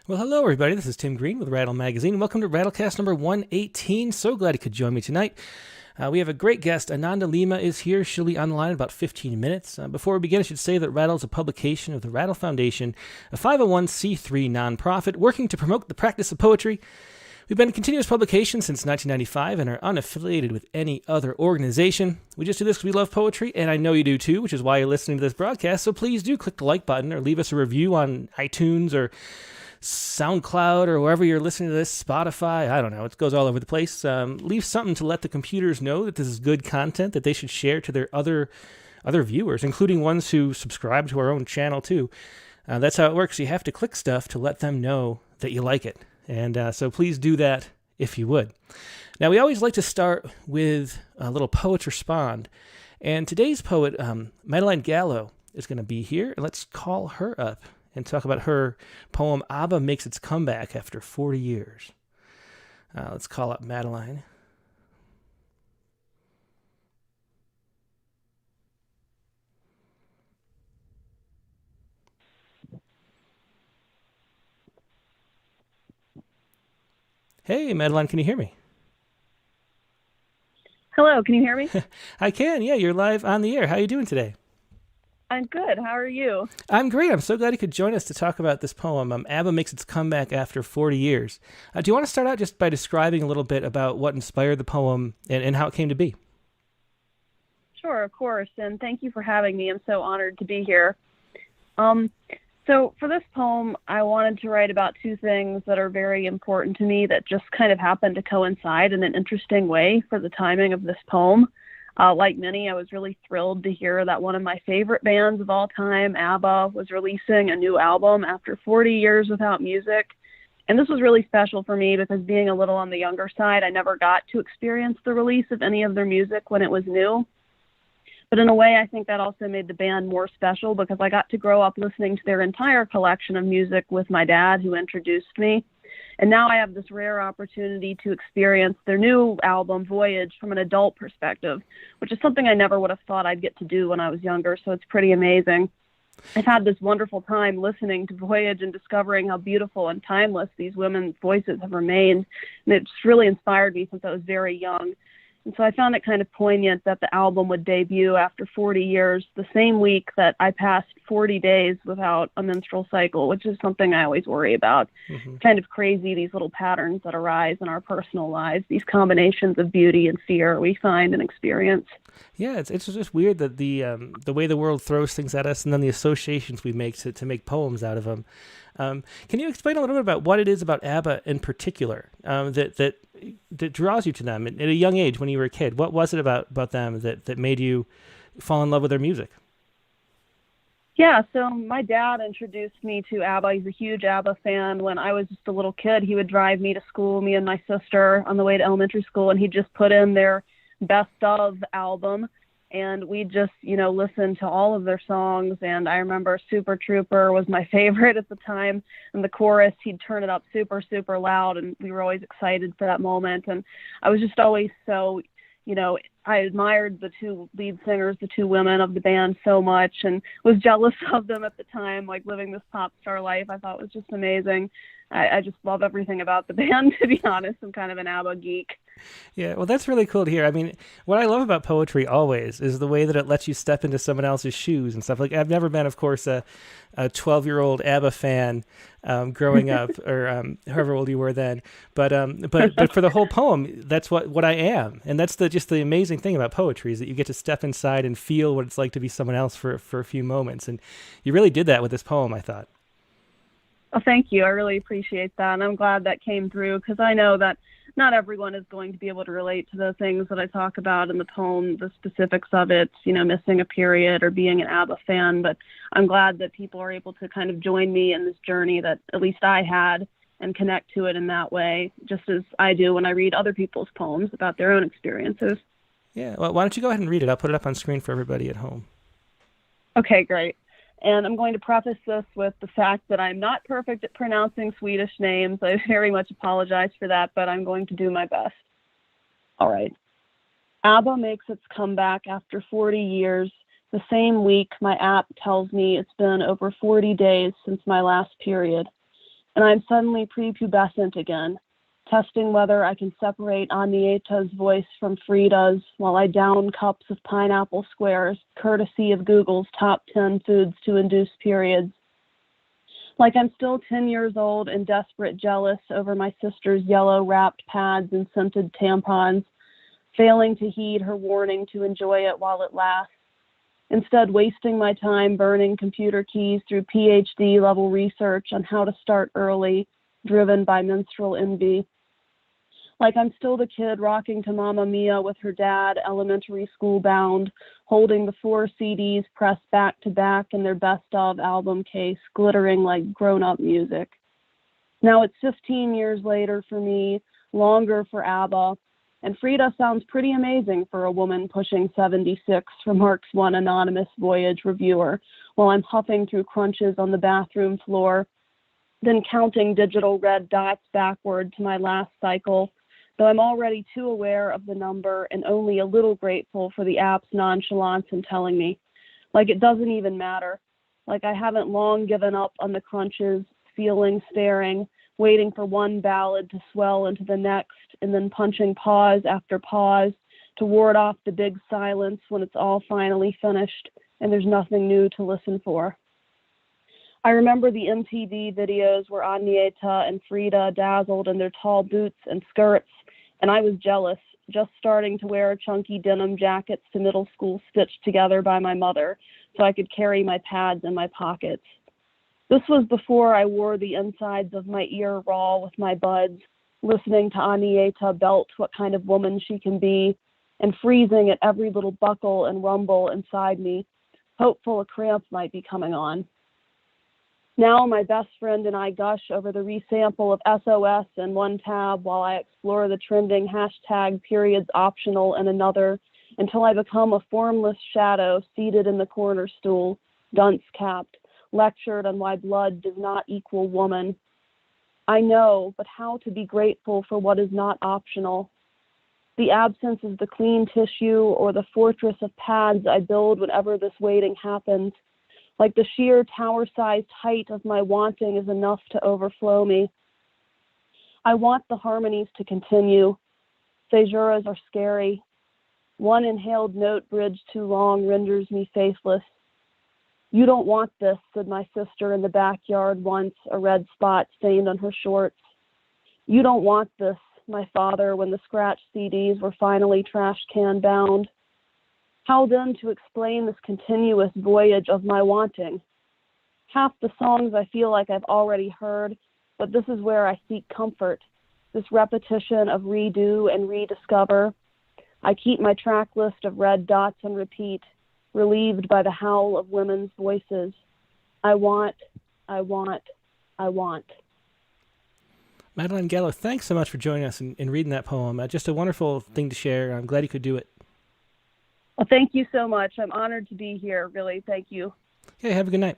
Well, hello, everybody. This is Tim Green with Rattle Magazine. Welcome to Rattlecast number 118. So glad you could join me tonight. We have a great guest. Ananda Lima is here. She'll be online in about 15 minutes. Before we begin, I should say that Rattle is a publication of the Rattle Foundation, a 501c3 nonprofit working to promote the practice of poetry. We've been in continuous publication since 1995 and are unaffiliated with any other organization. We just do this because we love poetry, and I know you do too, which is why you're listening to this broadcast. So please do click the like button or leave us a review on iTunes or SoundCloud or wherever you're listening to this, Spotify, I don't know, it goes all over the place. Leave something to let the computers know that this is good content that they should share to their other viewers, including ones who subscribe to our own channel too. That's how it works. You have to click stuff to let them know that you like it. And so please do that if you would. Now, we always like to start with a little poet respond. And today's poet, Madeleine Gallo, is going to be here. Let's call her up and talk about her poem, ABBA Makes Its Comeback After 40 Years. Let's call up Madeleine. Hey, Madeleine, can you hear me? Hello, can you hear me? I can, yeah, you're live on the air. How are you doing today? I'm good. How are you? I'm great. I'm so glad you could join us to talk about this poem. ABBA Makes Its Comeback After 40 Years. Do you want to start out just by describing a little bit about what inspired the poem and how it came to be? Sure, of course. And thank you for having me. I'm so honored to be here. So for this poem, I wanted to write about two things that are very important to me that just kind of happened to coincide in an interesting way for the timing of this poem. Like many, I was really thrilled to hear that one of my favorite bands of all time, ABBA, was releasing a new album after 40 years without music. And this was really special for me because being a little on the younger side, I never got to experience the release of any of their music when it was new. But in a way, I think that also made the band more special because I got to grow up listening to their entire collection of music with my dad, who introduced me. And now I have this rare opportunity to experience their new album, Voyage, from an adult perspective, which is something I never would have thought I'd get to do when I was younger. So it's pretty amazing. I've had this wonderful time listening to Voyage and discovering how beautiful and timeless these women's voices have remained. And it's really inspired me since I was very young. And so I found it kind of poignant that the album would debut after 40 years, the same week that I passed 40 days without a menstrual cycle, which is something I always worry about. Mm-hmm. Kind of crazy, these little patterns that arise in our personal lives, these combinations of beauty and fear we find and experience. Yeah, it's just weird that the way the world throws things at us and then the associations we make to make poems out of them. Can you explain a little bit about what it is about ABBA in particular that draws you to them at a young age when you were a kid? What was it about them that made you fall in love with their music? Yeah, so my dad introduced me to ABBA. He's a huge ABBA fan. When I was just a little kid, he would drive me to school, me and my sister, on the way to elementary school, and he'd just put in their Best Of album. And we just, listened to all of their songs. And I remember Super Trooper was my favorite at the time. And the chorus, he'd turn it up super, super loud. And we were always excited for that moment. And I was just always so, I admired the two lead singers, the two women of the band so much and was jealous of them at the time, like living this pop star life. I thought was just amazing. I just love everything about the band, to be honest. I'm kind of an ABBA geek. Yeah, well, that's really cool to hear. I mean, what I love about poetry always is the way that it lets you step into someone else's shoes and stuff. Like, I've never been, of course, a 12-year-old ABBA fan growing up, or however old you were then. But for the whole poem, that's what I am, and that's just the amazing thing about poetry is that you get to step inside and feel what it's like to be someone else for a few moments, and you really did that with this poem, I thought. Well, thank you. I really appreciate that, and I'm glad that came through because I know that not everyone is going to be able to relate to the things that I talk about in the poem, the specifics of it, missing a period or being an ABBA fan. But I'm glad that people are able to kind of join me in this journey that at least I had and connect to it in that way, just as I do when I read other people's poems about their own experiences. Yeah, well, why don't you go ahead and read it? I'll put it up on screen for everybody at home. Okay, great. And I'm going to preface this with the fact that I'm not perfect at pronouncing Swedish names. I very much apologize for that, but I'm going to do my best. All right. ABBA makes its comeback after 40 years. The same week, my app tells me it's been over 40 days since my last period. and I'm suddenly prepubescent again, testing whether I can separate Anieta's voice from Frida's while I down cups of pineapple squares, courtesy of Google's top 10 foods to induce periods. Like I'm still 10 years old and desperate jealous over my sister's yellow wrapped pads and scented tampons, failing to heed her warning to enjoy it while it lasts. Instead, wasting my time burning computer keys through PhD level research on how to start early, driven by menstrual envy. Like I'm still the kid rocking to Mamma Mia with her dad, elementary school bound, holding the 4 CDs pressed back to back in their best of album case, glittering like grown-up music. Now it's 15 years later for me, longer for ABBA, and Frida sounds pretty amazing for a woman pushing 76, remarks one anonymous Voyage reviewer, while I'm huffing through crunches on the bathroom floor, then counting digital red dots backward to my last cycle, though I'm already too aware of the number and only a little grateful for the app's nonchalance in telling me. Like it doesn't even matter. Like I haven't long given up on the crunches, feeling, staring, waiting for one ballad to swell into the next, and then punching pause after pause to ward off the big silence when it's all finally finished and there's nothing new to listen for. I remember the MTV videos where Anieta and Frida dazzled in their tall boots and skirts, and I was jealous, just starting to wear chunky denim jackets to middle school stitched together by my mother so I could carry my pads in my pockets. This was before I wore the insides of my ear raw with my buds, listening to Anieta belt what kind of woman she can be, and freezing at every little buckle and rumble inside me, hopeful a cramp might be coming on. Now my best friend and I gush over the resample of SOS in one tab while I explore the trending hashtag periods optional in another until I become a formless shadow seated in the corner stool, dunce-capped, lectured on why blood does not equal woman. I know, but how to be grateful for what is not optional? The absence is the clean tissue or the fortress of pads I build whenever this waiting happens. Like the sheer tower-sized height of my wanting is enough to overflow me. I want the harmonies to continue. Caesuras are scary. One inhaled note bridge too long renders me faithless. You don't want this, said my sister in the backyard once, a red spot stained on her shorts. You don't want this, my father, when the scratch CDs were finally trash can bound. How then to explain this continuous voyage of my wanting? Half the songs I feel like I've already heard, but this is where I seek comfort, this repetition of redo and rediscover. I keep my track list of red dots on repeat, relieved by the howl of women's voices. I want, I want, I want. Madeleine Gallo, thanks so much for joining us and reading that poem. Just a wonderful thing to share. I'm glad you could do it. Well, thank you so much. I'm honored to be here, really. Thank you. Okay, have a good night.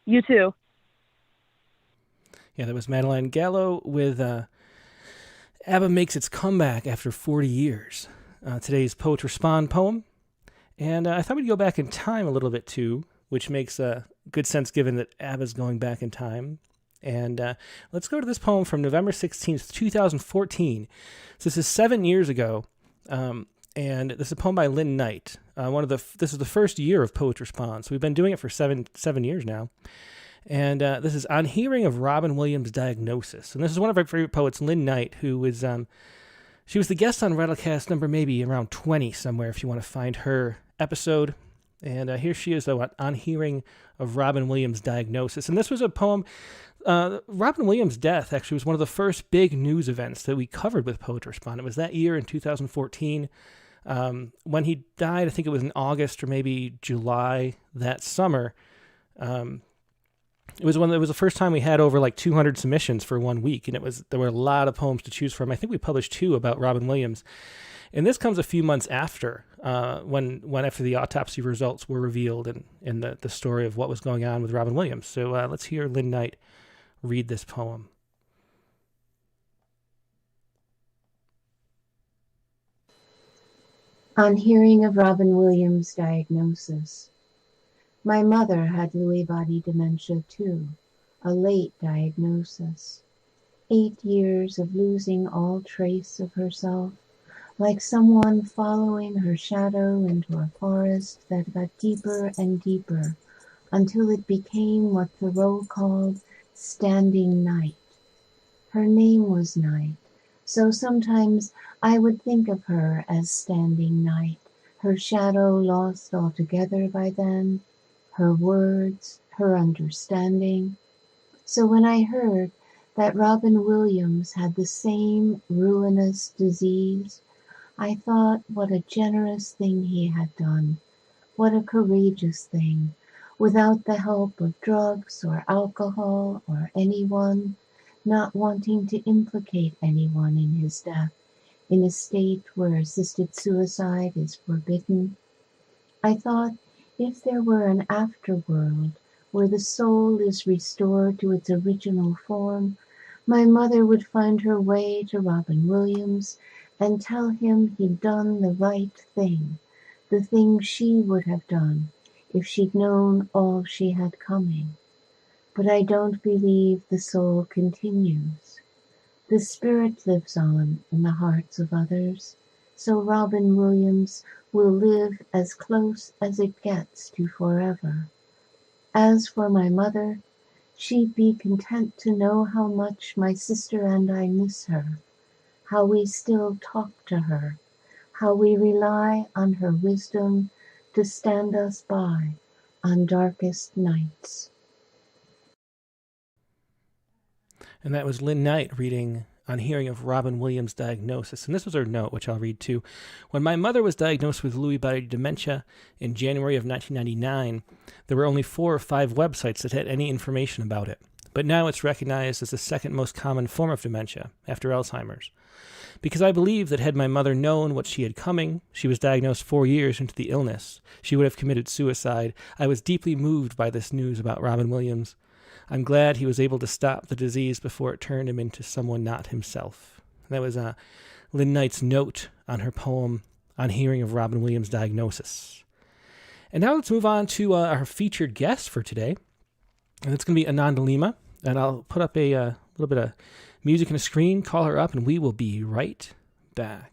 You too. Yeah, that was Madeleine Gallo with ABBA Makes Its Comeback After 40 Years. Today's Poets Respond poem. And I thought we'd go back in time a little bit too, which makes good sense given that ABBA's going back in time. And let's go to this poem from November 16th, 2014. So this is 7 years ago. And this is a poem by Lynne. This is the first year of Poets Respond. So we've been doing it for seven years now. And this is On Hearing of Robin Williams' Diagnosis. And this is one of our favorite poets, Lynne, who was she was the guest on Rattlecast number maybe around 20 somewhere if you want to find her episode. And here she is, though, On Hearing of Robin Williams' Diagnosis. And this was a poem. Robin Williams' death actually was one of the first big news events that we covered with Poets Respond. It was that year in 2014. When he died, I think it was in August or maybe July that summer. It was the first time we had over like 200 submissions for 1 week, and there were a lot of poems to choose from. I think we published 2 about Robin Williams, and this comes a few months after when after the autopsy results were revealed and the story of what was going on with Robin Williams. So let's hear Lynne read this poem. On hearing of Robin Williams' diagnosis. My mother had Lewy body dementia too. a late diagnosis. 8 years of losing all trace of herself, like someone following her shadow into a forest that got deeper and deeper until it became what Thoreau called standing night. Her name was Night, so sometimes I would think of her as standing night, her shadow lost altogether by then, her words, her understanding. So when I heard that Robin Williams had the same ruinous disease, I thought what a generous thing he had done, what a courageous thing, without the help of drugs or alcohol or anyone, not wanting to implicate anyone in his death, in a state where assisted suicide is forbidden. I thought if there were an afterworld where the soul is restored to its original form, my mother would find her way to Robin Williams and tell him he'd done the right thing, the thing she would have done if she'd known all she had coming. But I don't believe the soul continues. The spirit lives on in the hearts of others, so Robin Williams will live as close as it gets to forever. As for my mother, she'd be content to know how much my sister and I miss her, how we still talk to her, how we rely on her wisdom to stand us by on darkest nights. And that was Lynne Knight reading on hearing of Robin Williams' diagnosis. And this was her note, which I'll read too. When my mother was diagnosed with Lewy body dementia in January of 1999, there were only 4 or 5 websites that had any information about it. But now it's recognized as the second most common form of dementia, after Alzheimer's. Because I believe that had my mother known what she had coming, she was diagnosed 4 years into the illness, she would have committed suicide. I was deeply moved by this news about Robin Williams. I'm glad he was able to stop the disease before it turned him into someone not himself. That was Lynne Knight's note on her poem on hearing of Robin Williams' diagnosis. And now let's move on to our featured guest for today. And it's going to be Ananda Lima. And I'll put up a little bit of music on the screen, call her up, and we will be right back.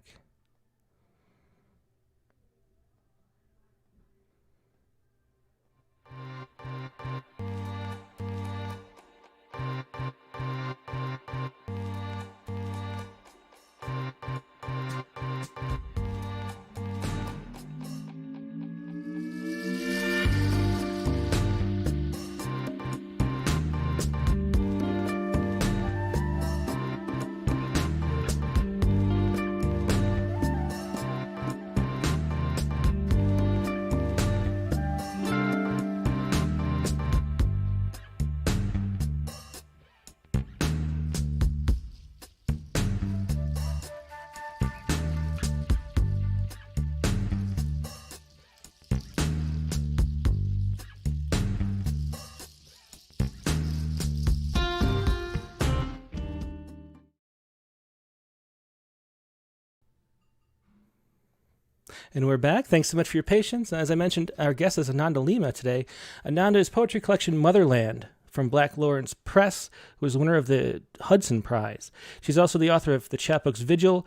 And we're back. Thanks so much for your patience. As I mentioned, our guest is Ananda Lima today. Ananda's poetry collection, Motherland, from Black Lawrence Press, who was the winner of the Hudson Prize. She's also the author of the chapbooks Vigil,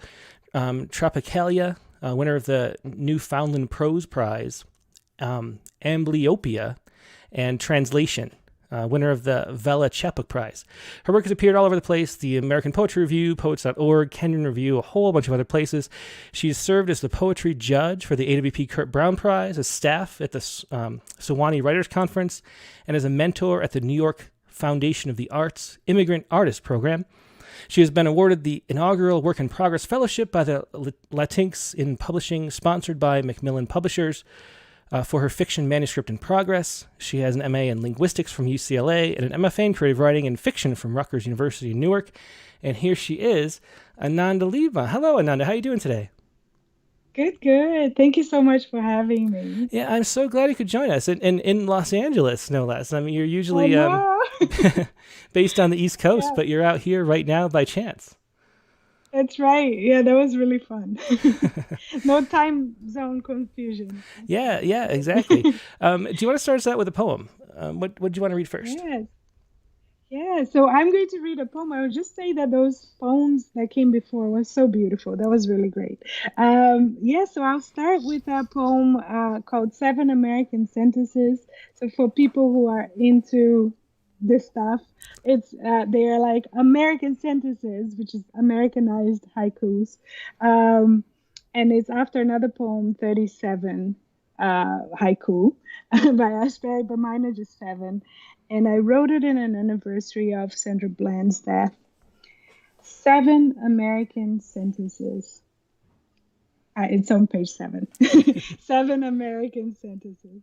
Tropicalia, winner of the Newfoundland Prose Prize, Amblyopia, and Translation, winner of the Vela Chapbook Prize. Her work has appeared all over the place, the American Poetry Review, Poets.org, Kenyon Review, a whole bunch of other places. She's served as the poetry judge for the AWP Kurt Brown Prize, as staff at the Sewanee Writers Conference, and as a mentor at the New York Foundation of the Arts Immigrant Artist Program. She has been awarded the inaugural Work in Progress Fellowship by the Latinx in Publishing, sponsored by Macmillan Publishers, for her fiction manuscript in progress. She has an MA in linguistics from UCLA and an MFA in creative writing and fiction from Rutgers University in Newark. And here she is, Ananda Lima. Hello, Ananda. How are you doing today? Good. Thank you so much for having me. Yeah, I'm so glad you could join us. And in Los Angeles, no less. I mean, you're usually based on the East Coast, Yeah. but you're out here right now by chance. That's right. Yeah, that was really fun. No time zone confusion. Yeah, exactly. Do you want to start us out with a poem? What do you want to read first? Yeah, so I'm going to read a poem. I would just say that those poems that came before were so beautiful. That was really great. Yeah, so I'll start with a poem called Seven American Sentences. So for people who are into this stuff, it's they are like American sentences, which is Americanized haikus. Um, and it's after another poem, 37 haiku by Ashbury, but mine are just seven, and I wrote it in an anniversary of Sandra Bland's death. Seven American sentences. It's on page 7. Seven American sentences.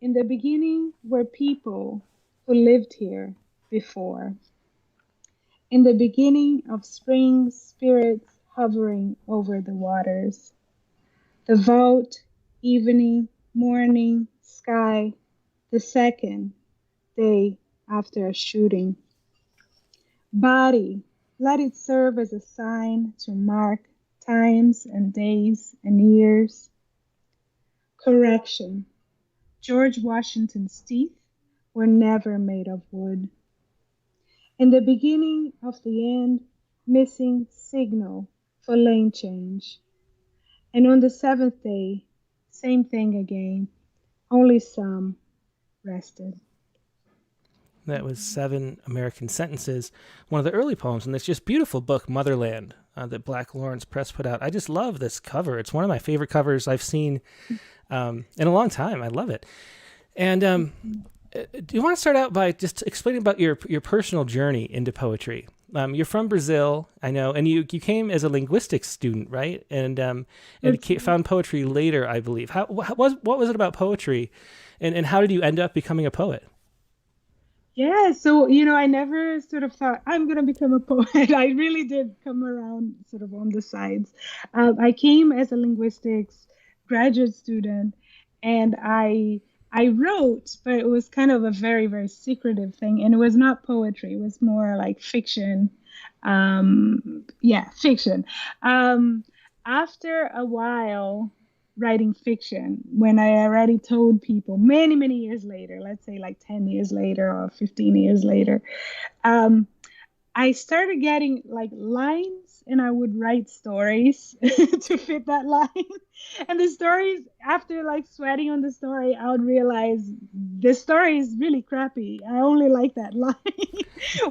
In the beginning were people who lived here before. In the beginning of spring, spirits hovering over the waters. The vault, evening, morning, sky, the second day after a shooting. Body, let it serve as a sign to mark times and days and years. Correction, George Washington's teeth were never made of wood. In the beginning of the end, missing signal for lane change. And on the seventh day, same thing again, only some rested. That was Seven American Sentences, one of the early poems in this just beautiful book, Motherland, that Black Lawrence Press put out. I just love this cover. It's one of my favorite covers I've seen in a long time. I love it. And do you want to start out by just explaining about your personal journey into poetry? You're from Brazil, I know, and you came as a linguistics student, right? And found poetry later, I believe. What was it about poetry, and how did you end up becoming a poet? Yeah, so I never sort of thought I'm gonna become a poet. I really did come around sort of on the sides. I came as a linguistics graduate student, and I wrote, but it was kind of a very, very secretive thing, and it was not poetry. It was more like fiction. Yeah, fiction. After a while writing fiction, when I already told people many, many years later, let's say like 10 years later or 15 years later, um, I started getting like lines, and I would write stories to fit that line. And the stories, after like sweating on the story, I would realize the story is really crappy. I only like that line.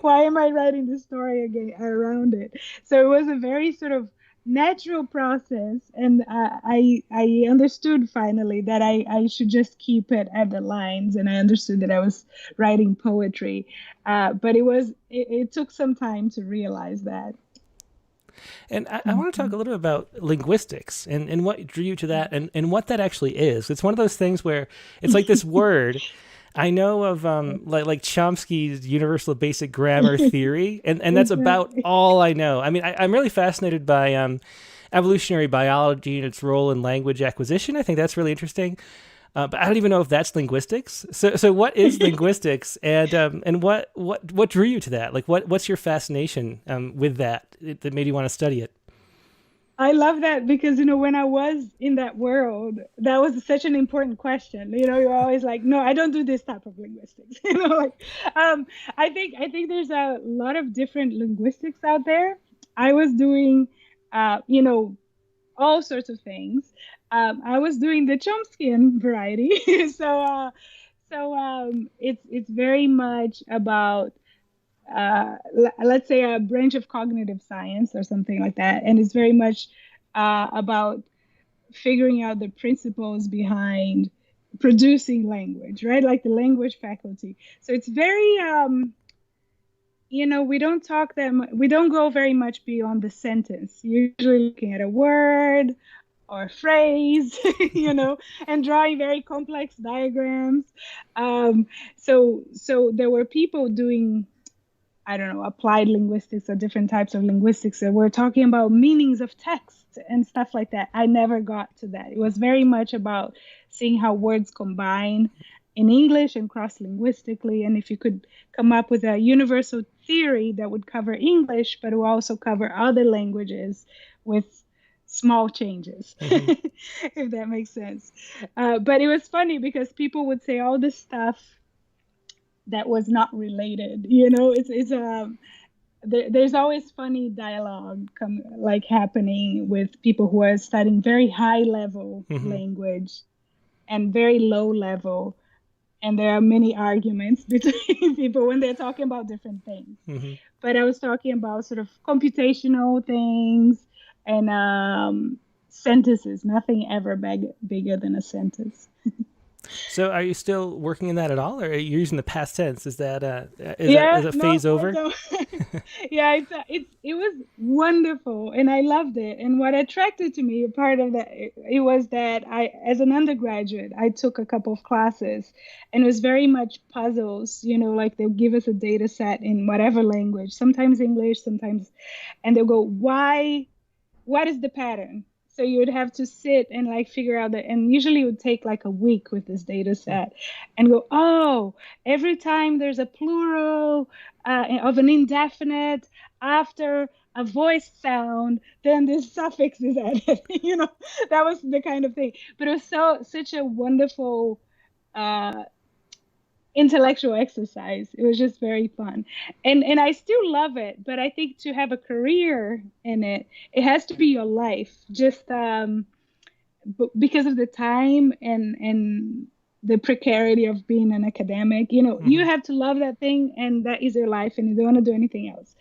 Why am I writing the story again around it? So it was a very sort of natural process, and I understood finally that I should just keep it at the lines, and I understood that I was writing poetry, but it took some time to realize that. And I want to talk a little bit about linguistics and what drew you to that, and what that actually is. It's one of those things where it's like this word. I know of like Chomsky's universal basic grammar theory, and that's about all I know. I mean, I'm really fascinated by evolutionary biology and its role in language acquisition. I think that's really interesting. But I don't even know if that's linguistics. So what is linguistics, and what drew you to that? Like, what's your fascination with that made you want to study it? I love that because when I was in that world, that was such an important question. You're always like, no, I don't do this type of linguistics. I think there's a lot of different linguistics out there. I was doing, all sorts of things. I was doing the Chomskyan variety, so it's very much about let's say a branch of cognitive science or something like that, and it's very much about figuring out the principles behind producing language, right? Like the language faculty. So it's very we don't talk that much, we don't go very much beyond the sentence. Usually looking at a word or a phrase, and drawing very complex diagrams. So there were people doing, I don't know, applied linguistics or different types of linguistics that were talking about meanings of text and stuff like that. I never got to that. It was very much about seeing how words combine in English and cross-linguistically, and if you could come up with a universal theory that would cover English, but will also cover other languages with small changes, if that makes sense. But it was funny because people would say all this stuff that was not related. You know, there's always funny dialogue like happening with people who are studying very high level language and very low level, and there are many arguments between people when they're talking about different things. But I was talking about sort of computational things and sentences. Nothing ever bigger than a sentence. So are you still working in that at all, or are you using the past tense? Is that is a phase over? Yeah, it was wonderful, and I loved it. And what attracted to me, part of that, it was that as an undergraduate, I took a couple of classes, and it was very much puzzles. You know, like they'll give us a data set in whatever language, sometimes English, sometimes, and they'll go, why? What is the pattern? So you would have to sit and like figure out that, and usually it would take like a week with this data set and go, oh, every time there's a plural of an indefinite after a voice sound, then this suffix is added. You know, that was the kind of thing. But it was such a wonderful intellectual exercise. It was just very fun, and I still love it. But I think to have a career in it, it has to be your life. Just because of the time and the precarity of being an academic, you know, you have to love that thing, and that is your life, and you don't want to do anything else.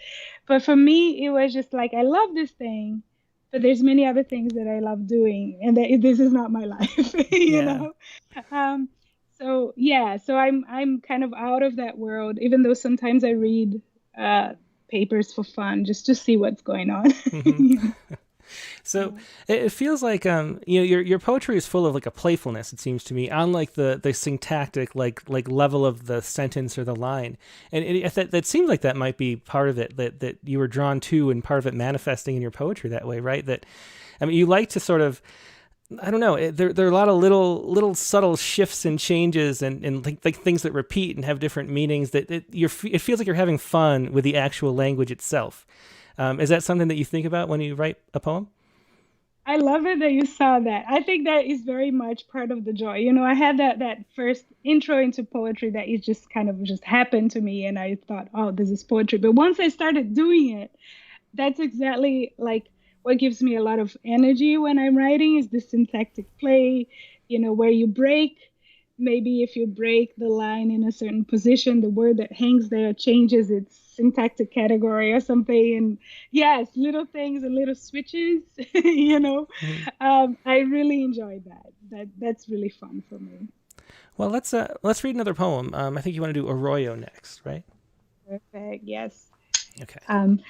But for me, it was just like, I love this thing, but there's many other things that I love doing, and this is not my life. You know. So yeah, so I'm kind of out of that world, even though sometimes I read papers for fun just to see what's going on. So it feels like you know, your poetry is full of like a playfulness, it seems to me, unlike the syntactic like level of the sentence or the line. And that seems like that might be part of it, that you were drawn to, and part of it manifesting in your poetry that way, right? That, I mean, you like to sort of, I don't know, there are a lot of little subtle shifts and changes and like things that repeat and have different meanings, that it feels like you're having fun with the actual language itself. Is that something that you think about when you write a poem? I love it that you saw that. I think that is very much part of the joy. You know, I had that first intro into poetry that it just kind of just happened to me, and I thought, oh, this is poetry. But once I started doing it, that's exactly like what gives me a lot of energy when I'm writing, is the syntactic play, you know, where you break. Maybe if you break the line in a certain position, the word that hangs there changes its syntactic category or something. And yes, little things and little switches, you know. I really enjoyed that. That's really fun for me. Well, let's read another poem. I think you want to do Arroyo next, right? Perfect. Yes. Okay.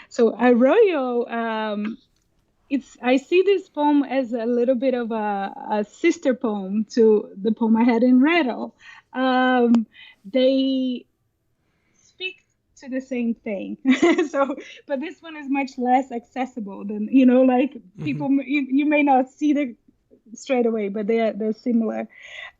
So Arroyo, I see this poem as a little bit of a sister poem to the poem I had in Rattle. They speak to the same thing. But this one is much less accessible than, you know, like people, you may not see the straight away, but they're similar.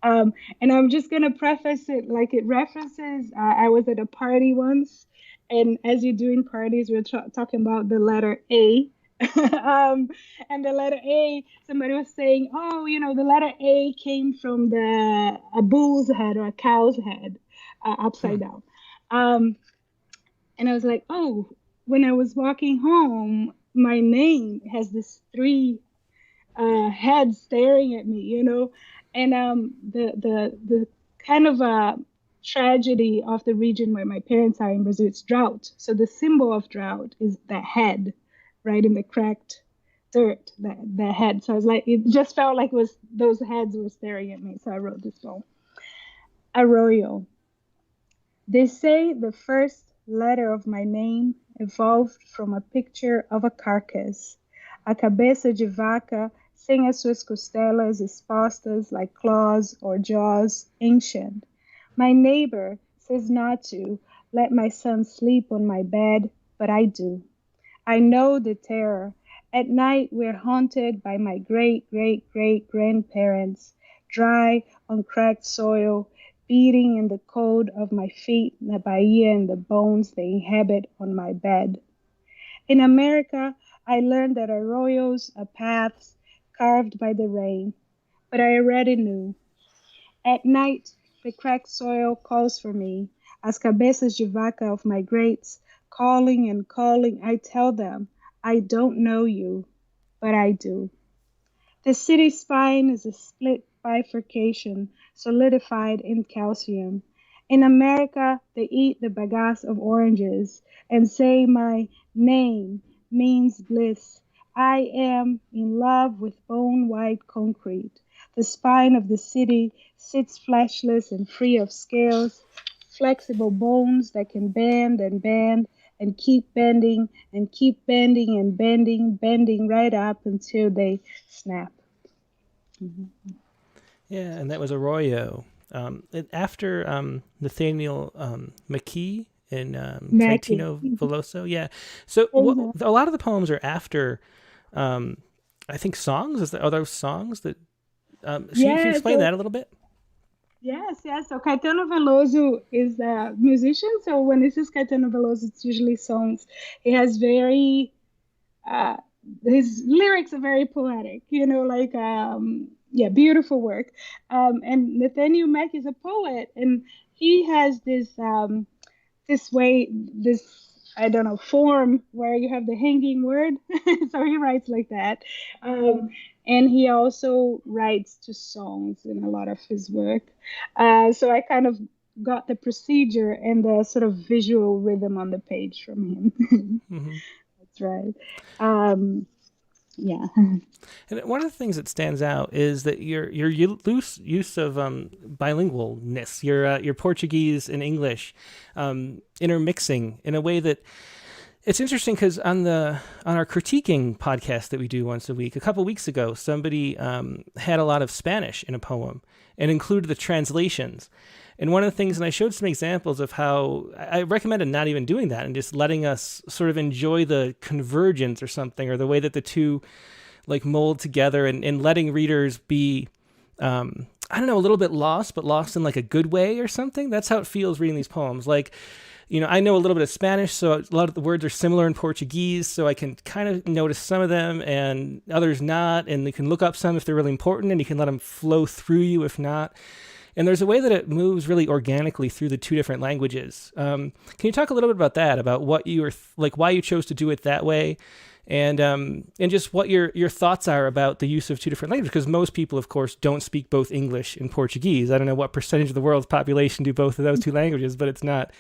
And I'm just gonna preface it like it references. I was at a party once, and as you do in parties, we're talking about the letter A. And the letter A, somebody was saying, oh, you know, the letter A came from a bull's head or a cow's head, upside down. And I was like, oh, when I was walking home, my name has this three heads staring at me, you know. And the kind of a tragedy of the region where my parents are in Brazil, it's drought. So the symbol of drought is the head, right in the cracked dirt, the head. So I was like, it just felt like those heads were staring at me. So I wrote this poem. Arroyo. They say the first letter of my name evolved from a picture of a carcass, a cabeça de vaca sem as suas costelas expostas like claws or jaws, ancient. My neighbor says not to let my son sleep on my bed, but I do. I know the terror. At night, we're haunted by my great-great-great-grandparents, dry on cracked soil, beating in the cold of my feet, the Bahia and the bones they inhabit on my bed. In America, I learned that arroyos are paths carved by the rain, but I already knew. At night, the cracked soil calls for me, as cabeças de vaca of my greats, calling and calling, I tell them, I don't know you, but I do. The city spine is a split bifurcation solidified in calcium. In America, they eat the bagasse of oranges and say my name means bliss. I am in love with bone white concrete. The spine of the city sits fleshless and free of scales, flexible bones that can bend and keep bending and keep bending and bending right up until they snap. Mm-hmm. Yeah, and that was Arroyo. After Nathaniel McKee and Trentino Veloso. Yeah. So a lot of the poems are after, I think, songs. Are those songs that... can you explain that a little bit? Yes. So Caetano Veloso is a musician. So when it says Caetano Veloso, it's usually songs. He has very... his lyrics are very poetic, beautiful work. And Nathaniel Mack is a poet, and he has this form where you have the hanging word. So he writes like that. And he also writes to songs in a lot of his work. So I kind of got the procedure and the sort of visual rhythm on the page from him. Mm-hmm. That's right. Yeah. And one of the things that stands out is that your loose use of bilingualness, your Portuguese and English intermixing in a way that it's interesting, because on our critiquing podcast that we do once a week, a couple weeks ago, somebody had a lot of Spanish in a poem and included the translations. And one of the things, and I showed some examples of how I recommended not even doing that and just letting us sort of enjoy the convergence or something, or the way that the two like mold together, and letting readers be, I don't know, a little bit lost, but lost in like a good way or something. That's how it feels reading these poems. Like, I know a little bit of Spanish, so a lot of the words are similar in Portuguese, so I can kind of notice some of them and others not, and you can look up some if they're really important, and you can let them flow through you if not. And there's a way that it moves really organically through the two different languages. Can you talk a little bit about that, about what you were why you chose to do it that way, and just what your thoughts are about the use of two different languages? Because most people, of course, don't speak both English and Portuguese. I don't know what percentage of the world's population do both of those two languages, but it's not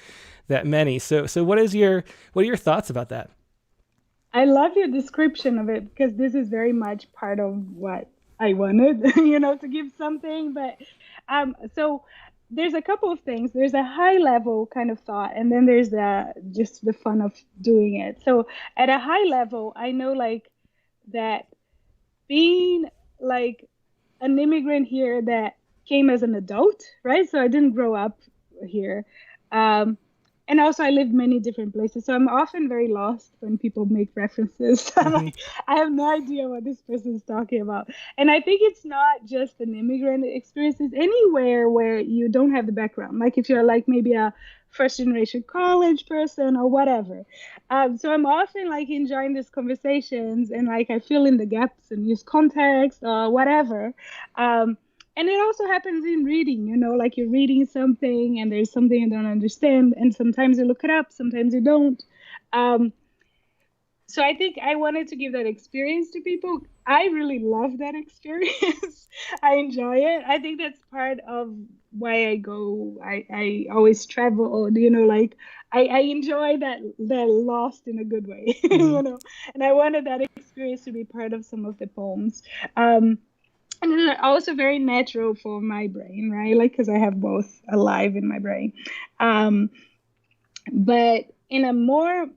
that many. So what are your thoughts about that? I love your description of it, because this is very much part of what I wanted, to give something. But so there's a couple of things. There's a high level kind of thought, and then there's just the fun of doing it. So at a high level, I know that being like an immigrant here that came as an adult, right? So I didn't grow up here. And also I lived many different places. So I'm often very lost when people make references. I'm like, I have no idea what this person's talking about. And I think it's not just an immigrant experience. It's anywhere where you don't have the background. Like if you're like maybe a first generation college person or whatever. So I'm often like enjoying these conversations, and like I fill in the gaps and use context or whatever. And it also happens in reading, like you're reading something and there's something you don't understand, and sometimes you look it up, sometimes you don't. So I think I wanted to give that experience to people. I really love that experience. I enjoy it. I think that's part of why I go. I always travel, I enjoy that lost in a good way, and I wanted that experience to be part of some of the poems. And it's also very natural for my brain, right? Like, because I have both alive in my brain. But in a more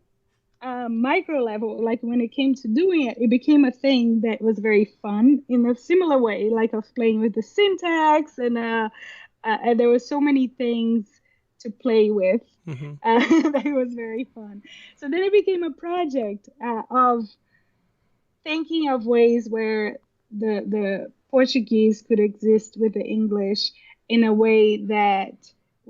micro level, like when it came to doing it, it became a thing that was very fun in a similar way, like of playing with the syntax, and there were so many things to play with. That it was very fun. So then it became a project of thinking of ways where the Portuguese could exist with the English in a way that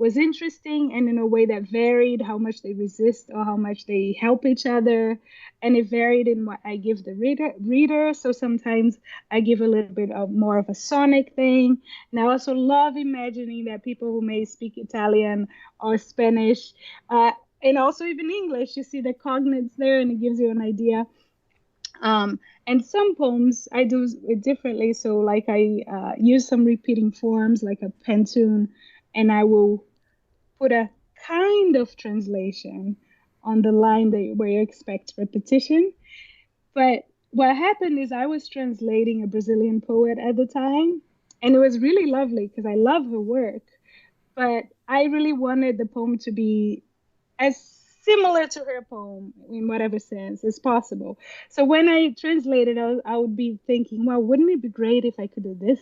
was interesting and in a way that varied how much they resist or how much they help each other. And it varied in what I give the reader. So sometimes I give a little bit of more of a sonic thing. And I also love imagining that people who may speak Italian or Spanish, and also even English, you see the cognates there and it gives you an idea. And some poems I do it differently. So like I use some repeating forms like a pentune, and I will put a kind of translation on the line where you expect repetition. But what happened is I was translating a Brazilian poet at the time, and it was really lovely because I love her work. But I really wanted the poem to be as similar to her poem in whatever sense as possible. So when I translated, I would be thinking, well, wouldn't it be great if I could do this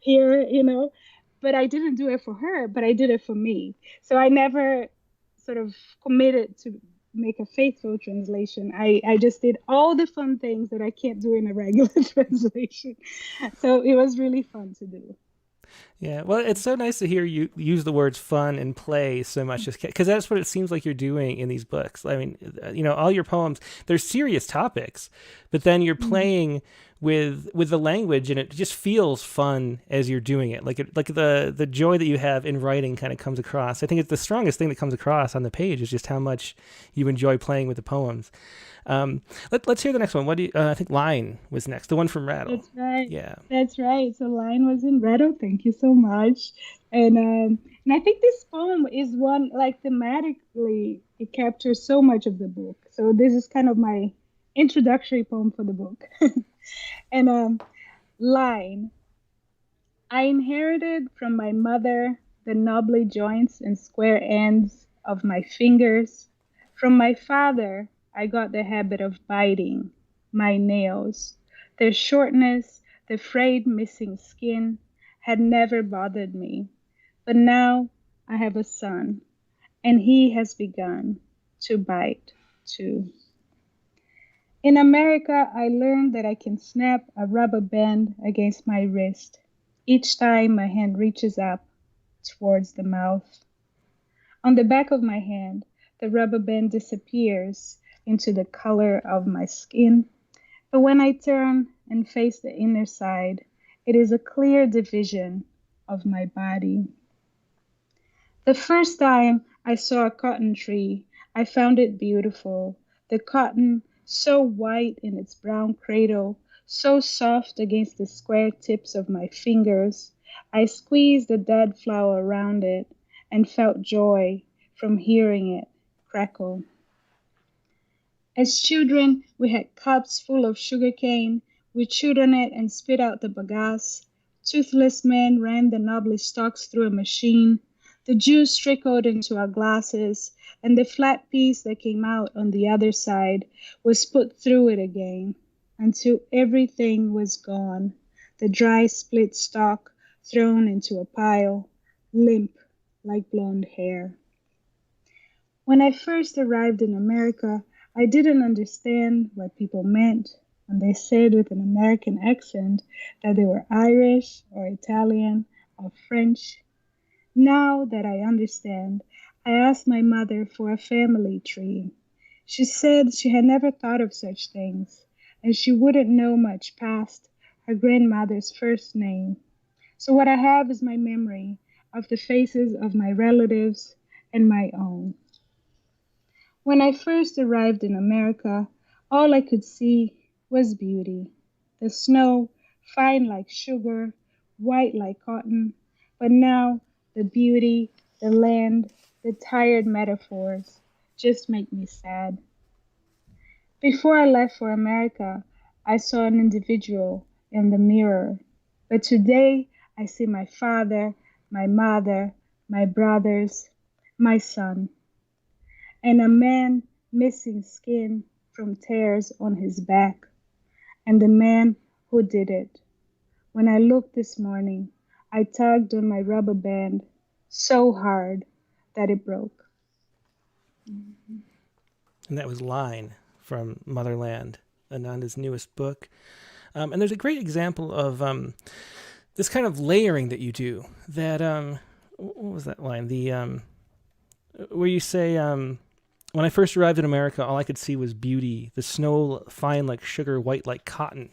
here, But I didn't do it for her, but I did it for me. So I never sort of committed to make a faithful translation. I just did all the fun things that I can't do in a regular translation. So it was really fun to do. Yeah, well, it's so nice to hear you use the words fun and play so much, because that's what it seems like you're doing in these books. I mean, all your poems, they're serious topics, but then you're playing with the language, and it just feels fun as you're doing it. Like the joy that you have in writing kind of comes across. I think it's the strongest thing that comes across on the page is just how much you enjoy playing with the poems. Let's hear the next one. What do you, I think Line was next, the one from Rattle. That's right. Yeah. That's right. So Line was in Rattle. Thank you so much. And I think this poem is one, like, thematically, it captures so much of the book. So this is kind of my introductory poem for the book. And Line. I inherited from my mother the knobbly joints and square ends of my fingers. From my father, I got the habit of biting my nails. Their shortness, the frayed missing skin, had never bothered me. But now I have a son, and he has begun to bite too. In America, I learned that I can snap a rubber band against my wrist each time my hand reaches up towards the mouth. On the back of my hand, the rubber band disappears into the color of my skin. But when I turn and face the inner side, it is a clear division of my body. The first time I saw a cotton tree, I found it beautiful. The cotton, so white in its brown cradle, so soft against the square tips of my fingers. I squeezed the dead flower around it and felt joy from hearing it crackle. As children, we had cups full of sugar cane. We chewed on it and spit out the bagasse. Toothless men ran the knobbly stalks through a machine. The juice trickled into our glasses, and the flat piece that came out on the other side was put through it again until everything was gone. The dry split stalk thrown into a pile, limp like blonde hair. When I first arrived in America, I didn't understand what people meant when they said with an American accent that they were Irish or Italian or French. Now that I understand, I asked my mother for a family tree. She said she had never thought of such things, and she wouldn't know much past her grandmother's first name. So what I have is my memory of the faces of my relatives and my own. When I first arrived in America, all I could see was beauty. The snow, fine like sugar, white like cotton. But now the beauty, the land, the tired metaphors just make me sad. Before I left for America, I saw an individual in the mirror. But today I see my father, my mother, my brothers, my son, and a man missing skin from tears on his back, and the man who did it. When I looked this morning, I tugged on my rubber band so hard that it broke. And that was Line from Motherland, Ananda's newest book. And there's a great example of this kind of layering that you do that what was that line? Where you say, when I first arrived in America, all I could see was beauty, the snow fine like sugar, white like cotton.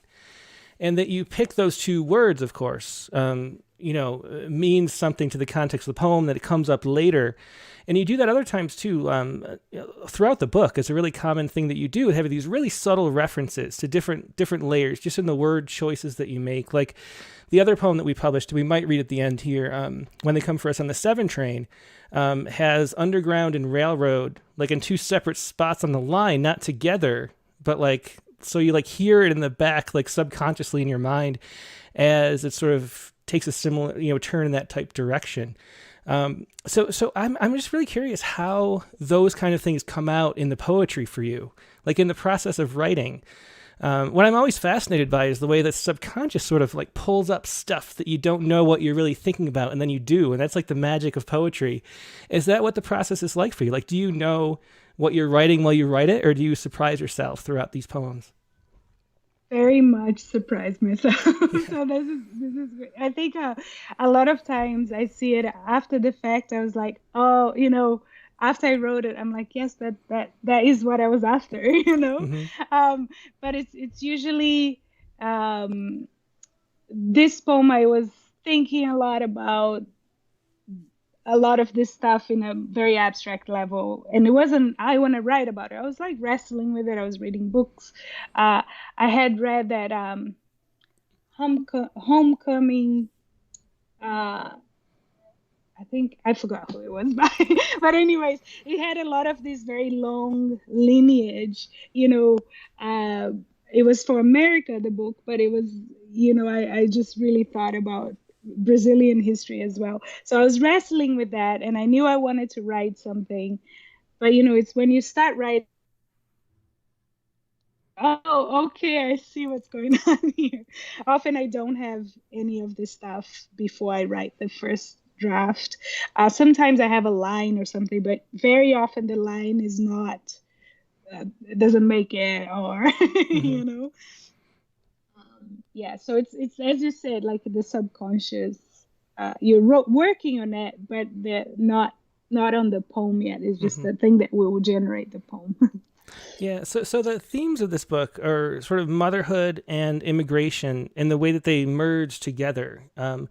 And that you pick those two words, of course, means something to the context of the poem, that it comes up later. And you do that other times too. Throughout the book, it's a really common thing that you do, have these really subtle references to different layers, just in the word choices that you make. Like the other poem that we published, we might read at the end here, When They Come For Us on the 7 Train, has underground and railroad, like in two separate spots on the line, not together, but like, so you like hear it in the back, like subconsciously in your mind, as it sort of takes a similar, turn in that type direction. So I'm just really curious how those kind of things come out in the poetry for you, like in the process of writing. What I'm always fascinated by is the way that subconscious sort of like pulls up stuff that you don't know what you're really thinking about, and then you do, and that's like the magic of poetry. Is that what the process is like for you? Like, do you know what you're writing while you write it, or do you surprise yourself throughout these poems? Very much surprised myself. Yeah. So this is great. I think a lot of times I see it after the fact. I was like, oh, after I wrote it, I'm like, yes, that is what I was after, Mm-hmm. But it's usually this poem I was thinking a lot about a lot of this stuff in a very abstract level, and it wasn't I want to write about it. I was like wrestling with it. I was reading books. I had read that homecoming, I think I forgot who it was by, but anyways, it had a lot of this very long lineage. It was for America, the book, but it was, I just really thought about Brazilian history as well. So I was wrestling with that, and I knew I wanted to write something, but it's when you start writing, oh, okay, I see what's going on here. Often I don't have any of this stuff before I write the first draft. Sometimes I have a line or something, but very often the line is not, it doesn't make it, or, Mm-hmm. Yeah, so it's as you said, like the subconscious, you're working on it, but they're not on the poem yet. It's just Mm-hmm. the thing that will generate the poem. Yeah, so the themes of this book are sort of motherhood and immigration, and the way that they merge together. I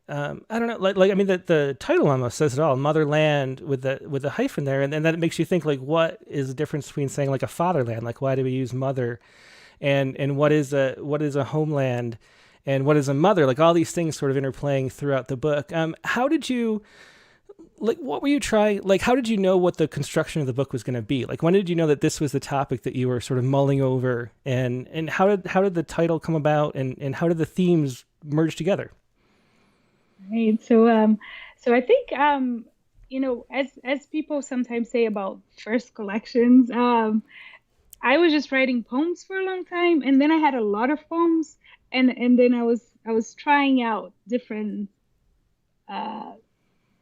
don't know, like I mean, the title almost says it all, motherland with the hyphen there, and that makes you think like, what is the difference between saying like a fatherland, like why do we use mother, and what is a homeland, and what is a mother, like all these things sort of interplaying throughout the book. How did you like what were you trying like how did you know what the construction of the book was going to be? Like when did you know that this was the topic that you were sort of mulling over, and how did the title come about, and how did the themes merge together? Right. So I think as people sometimes say about first collections, I was just writing poems for a long time, and then I had a lot of poems, and then I was trying out different uh,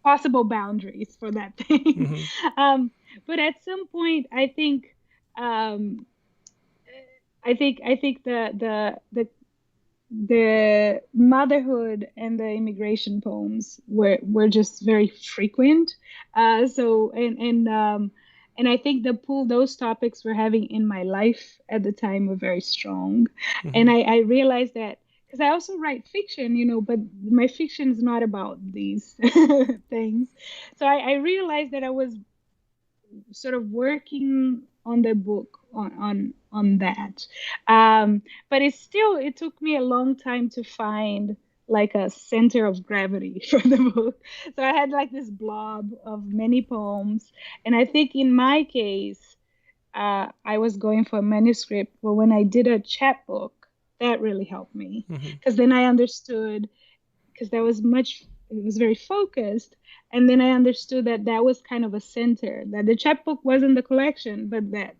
possible boundaries for that thing. Mm-hmm. But at some point, um, I think the motherhood and the immigration poems were just very frequent. And I think the pull those topics were having in my life at the time were very strong. And Mm-hmm. I realized that because I also write fiction, but my fiction is not about these things. So I realized that I was sort of working on the book on that. But it took me a long time to find like a center of gravity for the book. So I had like this blob of many poems, and I think in my case, I was going for a manuscript, but when I did a chapbook, that really helped me Mm-hmm. because then I understood, because it was very focused, and then I understood that that was kind of a center, that the chapbook wasn't the collection, but that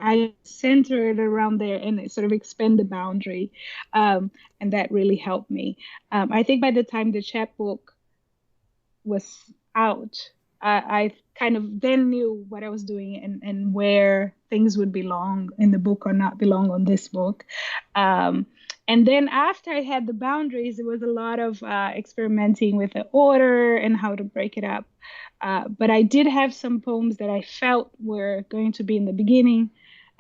I centered around there and it sort of expand the boundary, and that really helped me. I think by the time the chapbook was out, I kind of then knew what I was doing, and where things would belong in the book or not belong on this book. And then after I had the boundaries, it was a lot of experimenting with the order and how to break it up. But I did have some poems that I felt were going to be in the beginning,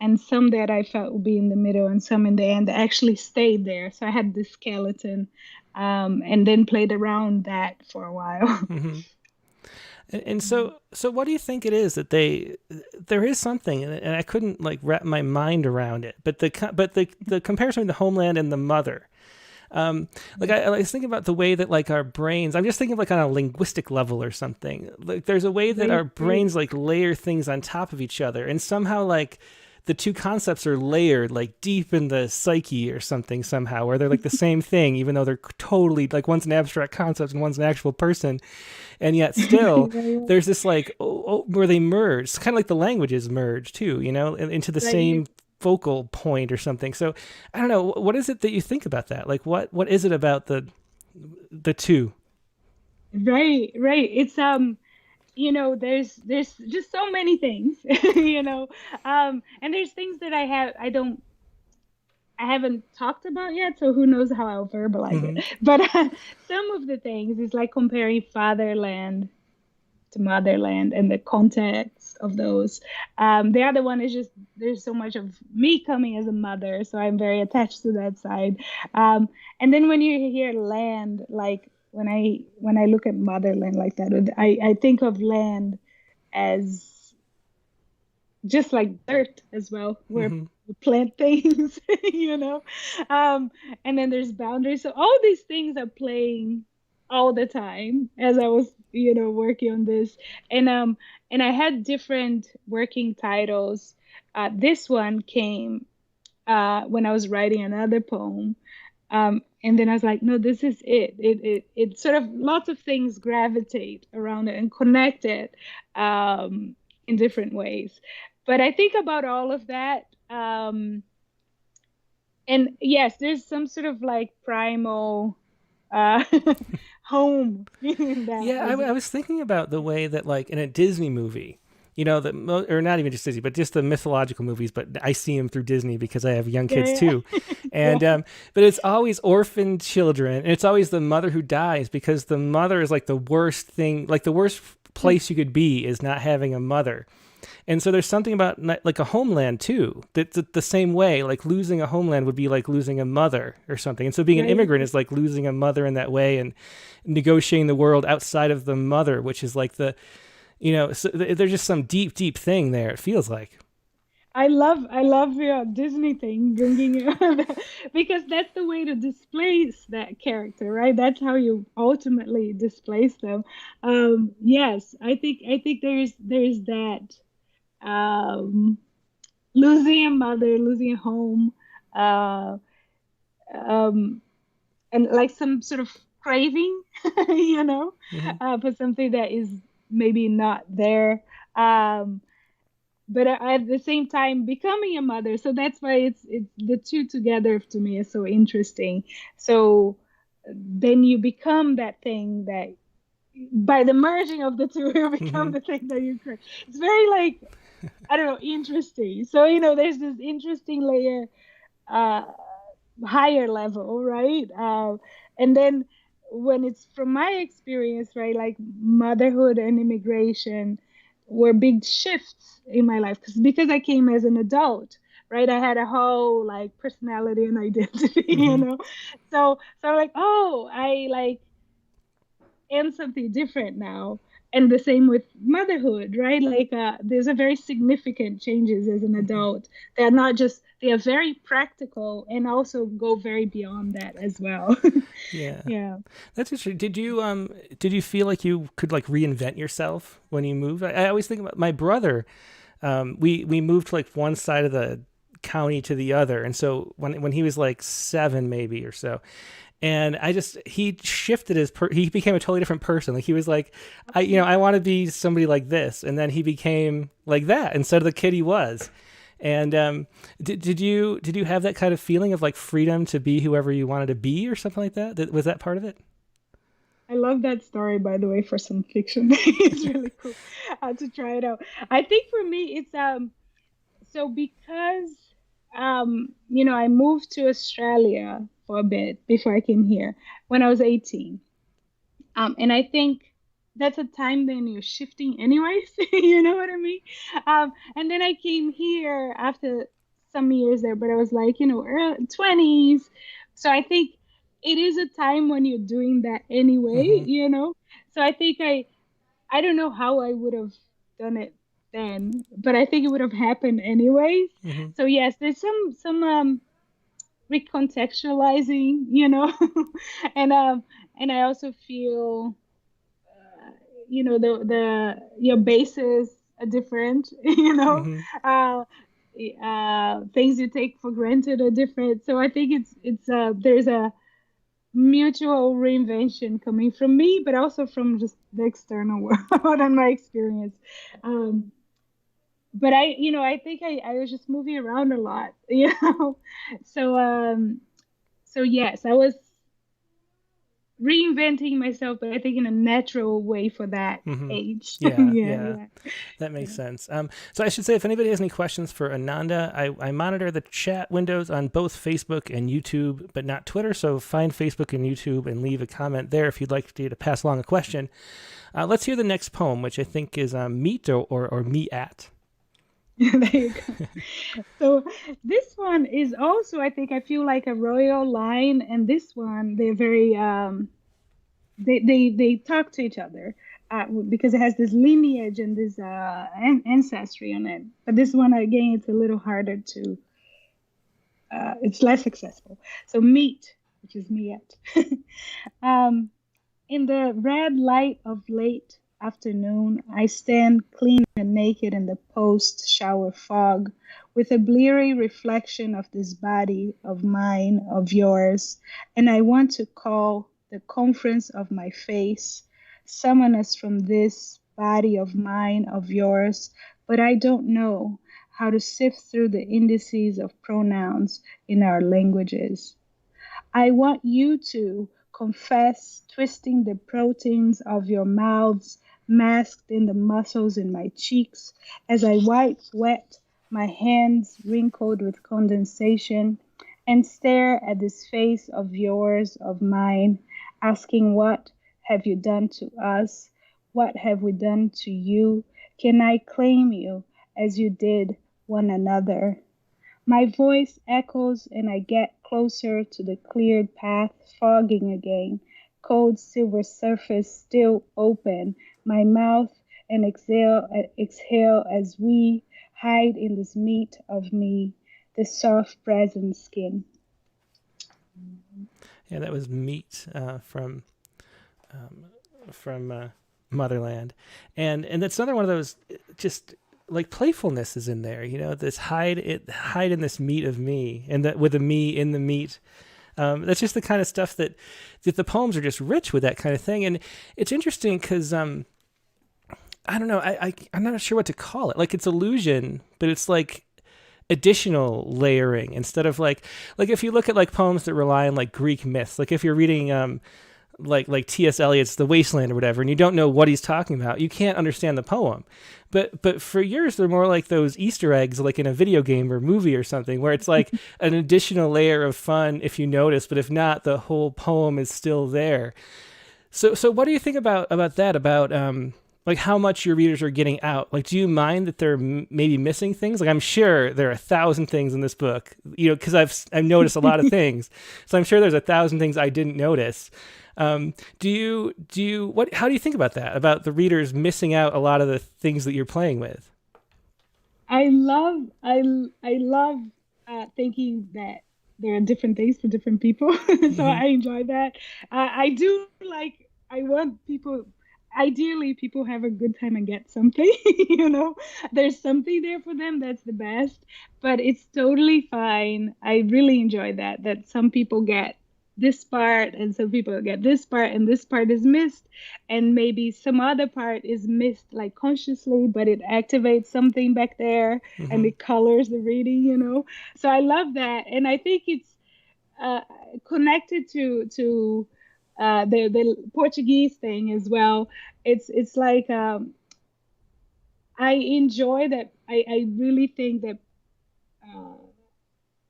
and some that I felt would be in the middle, and some in the end that actually stayed there. So I had this skeleton, and then played around that for a while. Mm-hmm. And so what do you think it is that there is something, and I couldn't like wrap my mind around it, but the comparison between the homeland and the mother, like I was thinking about the way that like our brains, I'm just thinking like on a linguistic level or something, like there's a way that our brains like layer things on top of each other, and somehow like the two concepts are layered like deep in the psyche or something somehow, where they're like the same thing, even though they're totally like one's an abstract concept and one's an actual person. And yet still there's this like where they merge. It's kind of like the languages merge too, you know, into the same focal point or something. So I don't know, what is it that you think about that? Like what is it about the two? Right. It's you know, there's just so many things, you know, and there's things that I haven't talked about yet, so who knows how I'll verbalize it. But some of the things is like comparing fatherland to motherland and the context of those. The other one is just there's so much of me coming as a mother, so I'm very attached to that side. And then when you hear land, like when I look at motherland like that, I think of land as just like dirt as well, where we plant things, you know. And then there's boundaries. So all these things are playing all the time as I was, you know, working on this. And I had different working titles. This one came when I was writing another poem. And then I was like, no, this is it. It sort of lots of things gravitate around it and connect it in different ways. But I think about all of that. And yes, there's some sort of like primal home. I was thinking about the way that like in a Disney movie, you know, or not even just Disney, but just the mythological movies, but I see them through Disney because I have young kids too. And, but it's always orphaned children, and it's always the mother who dies, because the mother is like the worst thing, like the worst place you could be is not having a mother. And so there's something about like a homeland too, that's the same way, like losing a homeland would be like losing a mother or something. And so being an immigrant is like losing a mother in that way, and negotiating the world outside of the mother, which is like the, you know, so there's just some deep, deep thing there. It feels like. I love your Disney thing, bringing because that's the way to displace that character, right? That's how you ultimately displace them. Yes, I think there's that losing a mother, losing a home, and like some sort of craving, you know, for something that is maybe not there. But at the same time becoming a mother. So that's why it's the two together to me is so interesting. So then you become that thing that by the merging of the two, you become the thing that you create. It's very like, I don't know, interesting. So, you know, there's this interesting layer, higher level, right? And then when it's from my experience, right, like motherhood and immigration were big shifts in my life because I came as an adult, right? I had a whole like personality and identity, you know. So like, oh, I like am something different now. And the same with motherhood, right? Like there's a very significant changes as an adult. They're not just, they are very practical and also go very beyond that as well. Yeah. That's interesting. Did you feel like you could like reinvent yourself when you moved? I always think about my brother. We moved to like one side of the county to the other, and so when he was like 7 maybe or so, and he shifted he became a totally different person. Like he was like, I want to be somebody like this, and then he became like that instead of the kid he was. And did you have that kind of feeling of like freedom to be whoever you wanted to be or something like that? Was that part of it? I love that story, by the way, for some fiction. It's really cool to try it out. I think for me, it's so because you know, I moved to Australia for a bit before I came here when I was 18. And I think that's a time then you're shifting anyways, you know what I mean? And then I came here after some years there, but I was like, early 20s. So I think it is a time when you're doing that anyway, So I think I don't know how I would have done it then, but I think it would have happened anyways. So yes, there's some recontextualizing, and I also feel the your bases are different, things you take for granted are different. So I think it's there's a mutual reinvention coming from me, but also from just the external world and my experience. But I think I was just moving around a lot, so yes, I was reinventing myself, but I think in a natural way for that age. Yeah. That makes sense. So I should say, if anybody has any questions for Ananda, I monitor the chat windows on both Facebook and YouTube, but not Twitter. So find Facebook and YouTube and leave a comment there if you'd like to pass along a question. Let's hear the next poem, which I think is Meet or Me At. There you go. So this one is also, I think, I feel like a royal line, and this one they're very they talk to each other because it has this lineage and this ancestry on it. But this one again, it's a little harder to. It's less accessible. So meet, which is me at. In the red light of late afternoon, I stand clean and naked in the post-shower fog with a bleary reflection of this body of mine, of yours, and I want to call the conference of my face, summon us from this body of mine, of yours, but I don't know how to sift through the indices of pronouns in our languages. I want you to confess, twisting the proteins of your mouths, masked in the muscles in my cheeks, as I wipe wet my hands wrinkled with condensation, and stare at this face of yours, of mine, asking, what have you done to us? What have we done to you? Can I claim you as you did one another? My voice echoes and I get closer to the cleared path, fogging again. Cold silver surface still open. My mouth and exhale as we hide in this meat of me, the soft present skin. Yeah, that was Meat from Motherland, and that's another one of those just like playfulness is in there. This hide in this meat of me, and that with a me in the meat. That's just the kind of stuff that the poems are just rich with that kind of thing, and it's interesting because I don't know, I'm not sure what to call it. Like it's illusion, but it's like additional layering instead of like if you look at like poems that rely on like Greek myths, like if you're reading like T.S. Eliot's The Wasteland or whatever, and you don't know what he's talking about, you can't understand the poem. But for yours, they're more like those Easter eggs, like in a video game or movie or something, where it's like an additional layer of fun if you notice, but if not, the whole poem is still there. So what do you think about that? About like how much your readers are getting out? Like, do you mind that they're maybe missing things? Like, I'm sure there are 1,000 things in this book, because I've noticed a lot of things. So I'm sure there's 1,000 things I didn't notice. How do you think about that? About the readers missing out a lot of the things that you're playing with? I love thinking that there are different things for different people. So I enjoy that. I do like, I want people, ideally people have a good time and get something, there's something there for them. That's the best, but it's totally fine. I really enjoy that some people get this part and some people get this part and this part is missed, and maybe some other part is missed like consciously, but it activates something back there and it colors the reading. So I love that, and I think it's connected to the Portuguese thing as well. It's like I enjoy that. I really think that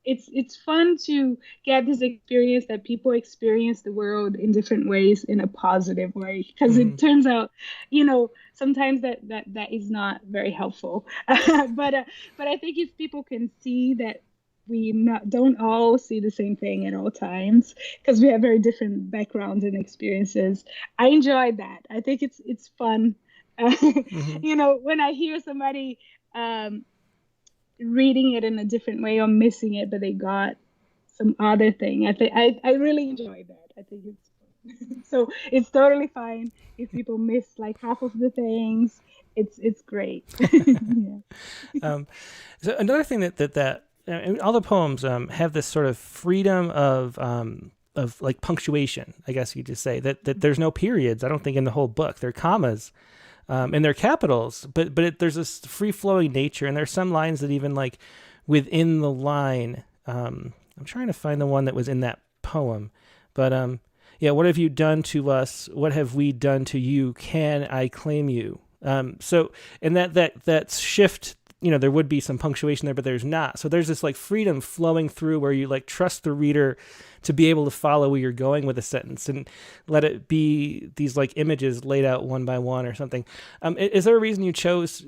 it's fun to get this experience that people experience the world in different ways in a positive way, because Mm-hmm. it turns out, sometimes that is not very helpful. But I think if people can see that don't all see the same thing at all times, because we have very different backgrounds and experiences. I enjoyed that. I think it's fun. Mm-hmm. When I hear somebody um, reading it in a different way or missing it, but they got some other thing. I think I really enjoyed that. I think it's fun. So it's totally fine if people miss like half of the things. It's great. Yeah. So another thing that I mean, all the poems have this sort of freedom of like punctuation, I guess you could just say that there's no periods. I don't think in the whole book. They're commas, and they're capitals, but there's this free flowing nature, and there's some lines that even like within the line. I'm trying to find the one that was in that poem, but yeah. What have you done to us? What have we done to you? Can I claim you? So and that shift, there would be some punctuation there, but there's not. So there's this like freedom flowing through where you like trust the reader to be able to follow where you're going with a sentence and let it be these like images laid out one by one or something. Is there a reason you choose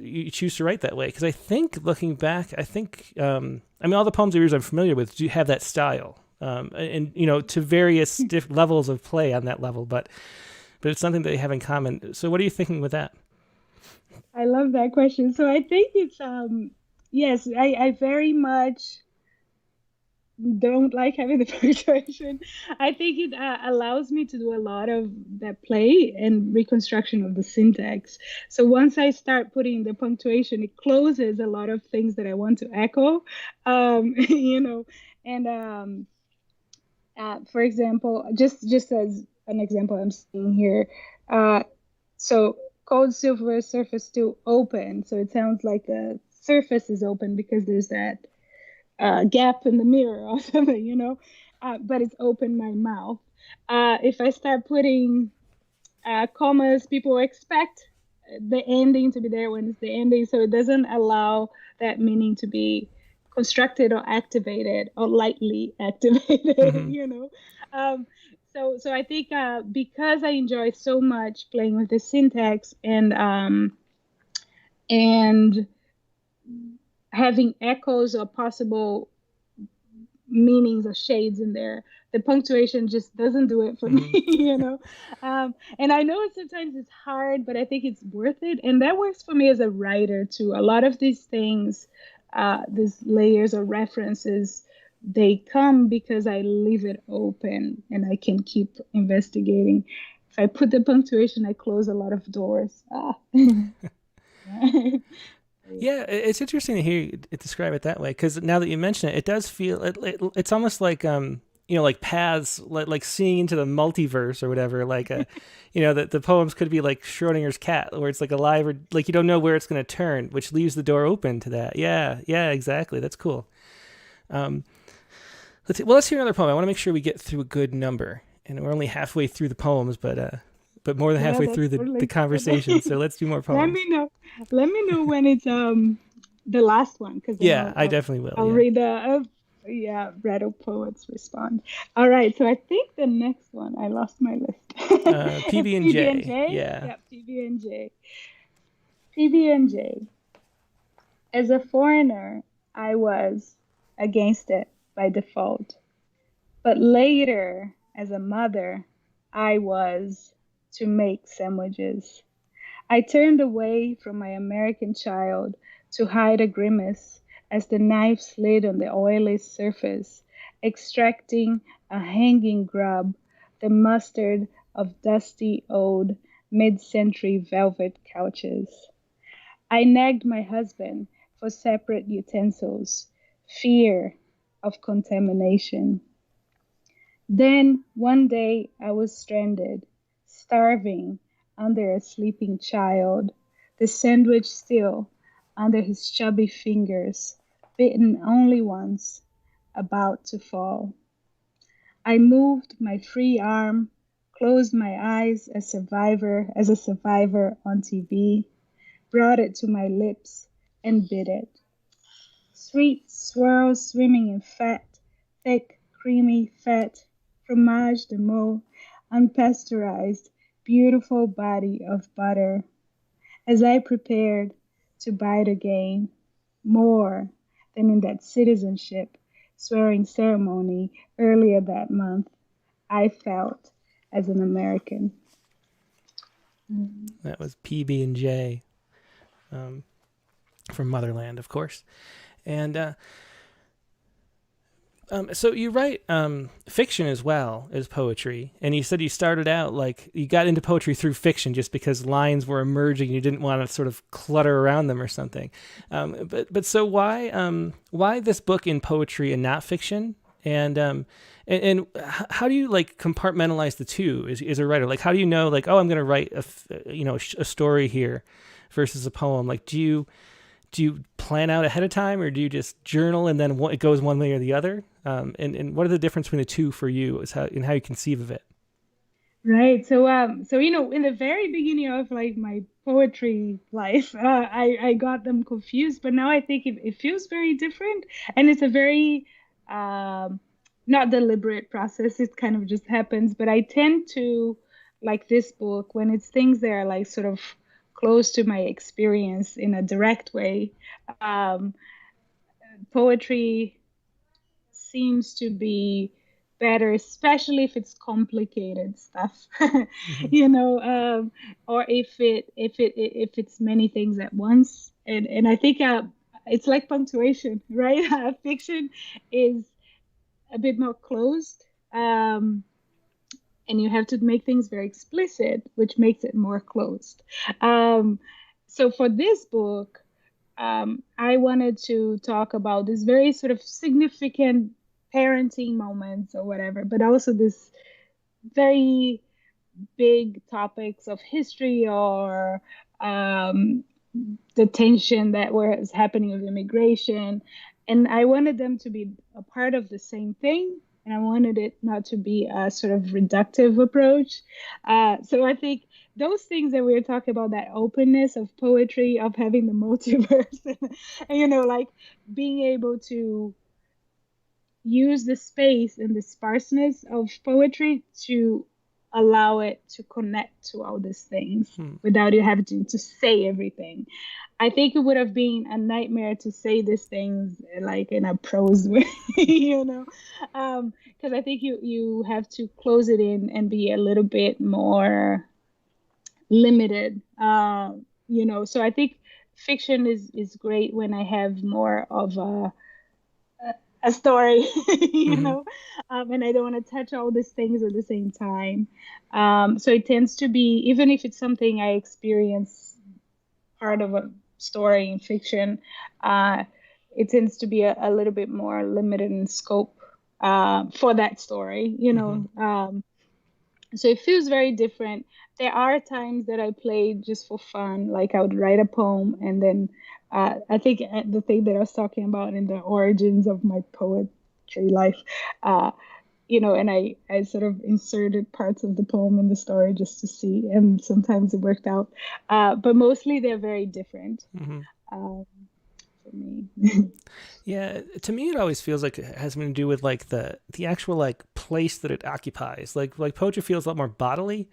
to write that way? Because I think looking back, I mean, all the poems of yours I'm familiar with do have that style, and to various levels of play on that level, but it's something that they have in common. So what are you thinking with that? I love that question. So I think it's yes, I very much don't like having the punctuation. I think it allows me to do a lot of that play and reconstruction of the syntax. So once I start putting the punctuation, it closes a lot of things that I want to echo. And for example, just as an example, I'm seeing here. So cold silver surface still open. So it sounds like the surface is open because there's that gap in the mirror or something, but it's open my mouth. If I start putting commas, people expect the ending to be there when it's the ending. So it doesn't allow that meaning to be constructed or activated or lightly activated, Mm-hmm. So I think because I enjoy so much playing with the syntax and having echoes or possible meanings or shades in there, the punctuation just doesn't do it for Mm-hmm. me. And I know sometimes it's hard, but I think it's worth it, and that works for me as a writer too. A lot of these things, these layers or references, they come because I leave it open and I can keep investigating. If I put the punctuation, I close a lot of doors. Yeah, it's interesting to hear you describe it that way, because now that you mention it, it does feel it's almost like like paths, like seeing into the multiverse or whatever. Like that the poems could be like Schrodinger's cat, where it's like alive or like you don't know where it's going to turn, which leaves the door open to that. Yeah, exactly. That's cool. Um, let's hear another poem. I want to make sure we get through a good number, and we're only halfway through the poems, but more than Yeah, halfway that's through the totally conversation. So let's do more Let poems. me know. Let me know when it's the last one, because then Yeah, I definitely will. I'll Yeah. read the Rattle Poets respond. All right, so I think the next one, I lost my list. It's PB and PB and J. J. Yeah. Yeah, PB and J. PB and J. As a foreigner, I was against it by default, but later, as a mother, I was to make sandwiches. I turned away from my American child to hide a grimace as the knife slid on the oily surface, extracting a hanging grub, the mustard of dusty old mid-century velvet couches. I nagged my husband for separate utensils, fear of contamination. Then one day I was stranded, starving under a sleeping child, the sandwich still under his chubby fingers, bitten only once, about to fall. I moved my free arm, closed my eyes as a survivor on TV, brought it to my lips and bit it. Sweet swirls swimming in fat, thick, creamy fat, fromage de meaux, unpasteurized, beautiful body of butter. As I prepared to bite again, more than in that citizenship swearing ceremony earlier that month, I felt as an American. That was PB&J from Motherland, of course. And so you write fiction as well as poetry, and you said you started out like you got into poetry through fiction just because lines were emerging. You didn't want to sort of clutter around them or something. But so why this book in poetry and not fiction? And how do you like compartmentalize the two as a writer? Like how do you know like, oh, I'm going to write a story here versus a poem? Like do you plan out ahead of time, or do you just journal and then it goes one way or the other? And what are the difference between the two for you is how you conceive of it? Right. So in the very beginning of like my poetry life, I got them confused, but now I think it feels very different, and it's a very not deliberate process. It kind of just happens. But I tend to like this book when it's things that are like sort of close to my experience in a direct way. Poetry seems to be better, especially if it's complicated stuff, or if it's many things at once. And I think it's like punctuation, right? Fiction is a bit more closed, and you have to make things very explicit, which makes it more closed. So for this book, I wanted to talk about this very sort of significant parenting moments or whatever, but also this very big topics of history or the tension that was happening with immigration. And I wanted them to be a part of the same thing. And I wanted it not to be a sort of reductive approach. So I think those things that we were talking about, that openness of poetry, of having the multiverse, and, like being able to use the space and the sparseness of poetry to allow it to connect to all these things without you having to say everything. I think it would have been a nightmare to say these things like in a prose way, because I think you have to close it in and be a little bit more limited, so I think fiction is great when I have more of a story, and I don't want to touch all these things at the same time. So it tends to be, even if it's something I experience part of a story in fiction, it tends to be a little bit more limited in scope for that story, so it feels very different. There are times that I play just for fun, like I would write a poem and then I think the thing that I was talking about in the origins of my poetry life, and I sort of inserted parts of the poem in the story just to see, and sometimes it worked out. But mostly they're very different for me. Yeah, to me it always feels like it has something to do with like the actual like place that it occupies. Like poetry feels a lot more bodily,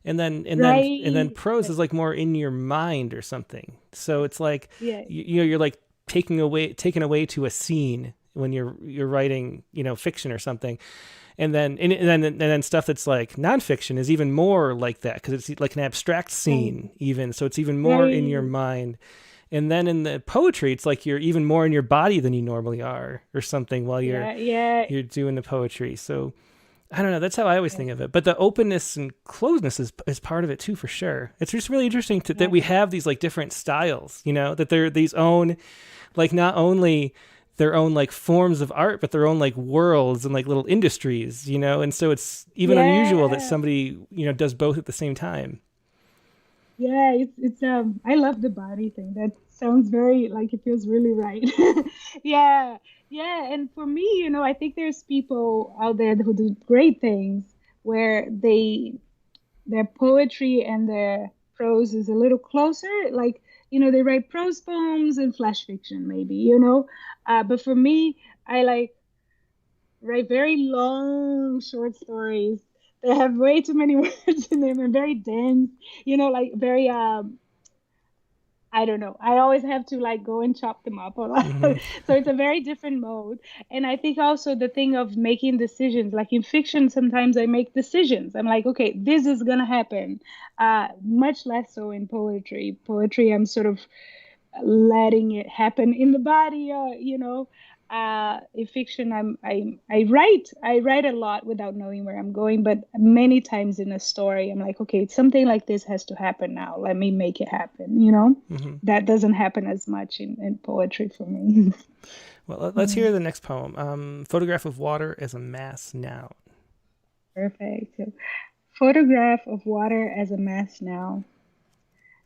and then prose is like more in your mind or something. So it's like you're like taken away to a scene when you're writing fiction or something. And then stuff that's like nonfiction is even more like that because it's like an abstract scene even, so it's even more in your mind. And then in the poetry, it's like you're even more in your body than you normally are, or something, while you're doing the poetry. So I don't know. That's how I always think of it. But the openness and closeness is part of it too, for sure. It's just really interesting that we have these like different styles. That they're these own, like not only their own like forms of art, but their own like worlds and like little industries. And so it's even unusual that somebody does both at the same time. Yeah, it's I love the body thing. That sounds very like it feels really right. Yeah. And for me, I think there's people out there who do great things where their poetry and their prose is a little closer. Like they write prose poems and flash fiction, maybe, but for me, I like write very long short stories that have way too many words in them and very dense, like very I don't know. I always have to like go and chop them up a lot. Hmm. So it's a very different mode. And I think also the thing of making decisions, like in fiction, sometimes I make decisions. I'm like, okay, this is gonna happen. Much less so in poetry. Poetry, I'm sort of letting it happen in the body, in fiction, I write a lot without knowing where I'm going, but many times in a story I'm like, okay, something like this has to happen now, let me make it happen. Hmm. That doesn't happen as much in poetry for me. Well, let's hear the next poem. Photograph of water as a mass noun. Perfect. So, photograph of water as a mass now.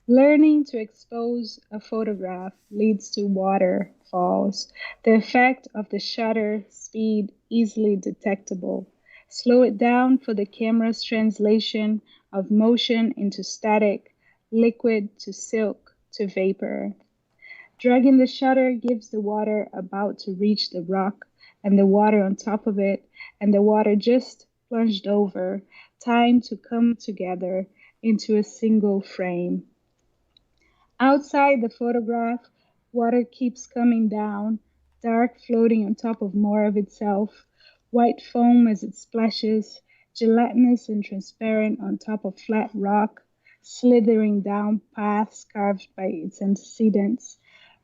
Learning to expose a photograph leads to waterfalls. The effect of the shutter speed easily detectable. Slow it down for the camera's translation of motion into static, liquid to silk to vapor. Dragging the shutter gives the water about to reach the rock and the water on top of it and the water just plunged over, time to come together into a single frame. Outside the photograph, water keeps coming down, dark floating on top of more of itself, white foam as it splashes, gelatinous and transparent on top of flat rock, slithering down paths carved by its antecedents,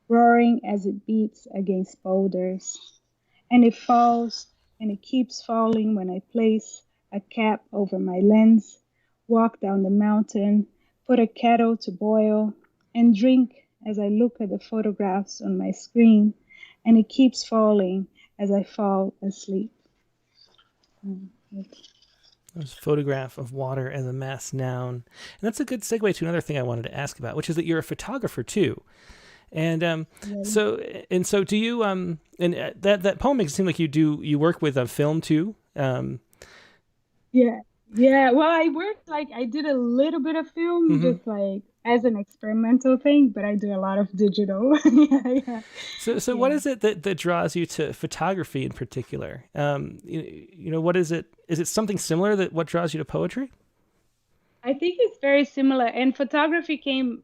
roaring as it beats against boulders. And it falls, and it keeps falling when I place a cap over my lens, walk down the mountain, put a kettle to boil, and drink as I look at the photographs on my screen, and it keeps falling as I fall asleep. There's a photograph of water as a mass noun. And that's a good segue to another thing I wanted to ask about, which is that you're a photographer too. And so do you that poem makes it seem like you work with a film too. Yeah, yeah. Well, I did a little bit of film, Mhm. just like as an experimental thing, but I do a lot of digital. Yeah, yeah, So what yeah. is it that draws you to photography in particular? What is it? Is it something similar that what draws you to poetry? I think it's very similar, and photography came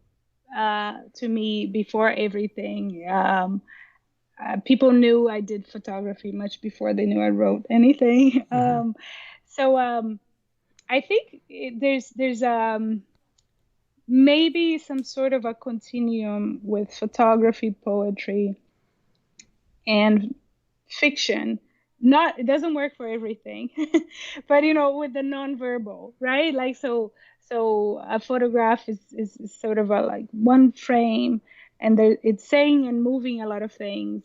to me before everything. People knew I did photography much before they knew I wrote anything. Hmm. So I think there's maybe some sort of a continuum with photography, poetry, and fiction. Not It doesn't work for everything, but with the nonverbal, right? Like so a photograph is sort of a like one frame, and it's saying and moving a lot of things,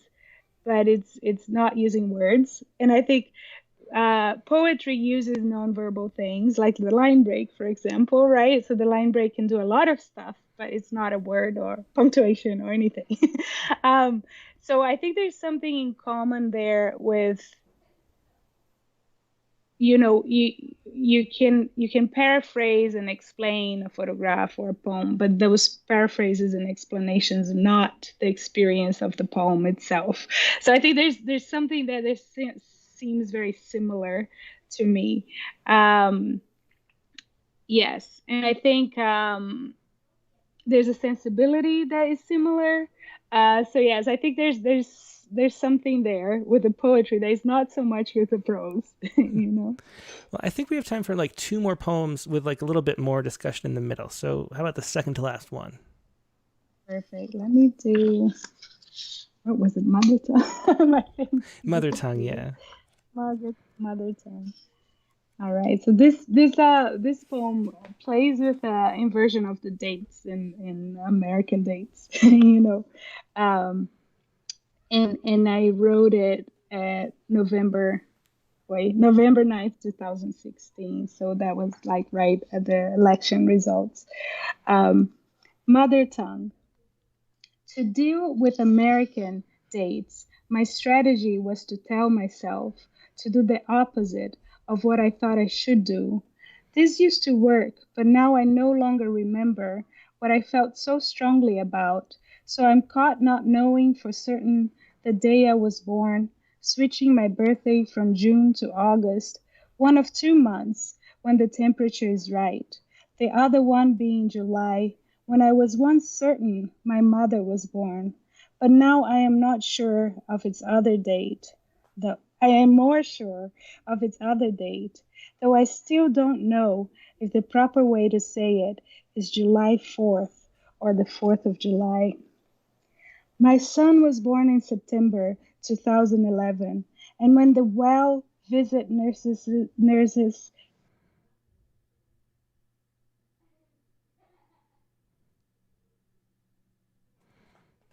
but it's not using words. And I think poetry uses nonverbal things like the line break, for example, right? So the line break can do a lot of stuff, but it's not a word or punctuation or anything. um, so I think there's something in common there with, you can paraphrase and explain a photograph or a poem, but those paraphrases and explanations are not the experience of the poem itself. So I think there's something that seems very similar to me. um yes, and I think there's a sensibility that is similar. So yes, I think there's something there with the poetry that is not so much with the prose. Well, I think we have time for like two more poems with like a little bit more discussion in the middle. So how about the second to last one? Perfect. Let me do, what was it? Mother tongue. My thing Mother tongue, disappeared. yeah. Mother tongue. All right. So this poem plays with inversion of the dates in American dates. Um, and I wrote it at November 9th, 2016. So that was like right at the election results. Um, Mother tongue. To deal with American dates, my strategy was to tell myself to do the opposite of what I thought I should do. This used to work, but now I no longer remember what I felt so strongly about. So I'm caught not knowing for certain the day I was born, switching my birthday from June to August, one of 2 months when the temperature is right, the other one being July, when I was once certain my mother was born. But now I am not sure of its other date. I am more sure of its other date, though I still don't know if the proper way to say it is July 4th or the 4th of July. My son was born in September 2011, and when the well visit nurses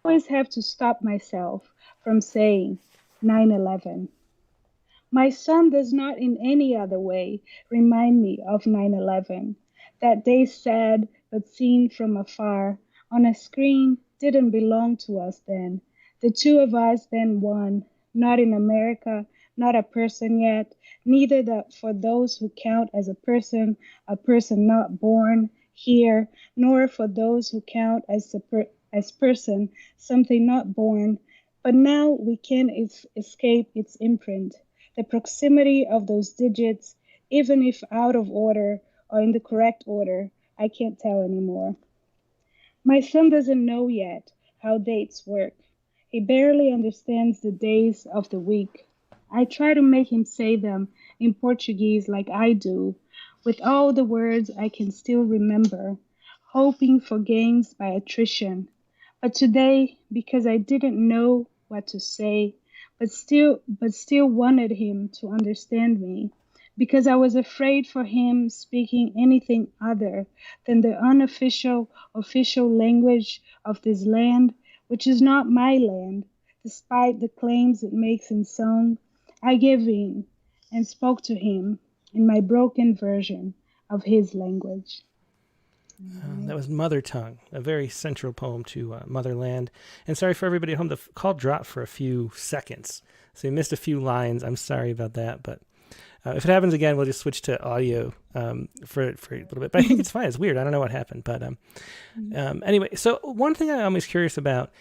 I always have to stop myself from saying 9/11. My son does not in any other way remind me of 9/11. That day sad but seen from afar on a screen didn't belong to us then. The two of us then one, not in America, not a person yet, neither that for those who count as a person not born here, nor for those who count as person, something not born. But now we can't escape its imprint, the proximity of those digits, even if out of order or in the correct order, I can't tell anymore. My son doesn't know yet how dates work. He barely understands the days of the week. I try to make him say them in Portuguese like I do, with all the words I can still remember, hoping for gains by attrition. But today, because I didn't know what to say, but still wanted him to understand me, because I was afraid for him speaking anything other than the unofficial official language of this land, which is not my land, despite the claims it makes in song, I gave in and spoke to him in my broken version of his language. That was Mother Tongue, a very central poem to Motherland. And sorry for everybody at home, the call dropped for a few seconds. So you missed a few lines. I'm sorry about that. But if it happens again, we'll just switch to audio for a little bit. But I think it's fine. It's weird. I don't know what happened. But anyway, so one thing I'm always curious about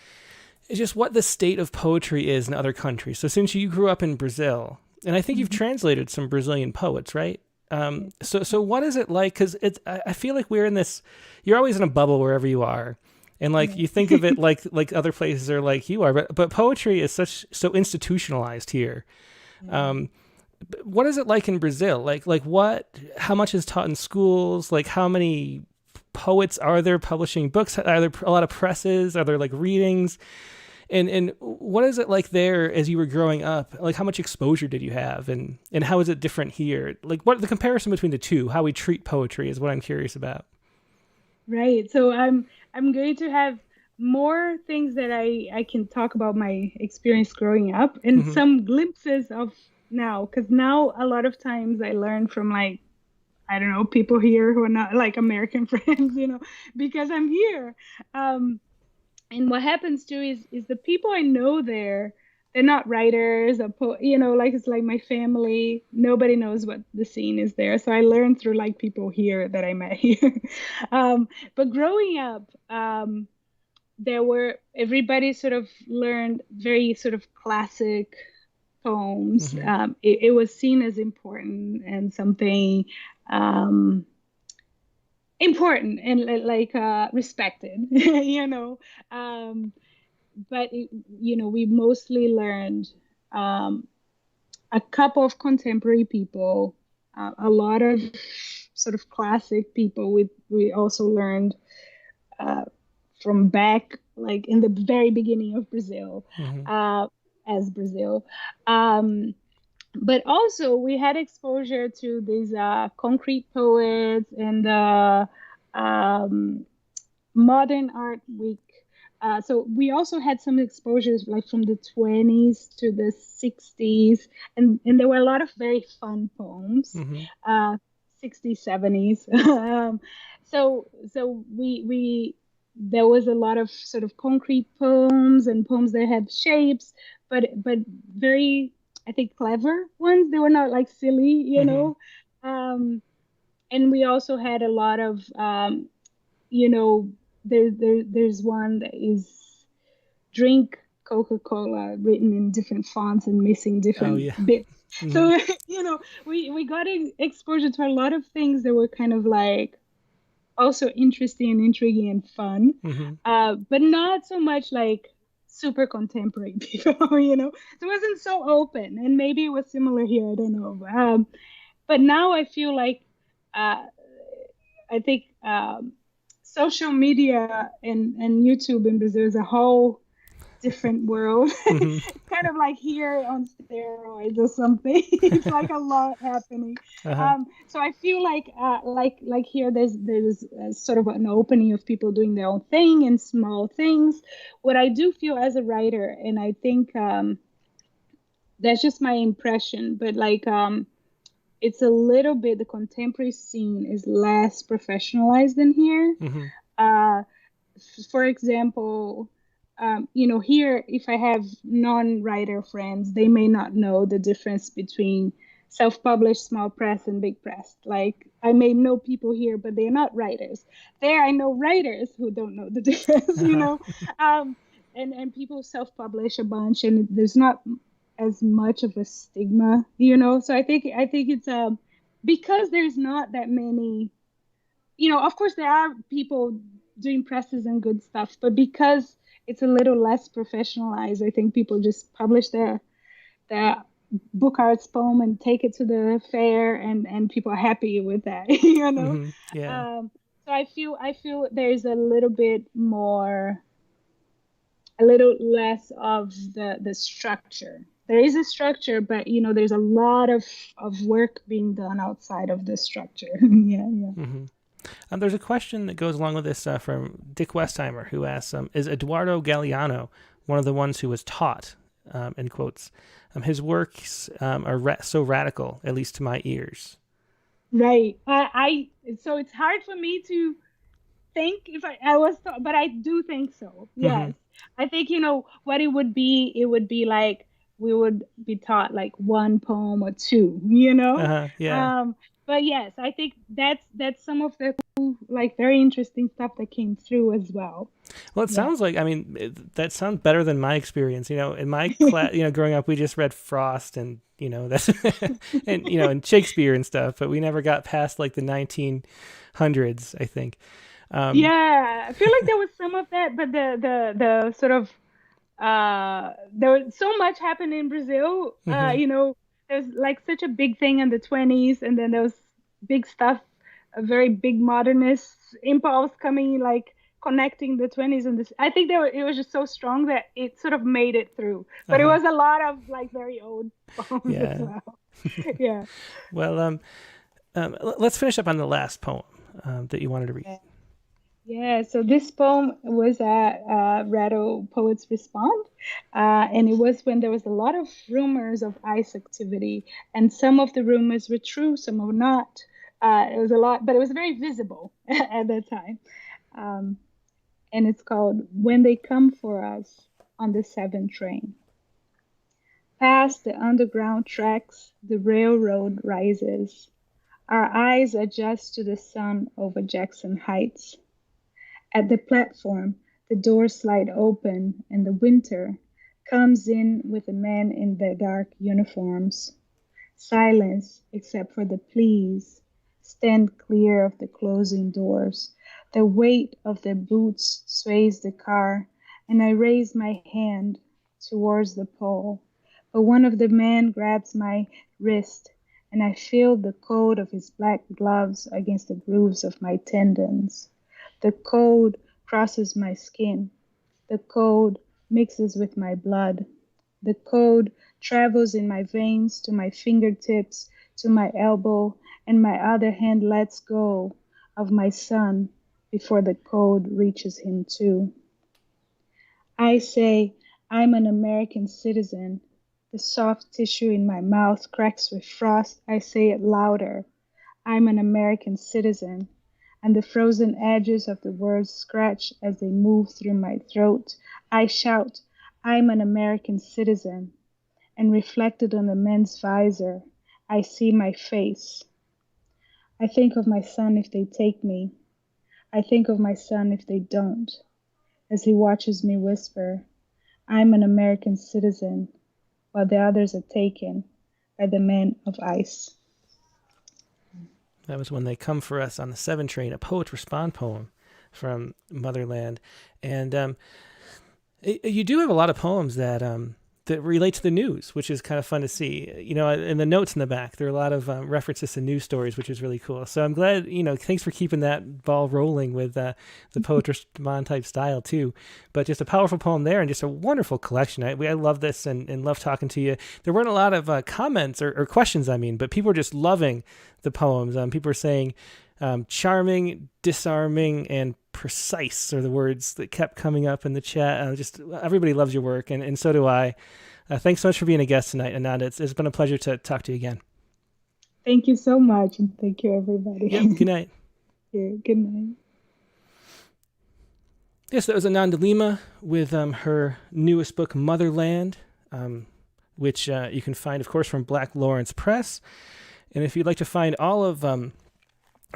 is just what the state of poetry is in other countries. So since you grew up in Brazil, and I think you've translated some Brazilian poets, right? So what is it like? Because I feel like we're in this. You're always in a bubble wherever you are, and like you think of it like other places are like you are, but poetry is so institutionalized here. What is it like in Brazil? Like what? How much is taught in schools? Like how many poets are there publishing books? Are there a lot of presses? Are there like readings? And what is it like there as you were growing up? Like how much exposure did you have, and how is it different here? Like what the comparison between the two, how we treat poetry is what I'm curious about. Right. So I'm going to have more things that I can talk about my experience growing up and some glimpses of now, because now a lot of times I learn from like, I don't know, people here who are not like American friends, because I'm here. And what happens too is the people I know there, they're not writers or like it's like my family. Nobody knows what the scene is there. So I learned through like people here that I met here. But growing up, everybody sort of learned very sort of classic poems. It was seen as important and something important and like respected, but we mostly learned a couple of contemporary people, a lot of sort of classic people. We also learned from back like in the very beginning of Brazil, as Brazil. But also we had exposure to these concrete poets and modern art week. So we also had some exposures like from the 20s to the 60s, and there were a lot of very fun poems, 60s, 70s. So we there was a lot of sort of concrete poems and poems that had shapes, but very, I think, clever ones. They were not like silly, and we also had a lot of, there's one that is drink Coca-Cola written in different fonts and missing Oh different yeah. bits. Mhm. So, we got exposure to a lot of things that were kind of like also interesting and intriguing and fun, Mhm. but not so much like super contemporary people. So it wasn't so open, and maybe it was similar here. I don't know. But now I feel like uh, I think social media and YouTube in Brazil is a whole different world. Mhm. It's kind of like here on steroids or something. It's like a lot happening. Uh-huh. So I feel like here there's sort of an opening of people doing their own thing and small things. What I do feel as a writer, and I think that's just my impression, but like it's a little bit, the contemporary scene is less professionalized than here. Mhm. Uh, for example, here, if I have non-writer friends, they may not know the difference between self-published, small press, and big press. Like, I may know people here, but they're not writers. There, I know writers who don't know the difference, Uh-huh. and people self-publish a bunch, and there's not as much of a stigma. So I think it's because there's not that many. Of course, there are people doing presses and good stuff, but because it's a little less professionalized, I think people just publish their book arts poem and take it to the fair, and people are happy with that. Mhm. Yeah. So I feel there's a little less of the structure. There is a structure, but there's a lot of work being done outside of the structure. Yeah, yeah. Mhm. There's a question that goes along with this from Dick Westheimer, who asks, "Is Eduardo Galeano one of the ones who was taught?" In quotes, his works are so radical, at least to my ears. Right. So it's hard for me to think if I was taught, but I do think so. Mm-hmm. Yes. I think, what it would be like we would be taught like one poem or two. Yeah. Um, but yes, I think that's some of the like very interesting stuff that came through as well. Well, it Yeah. sounds like, I mean, that sounds better than my experience. In my class, growing up, we just read Frost and, that's, and Shakespeare and stuff, but we never got past like the 1900s, I think. Yeah, I feel like there was some of that, but the sort of there was so much happened in Brazil. Mm-hmm. There's like such a big thing in the 20s, and then there was big stuff, a very big modernist impulse coming, like connecting the 20s and this. I think it was just so strong that it sort of made it through. But it Uh-huh. was a lot of like very old poems as Yeah. well. Yeah. Well, let's finish up on the last poem that you wanted to read. Yeah, so this poem was at Rattle Poets Respond, and it was when there was a lot of rumors of ice activity, and some of the rumors were true, some were not. It was a lot, but it was very visible at that time. Um, and it's called When They Come for Us on the 7 Train. Past the underground tracks, the railroad rises. Our eyes adjust to the sun over Jackson Heights. At the platform, the doors slide open, and the winter comes in with the men in their dark uniforms. Silence, except for the please. Stand clear of the closing doors. The weight of their boots sways the car, and I raise my hand towards the pole. But one of the men grabs my wrist, and I feel the cold of his black gloves against the grooves of my tendons. The cold crosses my skin. The cold mixes with my blood. The cold travels in my veins to my fingertips, to my elbow, and my other hand lets go of my son before the cold reaches him too. I say, I'm an American citizen. The soft tissue in my mouth cracks with frost. I say it louder. I'm an American citizen, and the frozen edges of the words scratch as they move through my throat. I shout, I'm an American citizen, and reflected on the men's visor, I see my face. I think of my son if they take me. I think of my son if they don't, as he watches me whisper, I'm an American citizen, while the others are taken by the men of ice. That was When They Come For Us on the 7 Train, a Poets Respond poem from Motherland. And you do have a lot of poems that that relate to the news, which is kind of fun to see. You know, in the notes in the back, there are a lot of references to news stories, which is really cool. So I'm glad, you know, thanks for keeping that ball rolling with the Poet Respond type style too. But just a powerful poem there and just a wonderful collection. I love this and love talking to you. There weren't a lot of comments or questions, but people were just loving the poems. People were saying charming, disarming, and precise are the words that kept coming up in the chat. Just everybody loves your work, and so do I. Thanks so much for being a guest tonight, Ananda. It's been a pleasure to talk to you again. Thank you so much, and thank you, everybody. Yep, good night. Yeah, good night. Yes, that was Ananda Lima with her newest book, Motherland, which you can find, of course, from Black Lawrence Press. And if you'd like to find all of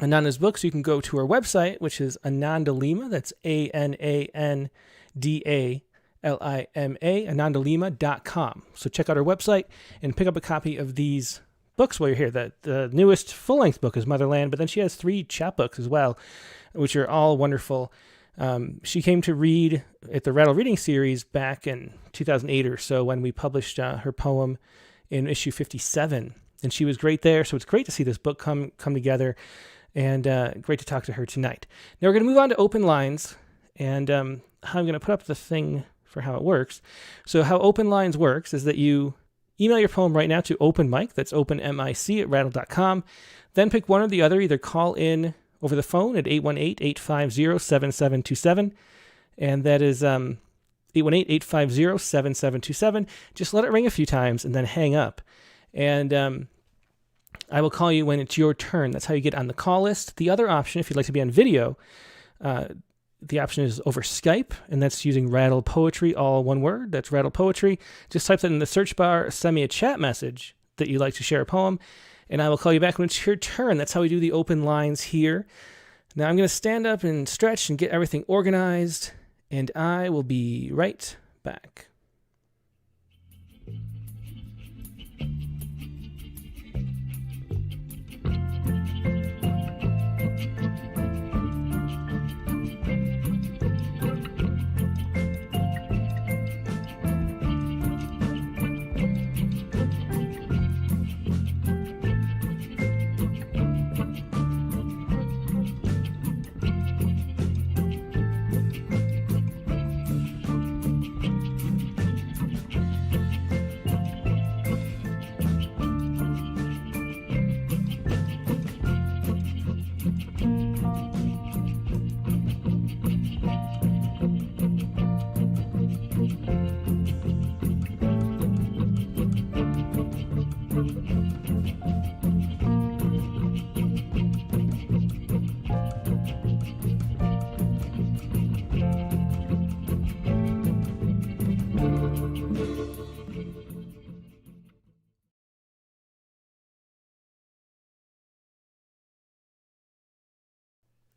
Ananda's books, you can go to her website, which is Ananda Lima. That's ANANDALIMA, AnandaLima.com. So check out her website and pick up a copy of these books while you're here. The newest full-length book is Motherland, but then she has 3 chapbooks as well, which are all wonderful. She came to read at the Rattle Reading Series back in 2008 or so when we published her poem in issue 57. And she was great there, so it's great to see this book come together, and great to talk to her tonight. Now we're going to move on to open lines, and I'm going to put up the thing for how it works. So how open lines works is that you email your poem right now to openmic, that's openmic at rattle.com, then pick one or the other, either call in over the phone at 818-850-7727, and that is 818-850-7727. Just let it ring a few times and then hang up. And I will call you when it's your turn. That's how you get on the call list. The other option, if you'd like to be on video, the option is over Skype, and that's using Rattle Poetry, all one word. That's Rattle Poetry. Just type that in the search bar, send me a chat message that you'd like to share a poem, and I will call you back when it's your turn. That's how we do the open lines here. Now I'm going to stand up and stretch and get everything organized, and I will be right back.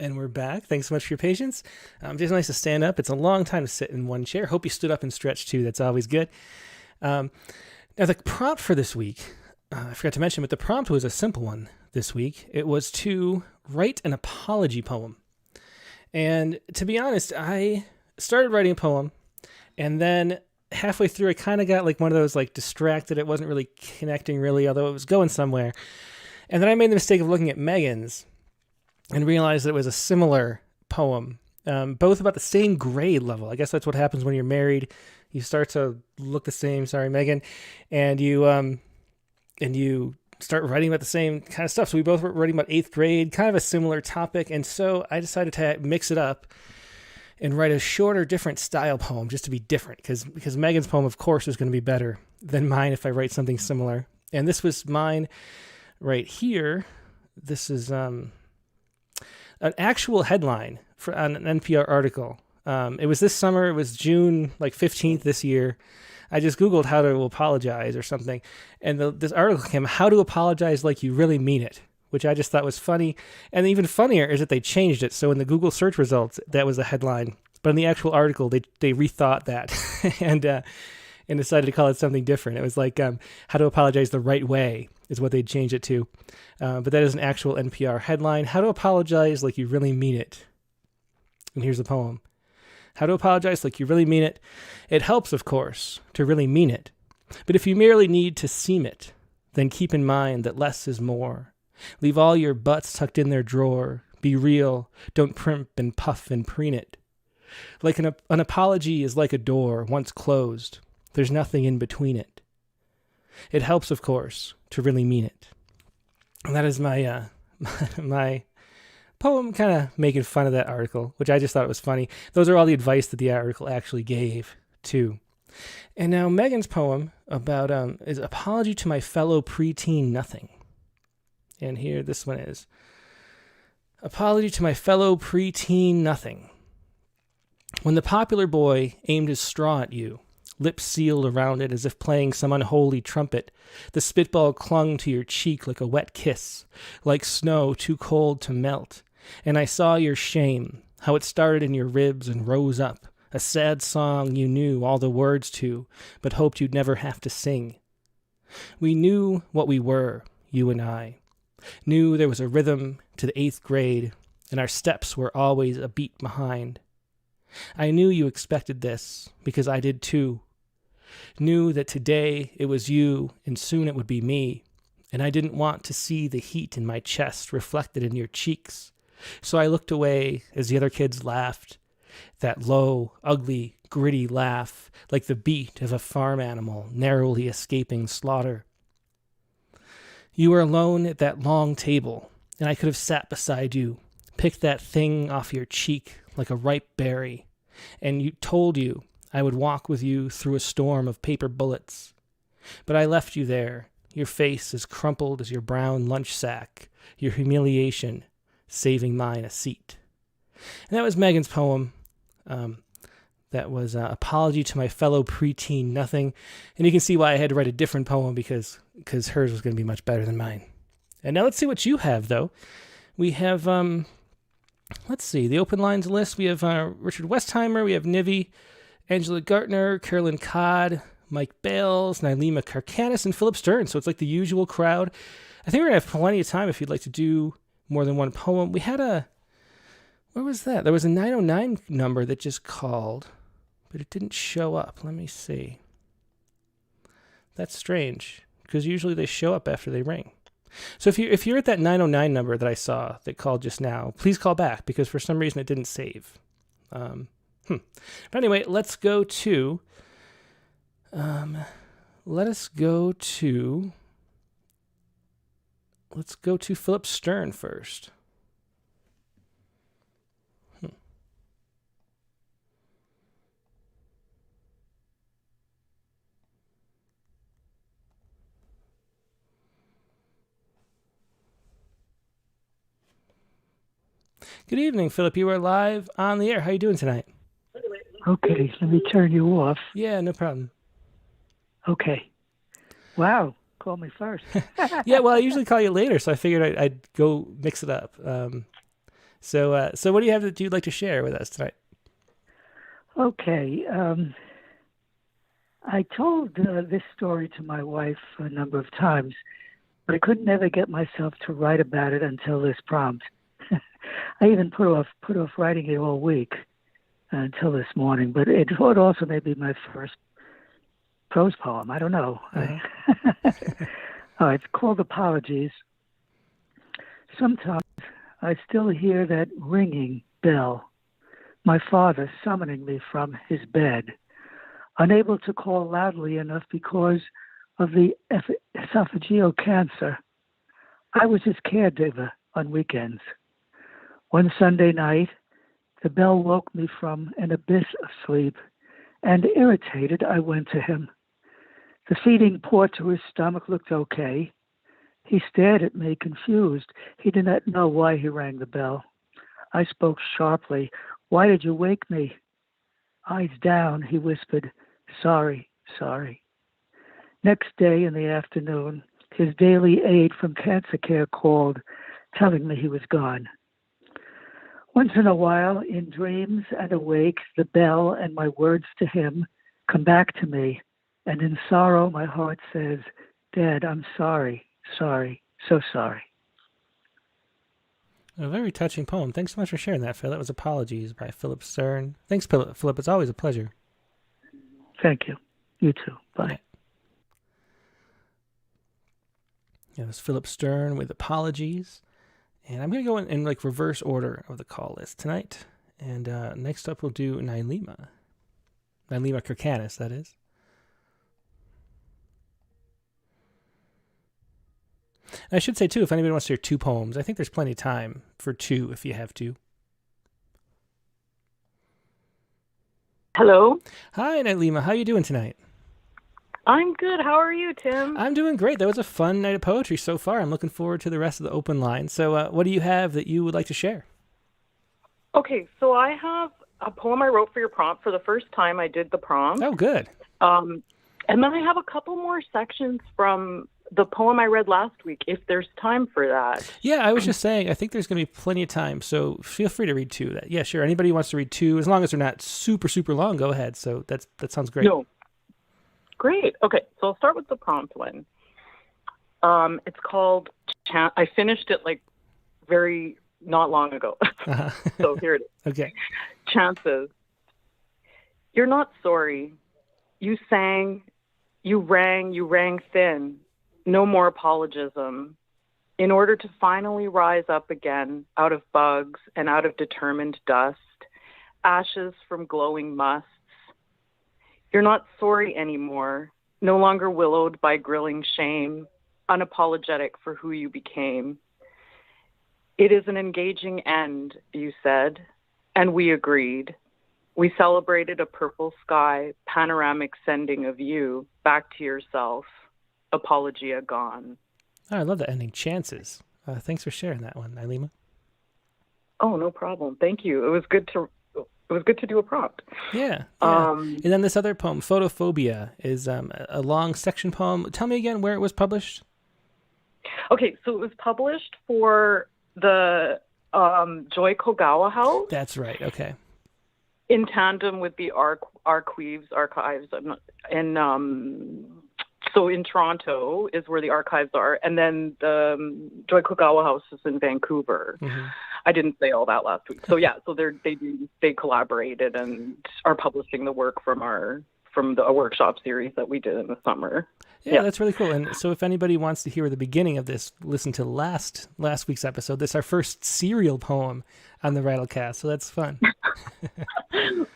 And we're back. Thanks so much for your patience. Just nice to stand up. It's a long time to sit in one chair. Hope you stood up and stretched too. That's always good. Now the prompt for this week, I forgot to mention, but the prompt was a simple one this week. It was to write an apology poem. And to be honest, I started writing a poem, and then halfway through I kind of got like one of those like distracted. It wasn't really connecting really, although it was going somewhere. And then I made the mistake of looking at Megan's and realized that it was a similar poem, both about the same grade level. I guess that's what happens when you're married. You start to look the same. Sorry, Megan. And you start writing about the same kind of stuff. So we both were writing about 8th grade, kind of a similar topic. And so I decided to mix it up and write a shorter, different style poem just to be different. Because Megan's poem, of course, is going to be better than mine if I write something similar. And this was mine right here. This is an actual headline on an NPR article. It was this summer. It was June 15th this year. I just Googled how to apologize or something. And this article came, How to Apologize Like You Really Mean It, which I just thought was funny. And even funnier is that they changed it. So in the Google search results, that was a headline. But in the actual article, they rethought that and decided to call it something different. It was like how to apologize the right way is what they changed it to. But that is an actual NPR headline. How to apologize like you really mean it. And here's the poem. How to apologize like you really mean it. It helps, of course, to really mean it. But if you merely need to seem it, then keep in mind that less is more. Leave all your butts tucked in their drawer. Be real. Don't primp and puff and preen it. Like an apology is like a door once closed. There's nothing in between it. It helps, of course, to really mean it. And that is my my poem kind of making fun of that article, which I just thought was funny. Those are all the advice that the article actually gave, too. And now Megan's poem about is Apology to My Fellow Preteen Nothing. And here, this one is Apology to My Fellow Preteen Nothing. When the popular boy aimed his straw at you, lips sealed around it as if playing some unholy trumpet, the spitball clung to your cheek like a wet kiss, like snow too cold to melt. And I saw your shame, how it started in your ribs and rose up, a sad song you knew all the words to, but hoped you'd never have to sing. We knew what we were, you and I. Knew there was a rhythm to the 8th grade, and our steps were always a beat behind. I knew you expected this, because I did too. Knew that today it was you, and soon it would be me, and I didn't want to see the heat in my chest reflected in your cheeks. So I looked away as the other kids laughed, that low, ugly, gritty laugh, like the beat of a farm animal narrowly escaping slaughter. You were alone at that long table, and I could have sat beside you, picked that thing off your cheek like a ripe berry, and told you I would walk with you through a storm of paper bullets. But I left you there, your face as crumpled as your brown lunch sack, your humiliation saving mine a seat. And that was Megan's poem. That was Apology to My Fellow Preteen Nothing. And you can see why I had to write a different poem because hers was going to be much better than mine. And now let's see what you have, though. We have, let's see, the open lines list. We have Richard Westheimer, we have Nivi, Angela Gartner, Carolyn Codd, Mike Bales, Nylema Karkanis, and Philip Stern. So it's like the usual crowd. I think we're going to have plenty of time if you'd like to do more than one poem. We had where was that? There was a 909 number that just called, but it didn't show up. Let me see. That's strange, because usually they show up after they ring. So if you're at that 909 number that I saw that called just now, please call back, because for some reason it didn't save. But anyway, let's go to Philip Stern first. Good evening, Philip. You are live on the air. How are you doing tonight? Okay, let me turn you off. Yeah, no problem. Okay. Wow, call me first. Yeah, well, I usually call you later, so I figured I'd go mix it up. So what do you have that you'd like to share with us tonight? Okay. I told this story to my wife a number of times, but I could never get myself to write about it until this prompt. I even put off writing it all week until this morning, but it also may be my first prose poem. I don't know. It's called Apologies. Sometimes I still hear that ringing bell, my father summoning me from his bed, unable to call loudly enough because of the esophageal cancer. I was his caregiver on weekends. One Sunday night, the bell woke me from an abyss of sleep, and irritated, I went to him. The feeding port to his stomach looked okay. He stared at me, confused. He did not know why he rang the bell. I spoke sharply. "Why did you wake me?" Eyes down, he whispered, "Sorry, sorry." Next day in the afternoon, his daily aide from cancer care called. telling me he was gone. Once in a while, in dreams and awake, the bell and my words to him come back to me, and in sorrow my heart says, Dad, I'm sorry, sorry, so sorry. A very touching poem. Thanks so much for sharing that, Phil. That was Apologies by Philip Stern. Thanks, Philip. It's always a pleasure. Thank you. You too. Bye. Yeah, it was Philip Stern with Apologies. And I'm going to go in like reverse order of the call list tonight. And next up we'll do Ananda Lima. Ananda Lima Kirkanis, that is. I should say, too, if anybody wants to hear 2 poems, I think there's plenty of time for 2 if you have to. Hello. Hi, Ananda Lima. How are you doing tonight? I'm good. How are you, Tim? I'm doing great. That was a fun night of poetry so far. I'm looking forward to the rest of the open line. So what do you have that you would like to share? Okay, so I have a poem I wrote for your prompt. For the first time, I did the prompt. Oh, good. And then I have a couple more sections from the poem I read last week, if there's time for that. Yeah, I was just saying, I think there's going to be plenty of time, so feel free to read 2. Yeah, sure. Anybody who wants to read 2, as long as they're not super, super long, go ahead. So that sounds great. No. Great. Okay, so I'll start with the prompt one. It's called, I finished it like very not long ago. Uh-huh. So here it is. Okay. Chances. You're not sorry. You sang, you rang thin. No more apologism. In order to finally rise up again out of bugs and out of determined dust, ashes from glowing musts. You're not sorry anymore, no longer willowed by grilling shame, unapologetic for who you became. It is an engaging end, you said, and we agreed. We celebrated a purple sky, panoramic sending of you back to yourself. Apologia gone. Oh, I love that ending. Chances. Thanks for sharing that one, Nailima. Oh, no problem. Thank you. It was good to do a prompt. Yeah. And then this other poem, Photophobia, is a long section poem. Tell me again where it was published. Okay, so it was published for the Joy Kogawa House. That's right. Okay. In tandem with the archives, so in Toronto is where the archives are, and then the Joy Kogawa House is in Vancouver. Mm-hmm. I didn't say all that last week. So yeah, so they collaborated and are publishing the work from a workshop series that we did in the summer. Yeah, that's really cool. And so if anybody wants to hear the beginning of this, listen to last week's episode. This is our first serial poem on the Rattlecast, so that's fun.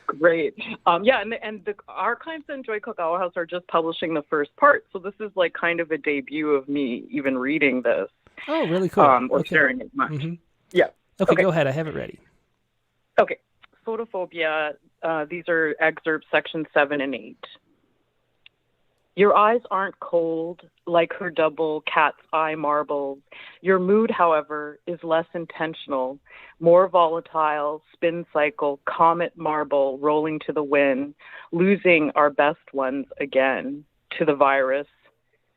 Great. And the archives and Joy Kogawa House are just publishing the first part. So this is like kind of a debut of me even reading this. Oh, really cool. Or sharing it much. Mm-hmm. Yeah. Okay, go ahead. I have it ready. Okay. Photophobia. These are excerpts, sections 7 and 8. Your eyes aren't cold like her double cat's eye marbles. Your mood, however, is less intentional, more volatile, spin cycle, comet marble rolling to the wind, losing our best ones again to the virus.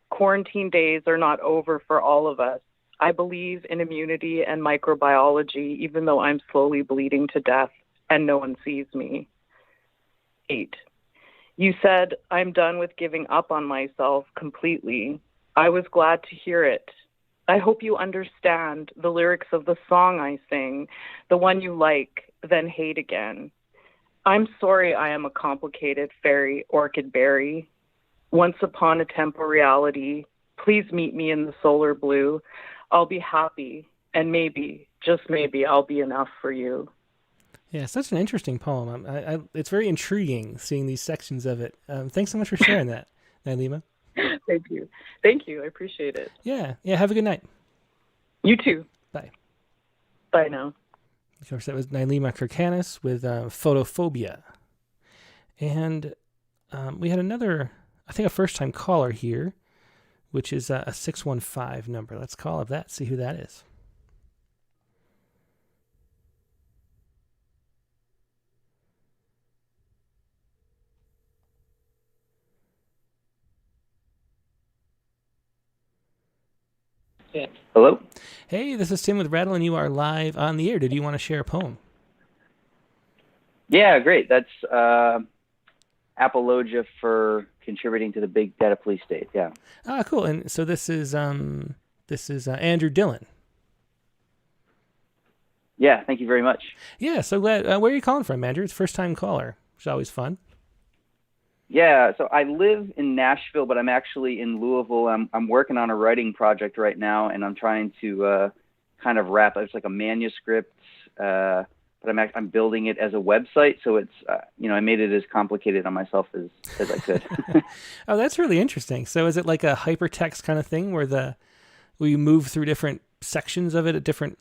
Quarantine days are not over for all of us. I believe in immunity and microbiology, even though I'm slowly bleeding to death and no one sees me. 8. You said, I'm done with giving up on myself completely. I was glad to hear it. I hope you understand the lyrics of the song I sing, the one you like, then hate again. I'm sorry I am a complicated fairy orchid berry. Once upon a temporality, please meet me in the solar blue. I'll be happy, and maybe, just maybe, I'll be enough for you. Yeah, such an interesting poem. It's very intriguing seeing these sections of it. Thanks so much for sharing that, Nailima. Thank you. I appreciate it. Yeah. Have a good night. You too. Bye. Bye now. Of course, that was Nailima Kirkanis with Photophobia. And we had another, I think a first-time caller here, which is a 615 number. Let's call up that, see who that is. Hello? Hey, this is Tim with Rattle, and you are live on the air. Did you want to share a poem? Yeah, great. That's apologia for contributing to the big data police state. Yeah. Ah, cool. And so this is Andrew Dillon. Yeah, thank you very much. Yeah, so glad. Where are you calling from, Andrew? It's first time caller, which is always fun. Yeah, so I live in Nashville, but I'm actually in Louisville. I'm working on a writing project right now, and I'm trying to kind of wrap. It's like a manuscript, but I'm building it as a website, so it's I made it as complicated on myself as I could. Oh, that's really interesting. So is it like a hypertext kind of thing where you move through different sections of it at different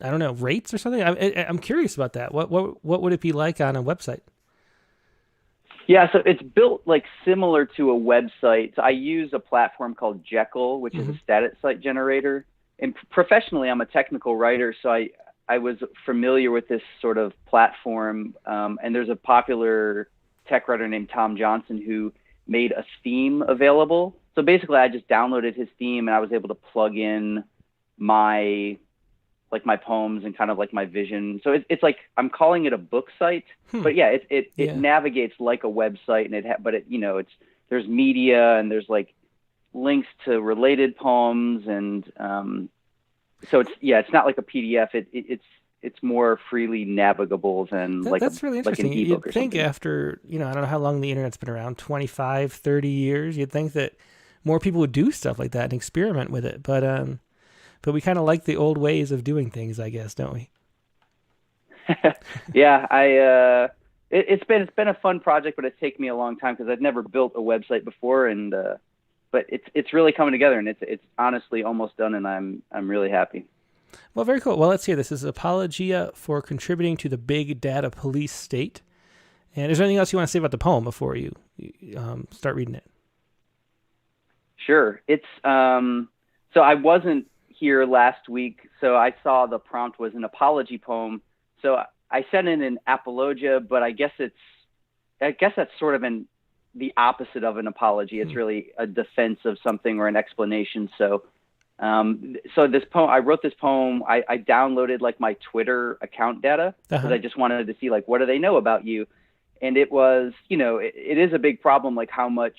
I don't know, rates or something? I'm curious about that. What would it be like on a website? Yeah, so it's built like similar to a website. So I use a platform called Jekyll, which is a static site generator. And professionally, I'm a technical writer, so I was familiar with this sort of platform. And there's a popular tech writer named Tom Johnson who made a theme available. So basically, I just downloaded his theme, and I was able to plug in my poems and kind of like my vision. So it's like, I'm calling it a book site, but yeah, it navigates like a website, and there's media, and there's like links to related poems. And so it's not like a PDF. It's more freely navigable than that's really interesting. Like an ebook you'd think something. After, I don't know how long the internet's been around, 25, 30 years, you'd think that more people would do stuff like that and experiment with it. But we kind of like the old ways of doing things, I guess, don't we? Yeah, it's been a fun project, but it's taken me a long time because I've never built a website before, and but it's really coming together, and it's honestly almost done, and I'm really happy. Well, very cool. Well, let's hear this. This is Apologia for Contributing to the Big Data Police State. And is there anything else you want to say about the poem before you start reading it? Sure. It's so I wasn't here last week, so I saw the prompt was an apology poem. So I sent in an apologia, but I guess that's sort of the opposite of an apology. It's really a defense of something or an explanation. So this poem, I wrote this poem. I downloaded like my Twitter account data because I just wanted to see like, what do they know about you? And it was, it is a big problem, like how much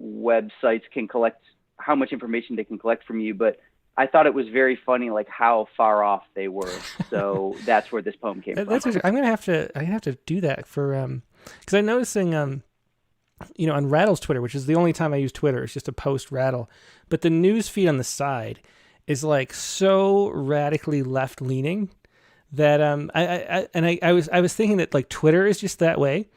websites can collect, how much information they can collect from you. But I thought it was very funny, like how far off they were. So that's where this poem came from. I'm gonna have to do that for because I'm noticing on Rattle's Twitter, which is the only time I use Twitter, it's just a post Rattle, but the news feed on the side is like so radically left leaning that I was thinking that like Twitter is just that way.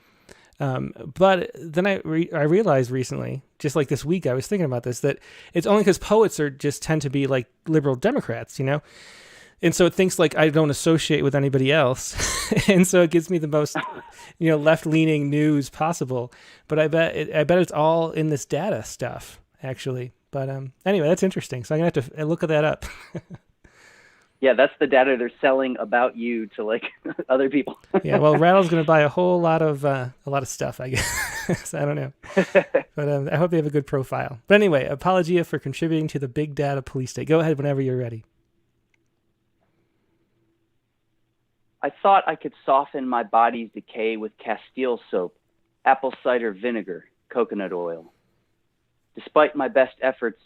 But then I realized recently, just like this week, I was thinking about this, that it's only because poets just tend to be like liberal Democrats, and so it thinks like I don't associate with anybody else, and so it gives me the most, left-leaning news possible. But I bet it's all in this data stuff, actually. But anyway, that's interesting. So I'm gonna have to look at that up. Yeah, that's the data they're selling about you to like other people. Yeah, well, Rattle's going to buy a whole lot of stuff, I guess. I don't know, but I hope they have a good profile. But anyway, apologia for contributing to the big data police state. Go ahead whenever you're ready. I thought I could soften my body's decay with Castile soap, apple cider vinegar, coconut oil. Despite my best efforts,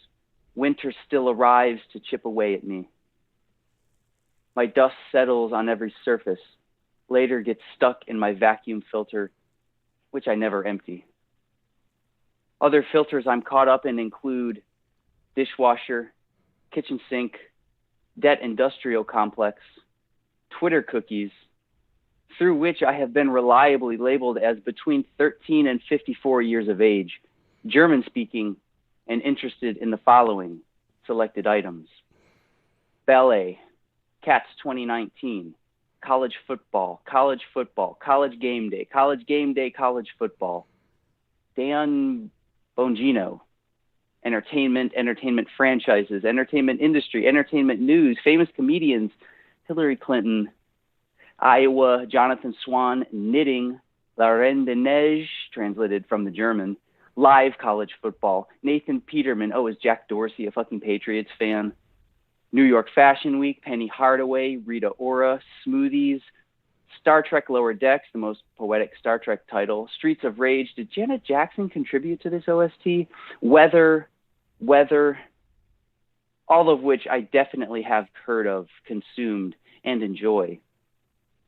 winter still arrives to chip away at me. My dust settles on every surface, later gets stuck in my vacuum filter, which I never empty. Other filters I'm caught up in include dishwasher, kitchen sink, debt industrial complex, Twitter cookies, through which I have been reliably labeled as between 13 and 54 years of age, German-speaking, and interested in the following selected items: ballet, Cats 2019, college football, college game day, college football, Dan Bongino, entertainment franchises, entertainment industry, entertainment news, famous comedians, Hillary Clinton, Iowa, Jonathan Swan, knitting, La Reine de Neige, translated from the German, live college football. Nathan Peterman, oh, is Jack Dorsey a fucking Patriots fan? New York Fashion Week, Penny Hardaway, Rita Ora, Smoothies, Star Trek Lower Decks, the most poetic Star Trek title, Streets of Rage. Did Janet Jackson contribute to this OST? Weather, all of which I definitely have heard of, consumed, and enjoy.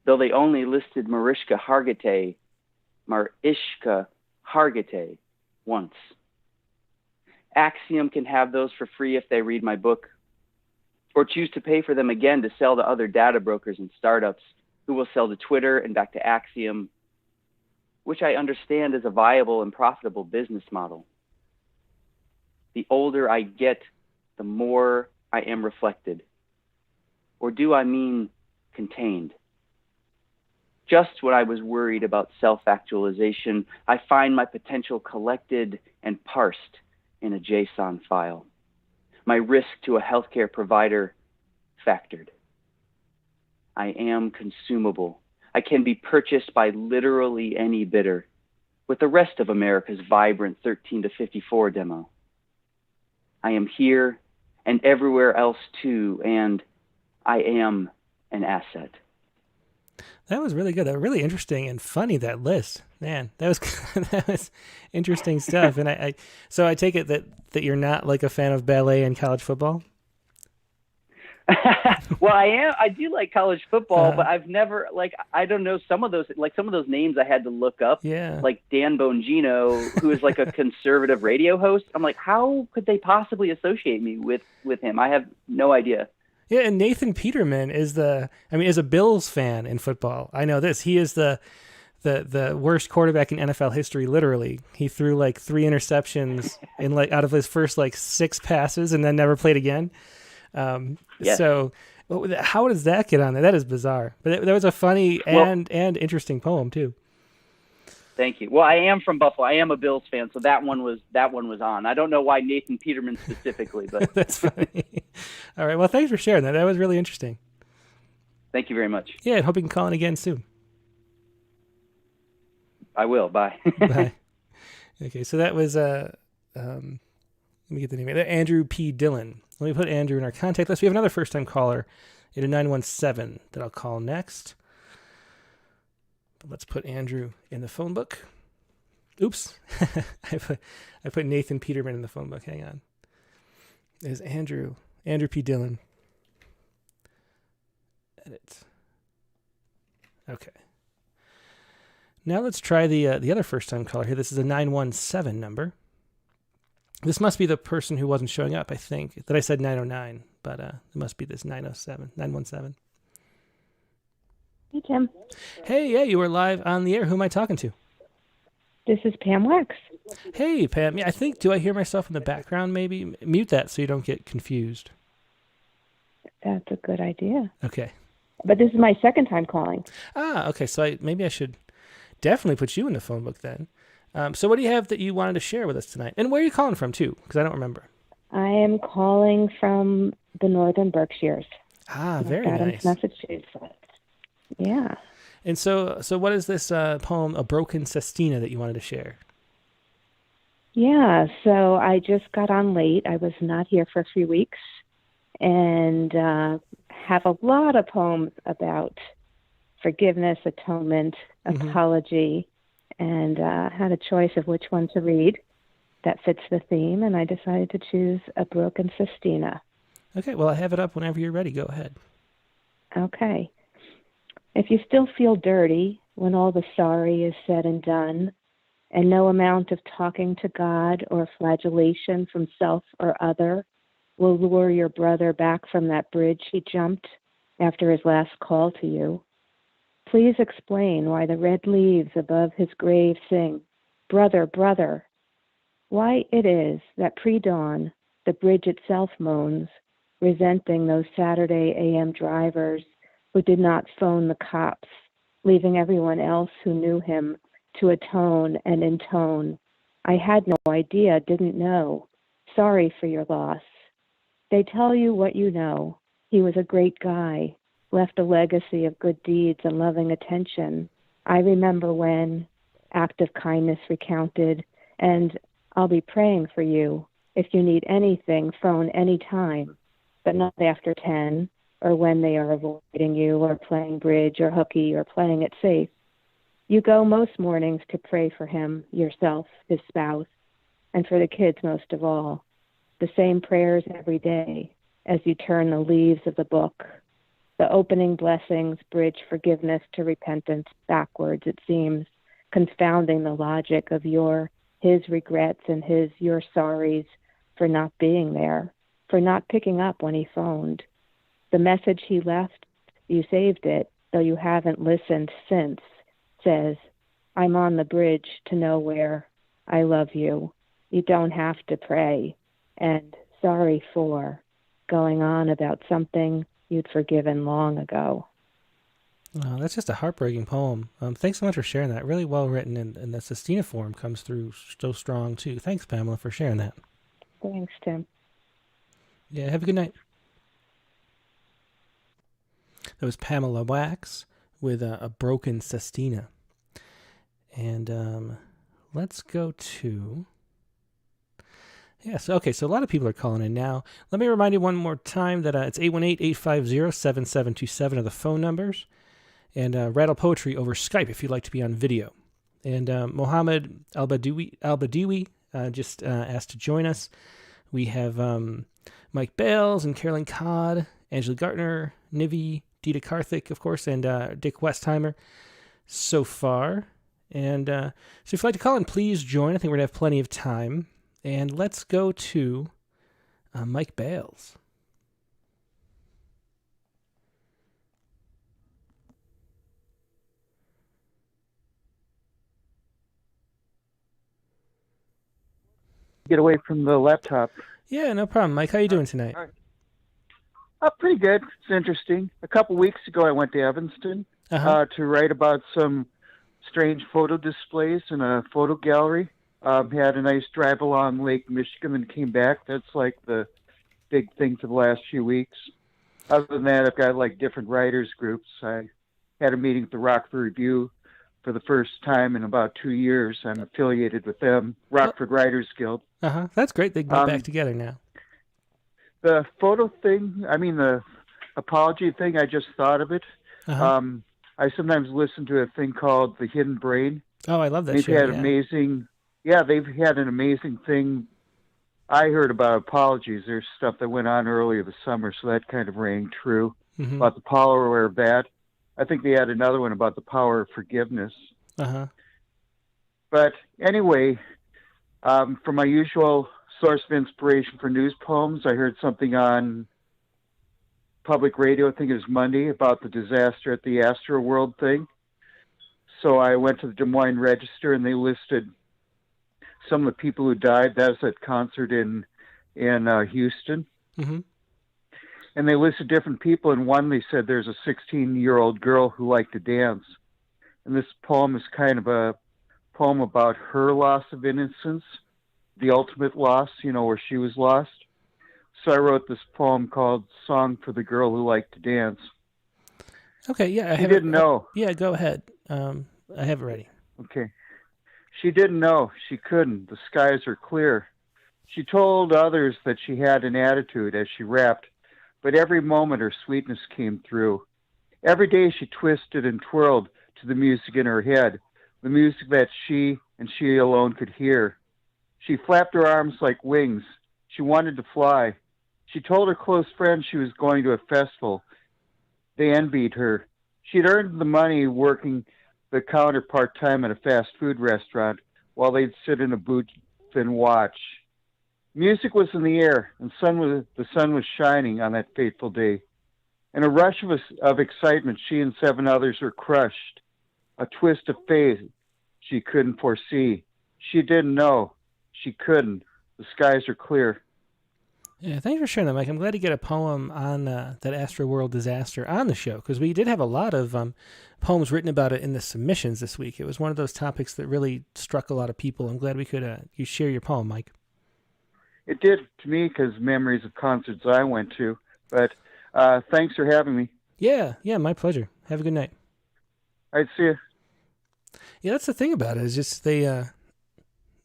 Though they only listed Mariska Hargitay once. Axiom can have those for free if they read my book, or choose to pay for them again to sell to other data brokers and startups who will sell to Twitter and back to Axiom, which I understand is a viable and profitable business model. The older I get, the more I am reflected. Or do I mean contained? Just when I was worried about self-actualization, I find my potential collected and parsed in a JSON file. My risk to a healthcare provider factored. I am consumable. I can be purchased by literally any bidder, with the rest of America's vibrant 13 to 54 demo. I am here and everywhere else too, and I am an asset. That was really good. That was really interesting and funny, that list. Man, that was that was interesting stuff. And so I take it that you're not like a fan of ballet and college football? Well, I am. I do like college football, but I've never, like, I don't know, some of those names I had to look up. Yeah. Like Dan Bongino, who is like a conservative radio host. I'm like, how could they possibly associate me with him? I have no idea. Yeah, and Nathan Peterman is a Bills fan in football. I know this. He is the worst quarterback in NFL history, literally. He threw like 3 interceptions in like out of his first like 6 passes and then never played again. Yes. So how does that get on there? That is bizarre. But that was a funny and interesting poem too. Thank you. Well, I am from Buffalo. I am a Bills fan, so that one was on. I don't know why Nathan Peterman specifically, but that's funny. All right. Well, thanks for sharing that. That was really interesting. Thank you very much. Yeah, I hope you can call in again soon. I will. Bye. Bye. Okay, so that was let me get the name. Andrew P. Dillon. Let me put Andrew in our contact list. We have another first-time caller in a 917 that I'll call next. But let's put Andrew in the phone book. Oops. I put Nathan Peterman in the phone book. Hang on. There's Andrew P. Dillon. Edit. Okay. Now let's try the other first-time caller here. This is a 917 number. This must be the person who wasn't showing up, I think. That I said 909, but it must be this 917. Hey, Tim. Hey, yeah, you are live on the air. Who am I talking to? This is Pam Wax. Hey, Pam. Yeah, I think, do I hear myself in the background maybe? Mute that so you don't get confused. That's a good idea. Okay. But this is my second time calling. Okay. So maybe I should definitely put you in the phone book then. So what do you have that you wanted to share with us tonight? And where are you calling from, too? Because I don't remember. I am calling from the Northern Berkshires. Very nice. Massachusetts. Yeah. And so what is this poem, A Broken Sestina, that you wanted to share? Yeah, so I just got on late. I was not here for a few weeks and have a lot of poems about forgiveness, atonement, apology, and had a choice of which one to read that fits the theme, and I decided to choose A Broken Sestina. Okay, well, I have it up whenever you're ready. Go ahead. Okay. If you still feel dirty when all the sorry is said and done, and no amount of talking to God or flagellation from self or other will lure your brother back from that bridge he jumped after his last call to you, please explain why the red leaves above his grave sing, "Brother, brother." Why it is that pre-dawn the bridge itself moans, resenting those Saturday AM drivers who did not phone the cops, leaving everyone else who knew him to atone and intone. I had no idea, didn't know. Sorry for your loss. They tell you what you know. He was a great guy, left a legacy of good deeds and loving attention. I remember when, act of kindness recounted, and I'll be praying for you. If you need anything, phone any time, but not after 10 or when they are avoiding you or playing bridge or hooky or playing it safe. You go most mornings to pray for him, yourself, his spouse, and for the kids most of all. The same prayers every day as you turn the leaves of the book. The opening blessings bridge forgiveness to repentance backwards, it seems, confounding the logic of his regrets and your sorries for not being there, for not picking up when he phoned. The message he left, you saved it, though you haven't listened since, says, I'm on the bridge to nowhere. I love you. You don't have to pray. And sorry for going on about something you'd forgiven long ago. Oh, that's just a heartbreaking poem. Thanks so much for sharing that. Really well written, and the Sestina form comes through so strong, too. Thanks, Pamela, for sharing that. Thanks, Tim. Yeah, have a good night. That was Pamela Wax with a broken Sestina. And let's go to... Yes, okay, so a lot of people are calling in now. Let me remind you one more time that it's 818-850-7727 are the phone numbers. And Rattle Poetry over Skype if you'd like to be on video. And Mohammed Al-Badiwi just asked to join us. We have Mike Bales and Carolyn Codd, Angela Gartner, Nivi, Dita Karthik, of course, and Dick Westheimer so far. And so if you'd like to call in, please join. I think we're going to have plenty of time. And let's go to Mike Bales. Get away from the laptop. Yeah, no problem. Mike, how you doing tonight? All right. Pretty good. It's interesting. A couple weeks ago, I went to Evanston to write about some strange photo displays in a photo gallery. Had a nice drive along Lake Michigan and came back. That's like the big thing for the last few weeks. Other than that, I've got like different writers groups. I had a meeting with the Rockford Review for the first time in about 2 years. I'm affiliated with them, Rockford Writers Guild. That's great. They got back together now. The photo thing, the apology thing, I just thought of it. I sometimes listen to a thing called The Hidden Brain. Oh, I love that They've show. had they've had an amazing thing. I heard about apologies. There's stuff that went on earlier this summer, so that kind of rang true about the power of that. I think they had another one about the power of forgiveness. But anyway, for my usual source of inspiration for news poems, I heard something on public radio, I think it was Monday, about the disaster at the Astroworld thing. So I went to the Des Moines Register, and they listed some of the people who died. That was at concert in Houston. And they listed different people. And one, they said there's a 16-year-old girl who liked to dance. And this poem is kind of a poem about her loss of innocence, the ultimate loss, where she was lost. So I wrote this poem called Song for the Girl Who Liked to Dance. Okay, yeah. She didn't know. Yeah, go ahead. I have it ready. Okay. She didn't know. She couldn't. The skies are clear. She told others that she had an attitude as she rapped, but every moment her sweetness came through. Every day she twisted and twirled to the music in her head, the music that she and she alone could hear. She flapped her arms like wings. She wanted to fly. She told her close friends she was going to a festival. They envied her. She'd earned the money working the counter part-time at a fast food restaurant while they'd sit in a booth and watch. Music was in the air, and the sun was shining on that fateful day. In a rush of excitement, she and 7 others were crushed. A twist of fate she couldn't foresee. She didn't know. She couldn't. The skies are clear. Yeah, thanks for sharing that, Mike. I'm glad to get a poem on that Astroworld disaster on the show, because we did have a lot of poems written about it in the submissions this week. It was one of those topics that really struck a lot of people. I'm glad we could you share your poem, Mike. It did to me, because memories of concerts I went to. But thanks for having me. Yeah, my pleasure. Have a good night. All right, see you. Yeah, that's the thing about it, is just they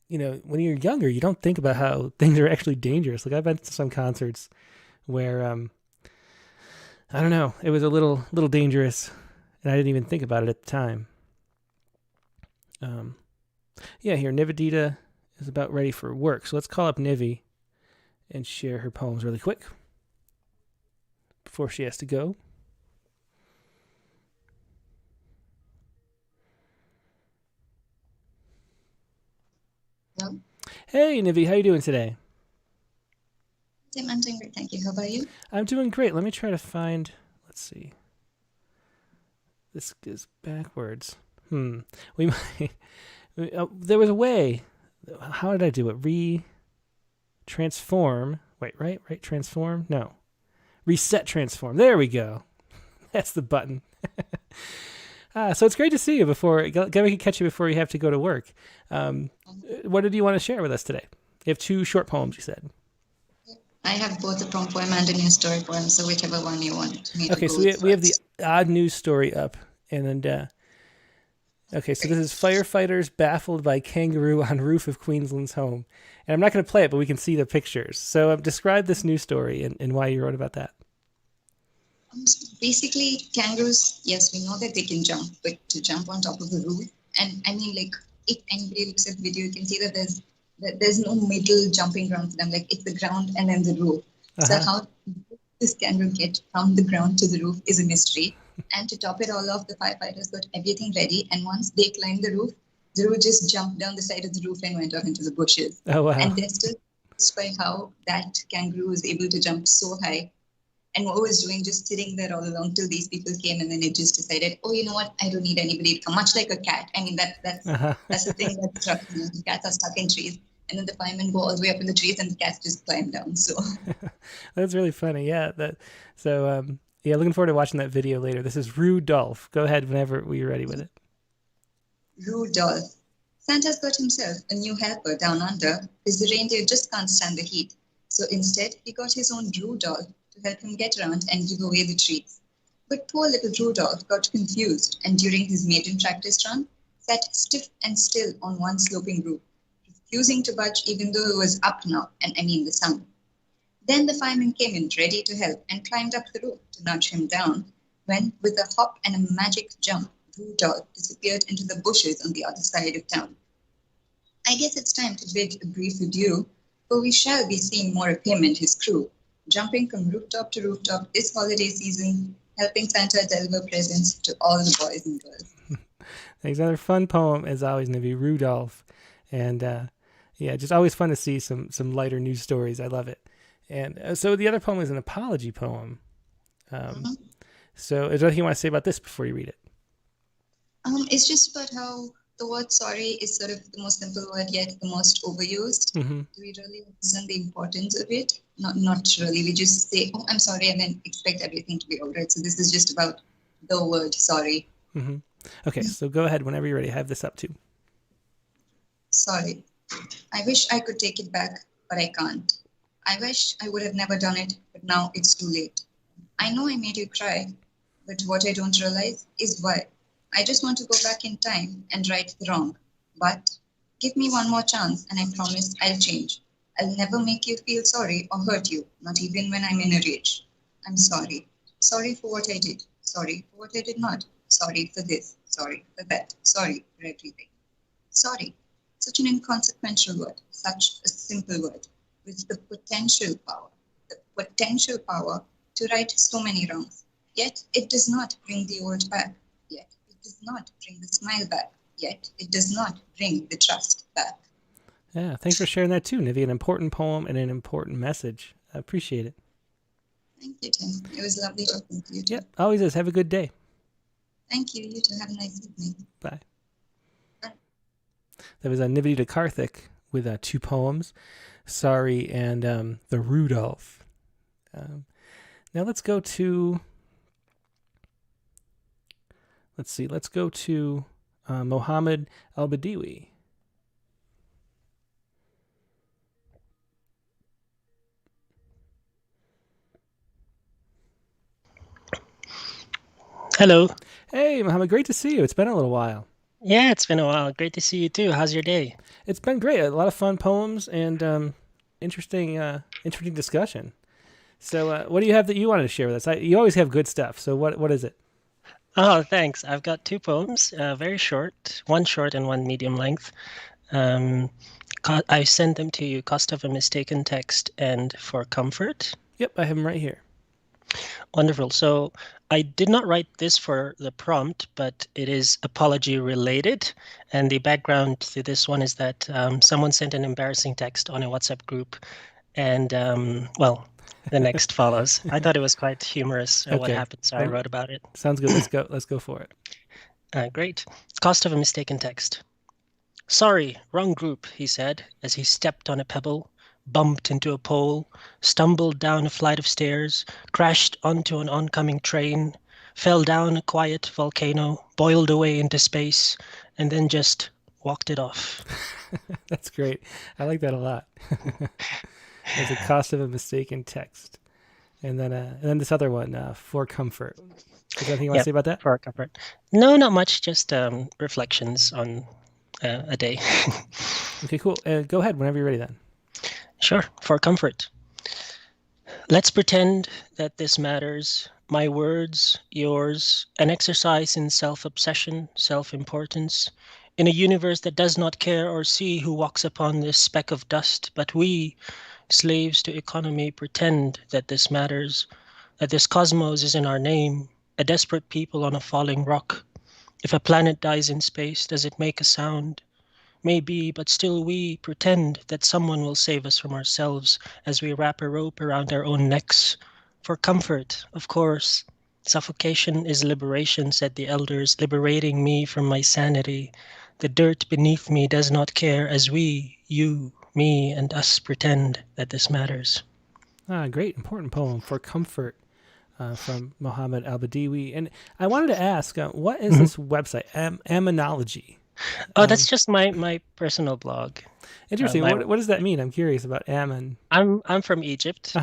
when you're younger, you don't think about how things are actually dangerous. Like I've been to some concerts where, I don't know, it was a little dangerous, and I didn't even think about it at the time. Here, Nivedita is about ready for work. So let's call up Nivi and share her poems really quick before she has to go. Hello. Hey, Nivi, how you doing today? Tim, I'm doing great, thank you. How about you? I'm doing great. Let me try to find, let's see. This is backwards. We might, there was a way. How did I do it? Transform. Wait, right? Transform? No. Reset transform. There we go. That's the button. So it's great to see you before, glad we can catch you before you have to go to work. What did you want to share with us today? You have 2 short poems, you said. I have both a prompt poem and a news story poem, so whichever one you want me to Okay, go so we have the odd news story up. And then, okay, so this is firefighters baffled by kangaroo on roof of Queensland's home. And I'm not going to play it, but we can see the pictures. So describe this news story and why you wrote about that. Basically, kangaroos, yes, we know that they can jump, but to jump on top of the roof, and I mean, like, if anybody looks at the video, you can see that there's no middle jumping ground for them. Like, it's the ground and then the roof. So how this kangaroo get from the ground to the roof is a mystery. And to top it all off, the firefighters got everything ready. And once they climbed the roof just jumped down the side of the roof and went off into the bushes. Oh, wow. And they're still surprised by how that kangaroo was able to jump so high. And what was doing, just sitting there all along till these people came, and then it just decided, oh, you know what? I don't need anybody to come. Much like a cat. I mean, that's the thing that's stuck. Cats are stuck in trees, and then the firemen go all the way up in the trees, and the cats just climb down. So that's really funny. Yeah. Looking forward to watching that video later. This is Rudolph. Go ahead whenever we're ready with it. Rudolph. Santa's got himself a new helper down under, because the reindeer just can't stand the heat. So instead, he got his own Rudolph to help him get around and give away the treats. But poor little Rudolph got confused, and during his maiden practice run, sat stiff and still on one sloping roof, refusing to budge even though it was up now, and I mean the sun. Then the fireman came in ready to help and climbed up the roof to nudge him down, when, with a hop and a magic jump, Rudolph disappeared into the bushes on the other side of town. I guess it's time to bid a brief adieu, for we shall be seeing more of him and his crew, jumping from rooftop to rooftop this holiday season, helping Santa deliver presents to all the boys and girls. Thanks. Another fun poem, as always, Nivi, Rudolph. And just always fun to see some lighter news stories. I love it. And so the other poem is an apology poem. So is there anything you want to say about this before you read it? It's just about how the word sorry is sort of the most simple word, yet the most overused. Do we really understand the importance of it? Not really. We just say, oh, I'm sorry, and then expect everything to be all right. So this is just about the word sorry. Okay, so go ahead whenever you're ready. I have this up too. Sorry. I wish I could take it back, but I can't. I wish I would have never done it, but now it's too late. I know I made you cry, but what I don't realize is why. I just want to go back in time and right the wrong. But give me one more chance, and I promise I'll change. I'll never make you feel sorry or hurt you, not even when I'm in a rage. I'm sorry. Sorry for what I did. Sorry for what I did not. Sorry for this. Sorry for that. Sorry for everything. Sorry. Such an inconsequential word. Such a simple word. With the potential power to right so many wrongs. Yet it does not bring the old back. Yet it does not bring the smile back. Yet it does not bring the trust back. Yeah, thanks for sharing that too, Nivi. An important poem and an important message. I appreciate it. Thank you, Tim. It was lovely talking to you. Yep, always is. Have a good day. Thank you. You too. Have a nice evening. Bye. Bye. That was Nivedita Karthik with 2 poems, Sorry and the Rudolph. Now let's go to... Let's go to Mohammed Al-Badiwi. Hello. Hey, Mohammed, great to see you. It's been a little while. Yeah, it's been a while. Great to see you too. How's your day? It's been great. A lot of fun poems and interesting discussion. So, what do you have that you wanted to share with us? You always have good stuff. So, what is it? Oh, thanks. I've got two poems, very short and one medium length. Um, I sent them to you, Cost of a Mistaken Text and For Comfort. Yep, I have them right here. Wonderful. So I did not write this for the prompt, but it is apology related. And the background to this one is that someone sent an embarrassing text on a WhatsApp group. And, the next follows. I thought it was quite humorous what Okay. happened, so I wrote about it. Sounds good. Let's go for it. Great. Cost of a Mistaken Text. Sorry, wrong group, he said, as he stepped on a pebble, bumped into a pole, stumbled down a flight of stairs, crashed onto an oncoming train, fell down a quiet volcano, boiled away into space, and then just walked it off. That's great. I like that a lot. There's a cost of a mistaken text. And then this other one, For Comfort. Is there anything you want to say about that? For Comfort. No, not much, just reflections on a day. Okay, cool. Go ahead whenever you're ready then. Sure, For Comfort. Let's pretend that this matters. My words, yours, an exercise in self-obsession, self-importance, in a universe that does not care or see who walks upon this speck of dust, but we, slaves to economy, pretend that this matters, that this cosmos is in our name, a desperate people on a falling rock. If a planet dies in space, does it make a sound? Maybe, but still we pretend that someone will save us from ourselves as we wrap a rope around our own necks. For comfort, of course. Suffocation is liberation, said the elders, liberating me from my sanity. The dirt beneath me does not care as we, you, me, and us pretend that this matters. Great, important poem, For Comfort, from Mohammed Al-Badiwi. And I wanted to ask, what is this website, Aminology? That's just my personal blog. Interesting. What does that mean? I'm curious about Ammon. I'm from Egypt.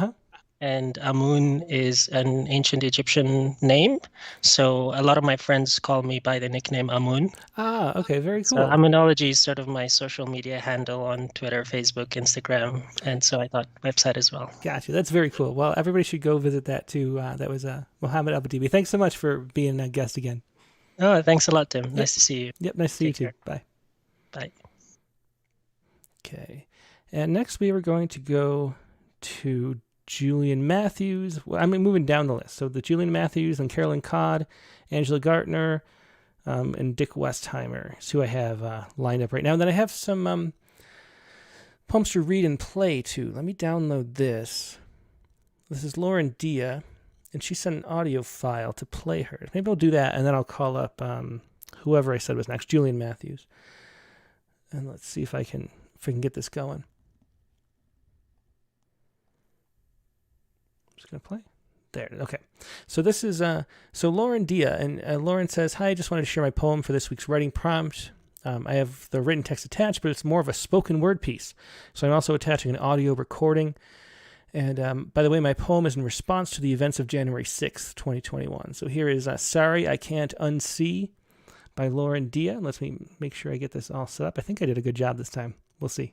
And Amun is an ancient Egyptian name. So a lot of my friends call me by the nickname Amun. Okay, very cool. So Aminology is sort of my social media handle on Twitter, Facebook, Instagram. And so I thought website as well. Gotcha. That's very cool. Well, everybody should go visit that too. That was Mohammed Al-Badiwi. Thanks so much for being a guest again. Oh, thanks a lot, Tim. Nice to see you. Yep, nice to see you too. Bye. Bye. Okay. And next we were going to go to Julian Matthews. I'm moving down the list. So the Julian Matthews and Carolyn Codd, Angela Gartner, and Dick Westheimer is who I have lined up right now. And then I have some poems to read and play too. Let me download this. This is Lauren Dia, and she sent an audio file to play her. Maybe I'll do that, and then I'll call up whoever I said was next, Julian Matthews. And let's see if I can get this going. Just going to play. There. Okay. So this is Lauren Dia, and Lauren says, "Hi, I just wanted to share my poem for this week's writing prompt. I have the written text attached, but it's more of a spoken word piece. So I'm also attaching an audio recording. And by the way, my poem is in response to the events of January 6th, 2021. So here is Sorry I Can't Unsee by Lauren Dia. Let me make sure I get this all set up. I think I did a good job this time. We'll see.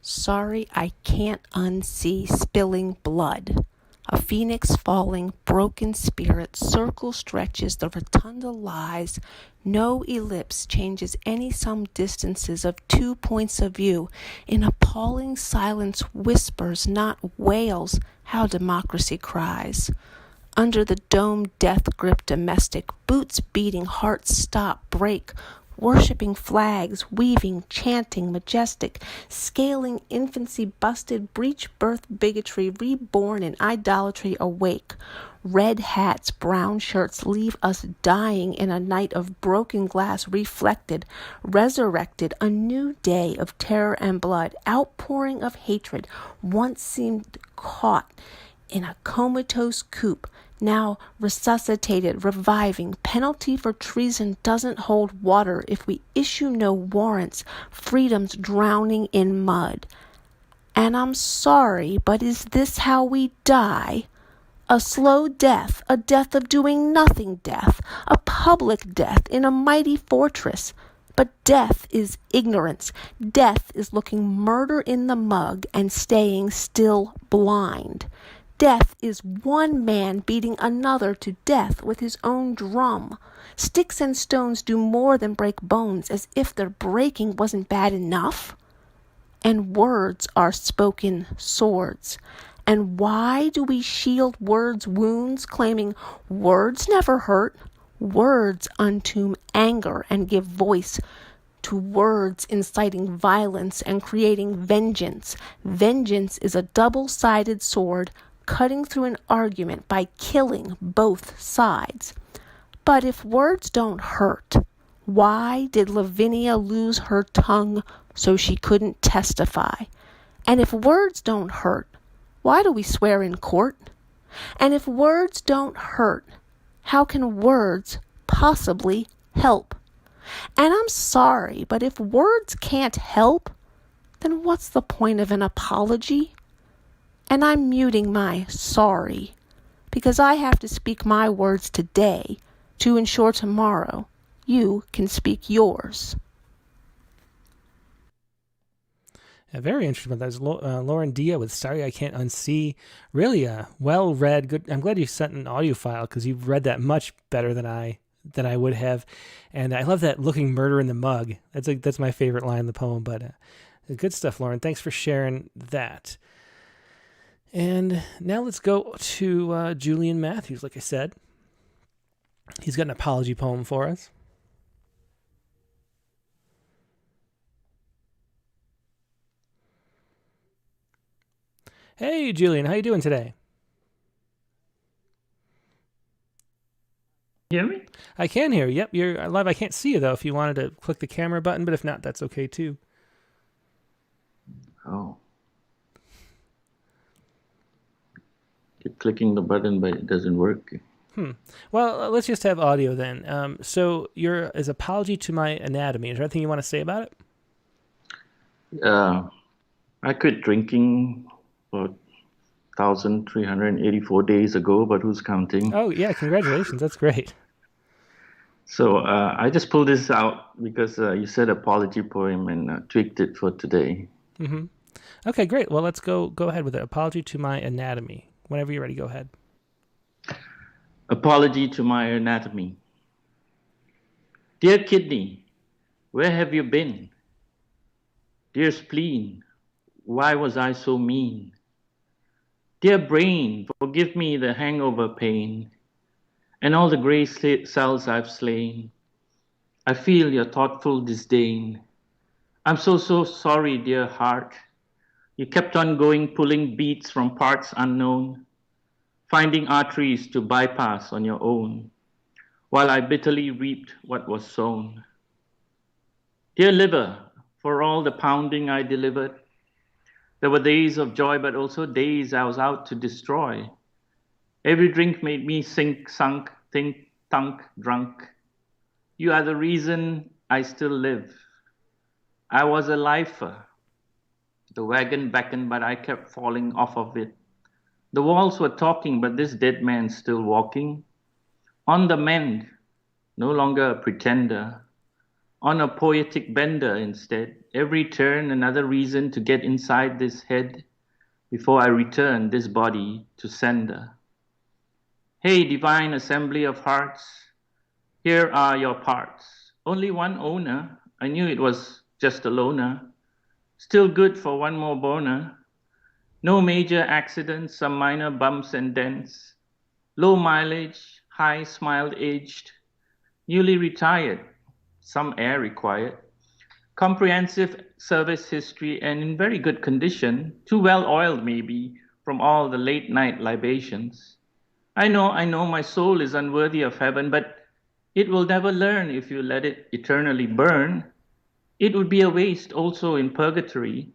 Sorry I can't unsee spilling blood. A phoenix falling, broken spirit, circle stretches, the rotunda lies. No ellipse changes any sum distances of 2 points of view. In appalling silence whispers, not wails, how democracy cries. Under the dome death grip domestic, boots beating, hearts stop, break. Worshipping flags, weaving, chanting, majestic, scaling infancy busted, breech birth bigotry, reborn in idolatry awake. Red hats, brown shirts leave us dying in a night of broken glass reflected, resurrected, a new day of terror and blood, outpouring of hatred, once seemed caught in a comatose coop, now resuscitated, reviving. Penalty for treason doesn't hold water if we issue no warrants. Freedom's drowning in mud. And I'm sorry, but is this how we die? A slow death, a death of doing nothing death, a public death in a mighty fortress. But death is ignorance. Death is looking murder in the mug and staying still blind. Death is one man beating another to death with his own drum. Sticks and stones do more than break bones, as if their breaking wasn't bad enough. And words are spoken swords. And why do we shield words' wounds, claiming words never hurt? Words untomb anger and give voice to words inciting violence and creating vengeance. Vengeance is a double-sided sword cutting through an argument by killing both sides. But if words don't hurt, why did Lavinia lose her tongue so she couldn't testify? And if words don't hurt, why do we swear in court? And if words don't hurt, how can words possibly help? And I'm sorry, but if words can't help, then what's the point of an apology? And I'm muting my sorry, because I have to speak my words today to ensure tomorrow you can speak yours. Very interesting. That was Lauren Dia with Sorry I Can't Unsee. Really well read. Good. I'm glad you sent an audio file because you've read that much better than I would have. And I love that looking murder in the mug. That's my favorite line in the poem. But good stuff, Lauren. Thanks for sharing that. And now let's go to Julian Matthews. Like I said, he's got an apology poem for us. Hey, Julian, how you doing today? Hear me? I can hear you. Yep, you're live. I can't see you, though, if you wanted to click the camera button, but if not, that's okay, too. Oh. Keep clicking the button, but it doesn't work. Well, let's just have audio then. So your apology to my anatomy. Is there anything you want to say about it? I quit drinking about 1,384 days ago, but who's counting? Oh, yeah, congratulations. That's great. So I just pulled this out because you said apology poem and tweaked it for today. Mm-hmm. Okay, great. Well, let's go ahead with it. Apology to my anatomy. Whenever you're ready, go ahead. Apology to my anatomy. Dear kidney, where have you been? Dear spleen, why was I so mean? Dear brain, forgive me the hangover pain and all the gray cells I've slain. I feel your thoughtful disdain. I'm so sorry, dear heart. You kept on going, pulling beats from parts unknown, finding arteries to bypass on your own, while I bitterly reaped what was sown. Dear liver, for all the pounding I delivered, there were days of joy, but also days I was out to destroy. Every drink made me sink, sunk, think, thunk, drunk. You are the reason I still live. I was a lifer. The wagon beckoned, but I kept falling off of it. The walls were talking, but this dead man's still walking. On the mend, no longer a pretender. On a poetic bender instead. Every turn another reason to get inside this head before I return this body to sender. Hey, divine assembly of hearts, here are your parts. Only one owner. I knew it was just a loner. Still good for one more boner. No major accidents, some minor bumps and dents. Low mileage, high smiled aged. Newly retired, some air required. Comprehensive service history and in very good condition. Too well oiled maybe from all the late night libations. I know my soul is unworthy of heaven, but it will never learn if you let it eternally burn. It would be a waste also in purgatory.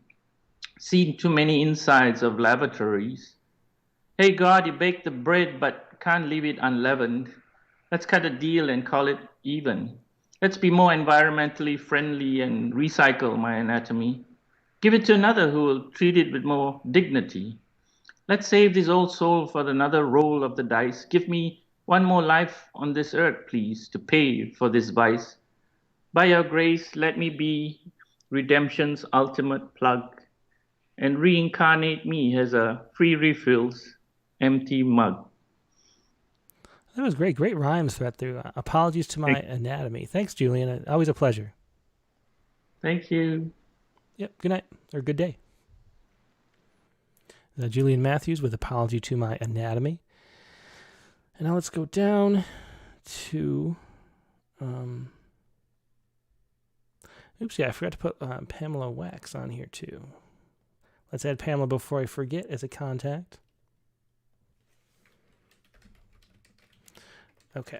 Seen too many insides of lavatories. Hey God, you baked the bread but can't leave it unleavened. Let's cut a deal and call it even. Let's be more environmentally friendly and recycle my anatomy. Give it to another who will treat it with more dignity. Let's save this old soul for another roll of the dice. Give me one more life on this earth, please, to pay for this vice. By your grace, let me be redemption's ultimate plug and reincarnate me as a free refills empty mug. That was great. Great rhymes thread through. Apologies to my anatomy. Thanks, Julian. Always a pleasure. Thank you. Yep. Good night or good day. Julian Matthews with Apology to My Anatomy. And now let's go down to... Oops, yeah, I forgot to put Pamela Wax on here too. Let's add Pamela before I forget as a contact. Okay.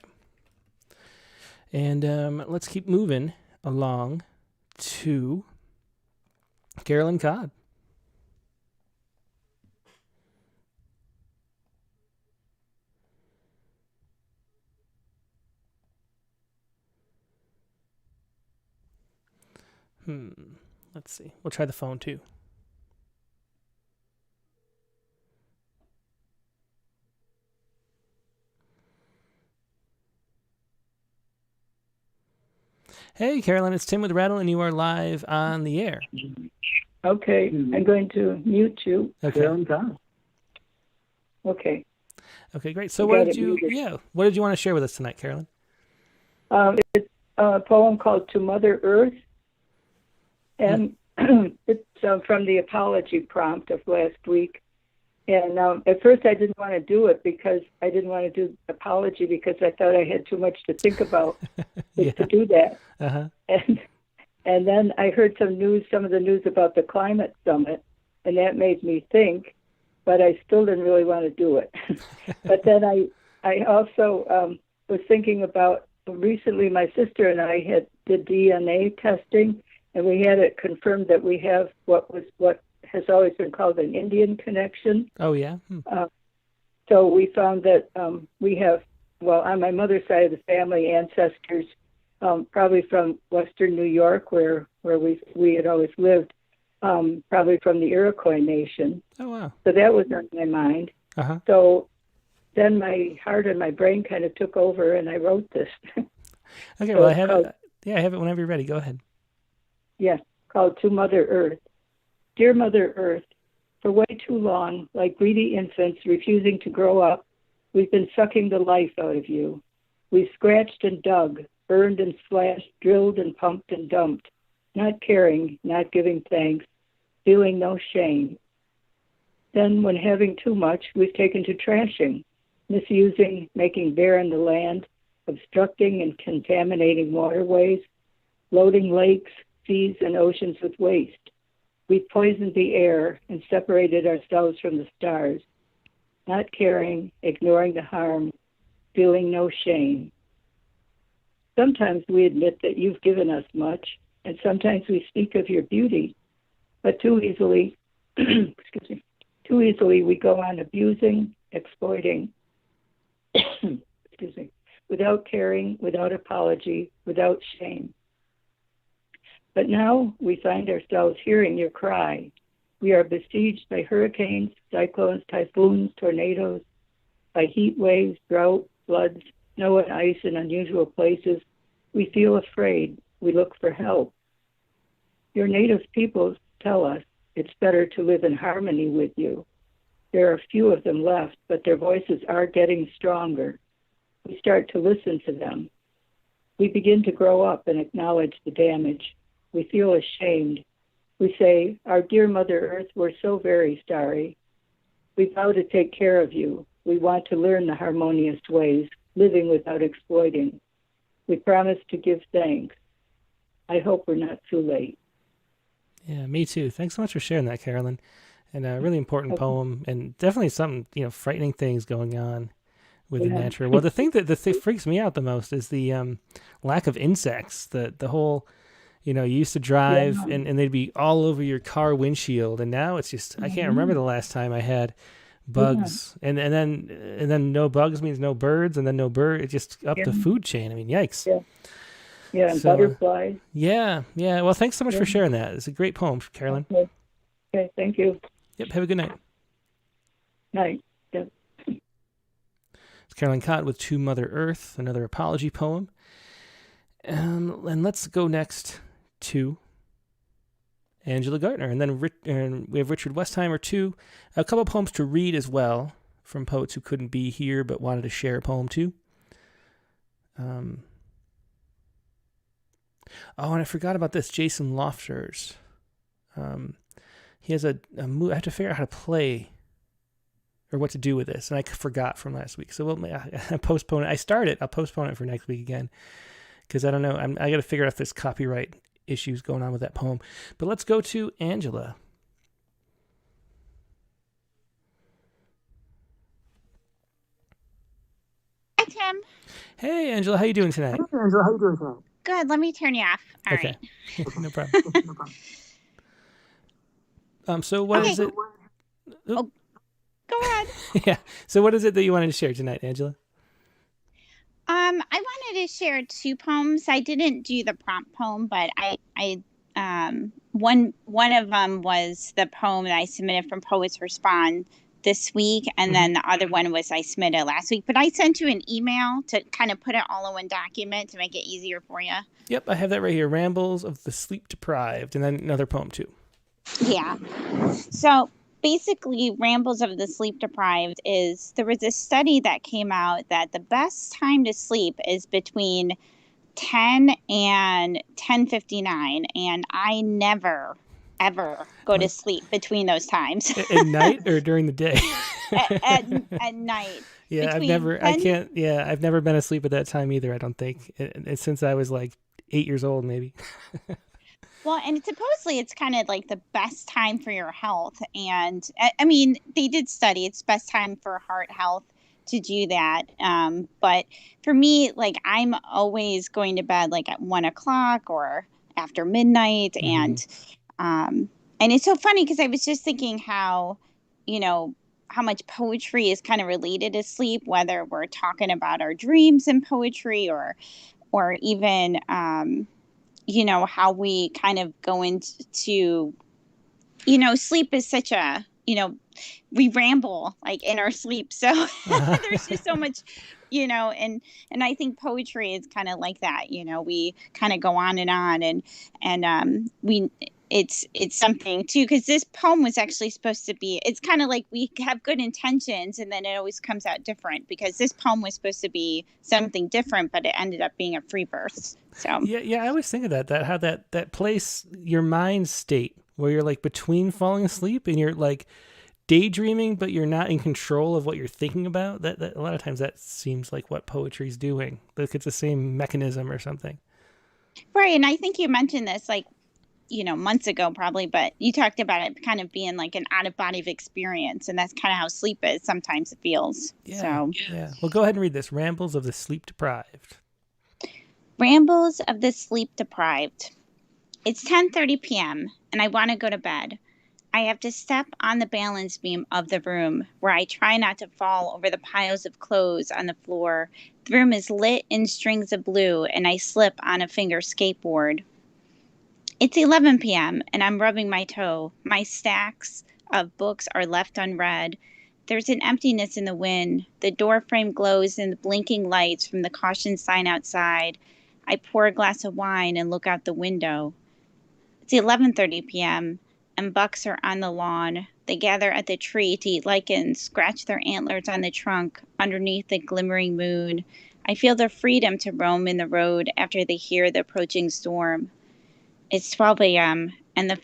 And let's keep moving along to Carolyn Codd. Let's see. We'll try the phone too. Hey, Carolyn, it's Tim with Rattle, and you are live on the air. Okay, I'm going to mute you. Okay. Okay. Okay, great. So what did you want to share with us tonight, Carolyn? It's a poem called To Mother Earth, and it's from the apology prompt of last week. And at first I didn't want to do it because I didn't want to do apology because I thought I had too much to think about to do that. Uh-huh. And then I heard some of the news about the climate summit, and that made me think, but I still didn't really want to do it. But then I also was thinking about recently my sister and I did DNA testing, and we had it confirmed that we have what has always been called an Indian connection. Oh, yeah? So we found that we have, on my mother's side of the family, ancestors probably from Western New York, where we had always lived, probably from the Iroquois Nation. Oh, wow. So that was on my mind. Uh-huh. So then my heart and my brain kind of took over, and I wrote this. Okay, well, I have it. Yeah, I have it whenever you're ready. Go ahead. Yes, called To Mother Earth. Dear Mother Earth, for way too long, like greedy infants refusing to grow up, we've been sucking the life out of you. We scratched and dug, burned and slashed, drilled and pumped and dumped, not caring, not giving thanks, feeling no shame. Then, when having too much, we've taken to trashing, misusing, making barren the land, obstructing and contaminating waterways, loading lakes, seas, and oceans with waste. We poisoned the air and separated ourselves from the stars, not caring, ignoring the harm, feeling no shame. Sometimes we admit that you've given us much, and sometimes we speak of your beauty, but too easily, we go on abusing, exploiting, without caring, without apology, without shame. But now we find ourselves hearing your cry. We are besieged by hurricanes, cyclones, typhoons, tornadoes, by heat waves, drought, floods, snow and ice in unusual places. We feel afraid. We look for help. Your native peoples tell us it's better to live in harmony with you. There are few of them left, but their voices are getting stronger. We start to listen to them. We begin to grow up and acknowledge the damage. We feel ashamed. We say, our dear Mother Earth, we're so very sorry. We vow to take care of you. We want to learn the harmonious ways, living without exploiting. We promise to give thanks. I hope we're not too late. Yeah, me too. Thanks so much for sharing that, Carolyn. And a really important poem, and definitely some frightening things going on with the nature. Well, the thing that freaks me out the most is the lack of insects. The whole, you used to drive and they'd be all over your car windshield, and now it's just I can't remember the last time I had bugs. And then no bugs means no birds, and then no bird. It's just up the food chain. I mean, yikes. Yeah, and butterflies. Yeah. Well, thanks so much for sharing that. It's a great poem, Carolyn. Okay, thank you. Yep, have a good night. Night. Yep. It's Carolyn Codd with To Mother Earth, another apology poem. And let's go next to Angela Gartner, and then we have Richard Westheimer too. A couple poems to read as well from poets who couldn't be here but wanted to share a poem too. Oh, and I forgot about this. Jason Lofters. He has a move. I have to figure out how to play or what to do with this, and I forgot from last week. So I postpone it. I started. I'll postpone it for next week again because I don't know. I got to figure out if there's copyright issues going on with that poem. But let's go to Angela. Hi, Tim. Hey, Angela. How you doing tonight? Good. Let me turn you off. All Okay. right. No problem. So what is it? Oh, go ahead. Yeah. So what is it that you wanted to share tonight, Angela? I wanted to share two poems. I didn't do the prompt poem, but one of them was the poem that I submitted from Poets Respond this week, and then the other one was I submitted last week. But I sent you an email to kind of put it all in one document to make it easier for you. Yep, I have that right here. Rambles of the Sleep Deprived, and then another poem too. Yeah. So basically, Rambles of the Sleep Deprived is there was a study that came out that the best time to sleep is between 10 and 10:59, and I never ever go to sleep between those times. At night or during the day? at night. Yeah, I've never been asleep at that time either, I don't think. Since I was like 8 years old, maybe. Well, and supposedly it's kind of like the best time for your health. And I mean, they did study it's best time for heart health to do that. But for me, like I'm always going to bed like at 1:00 or after midnight. And it's so funny because I was just thinking how, how much poetry is kind of related to sleep, whether we're talking about our dreams in poetry or even, how we kind of go into, sleep is such a, we ramble like in our sleep. So there's just so much, and I think poetry is kind of like that, we kind of go on and it's something too, because this poem was actually supposed to be, it's kind of like we have good intentions and then it always comes out different, because this poem was supposed to be something different, but it ended up being a free verse. So yeah, I always think of that how that place, your mind state where you're like between falling asleep and you're like daydreaming, but you're not in control of what you're thinking about. That a lot of times that seems like what poetry's doing. Like it's the same mechanism or something. Right, and I think you mentioned this like months ago probably, but you talked about it kind of being like an out-of-body experience, and that's kind of how sleep is. Sometimes it feels. Yeah. Well, go ahead and read this. Rambles of the Sleep Deprived. Rambles of the Sleep Deprived. It's 10:30 p.m. and I want to go to bed. I have to step on the balance beam of the room, where I try not to fall over the piles of clothes on the floor. The room is lit in strings of blue, and I slip on a finger skateboard. It's 11 p.m. and I'm rubbing my toe. My stacks of books are left unread. There's an emptiness in the wind. The door frame glows in the blinking lights from the caution sign outside. I pour a glass of wine and look out the window. It's 11:30 p.m. and bucks are on the lawn. They gather at the tree to eat lichens, scratch their antlers on the trunk underneath the glimmering moon. I feel their freedom to roam in the road after they hear the approaching storm. It's 12 a.m. and the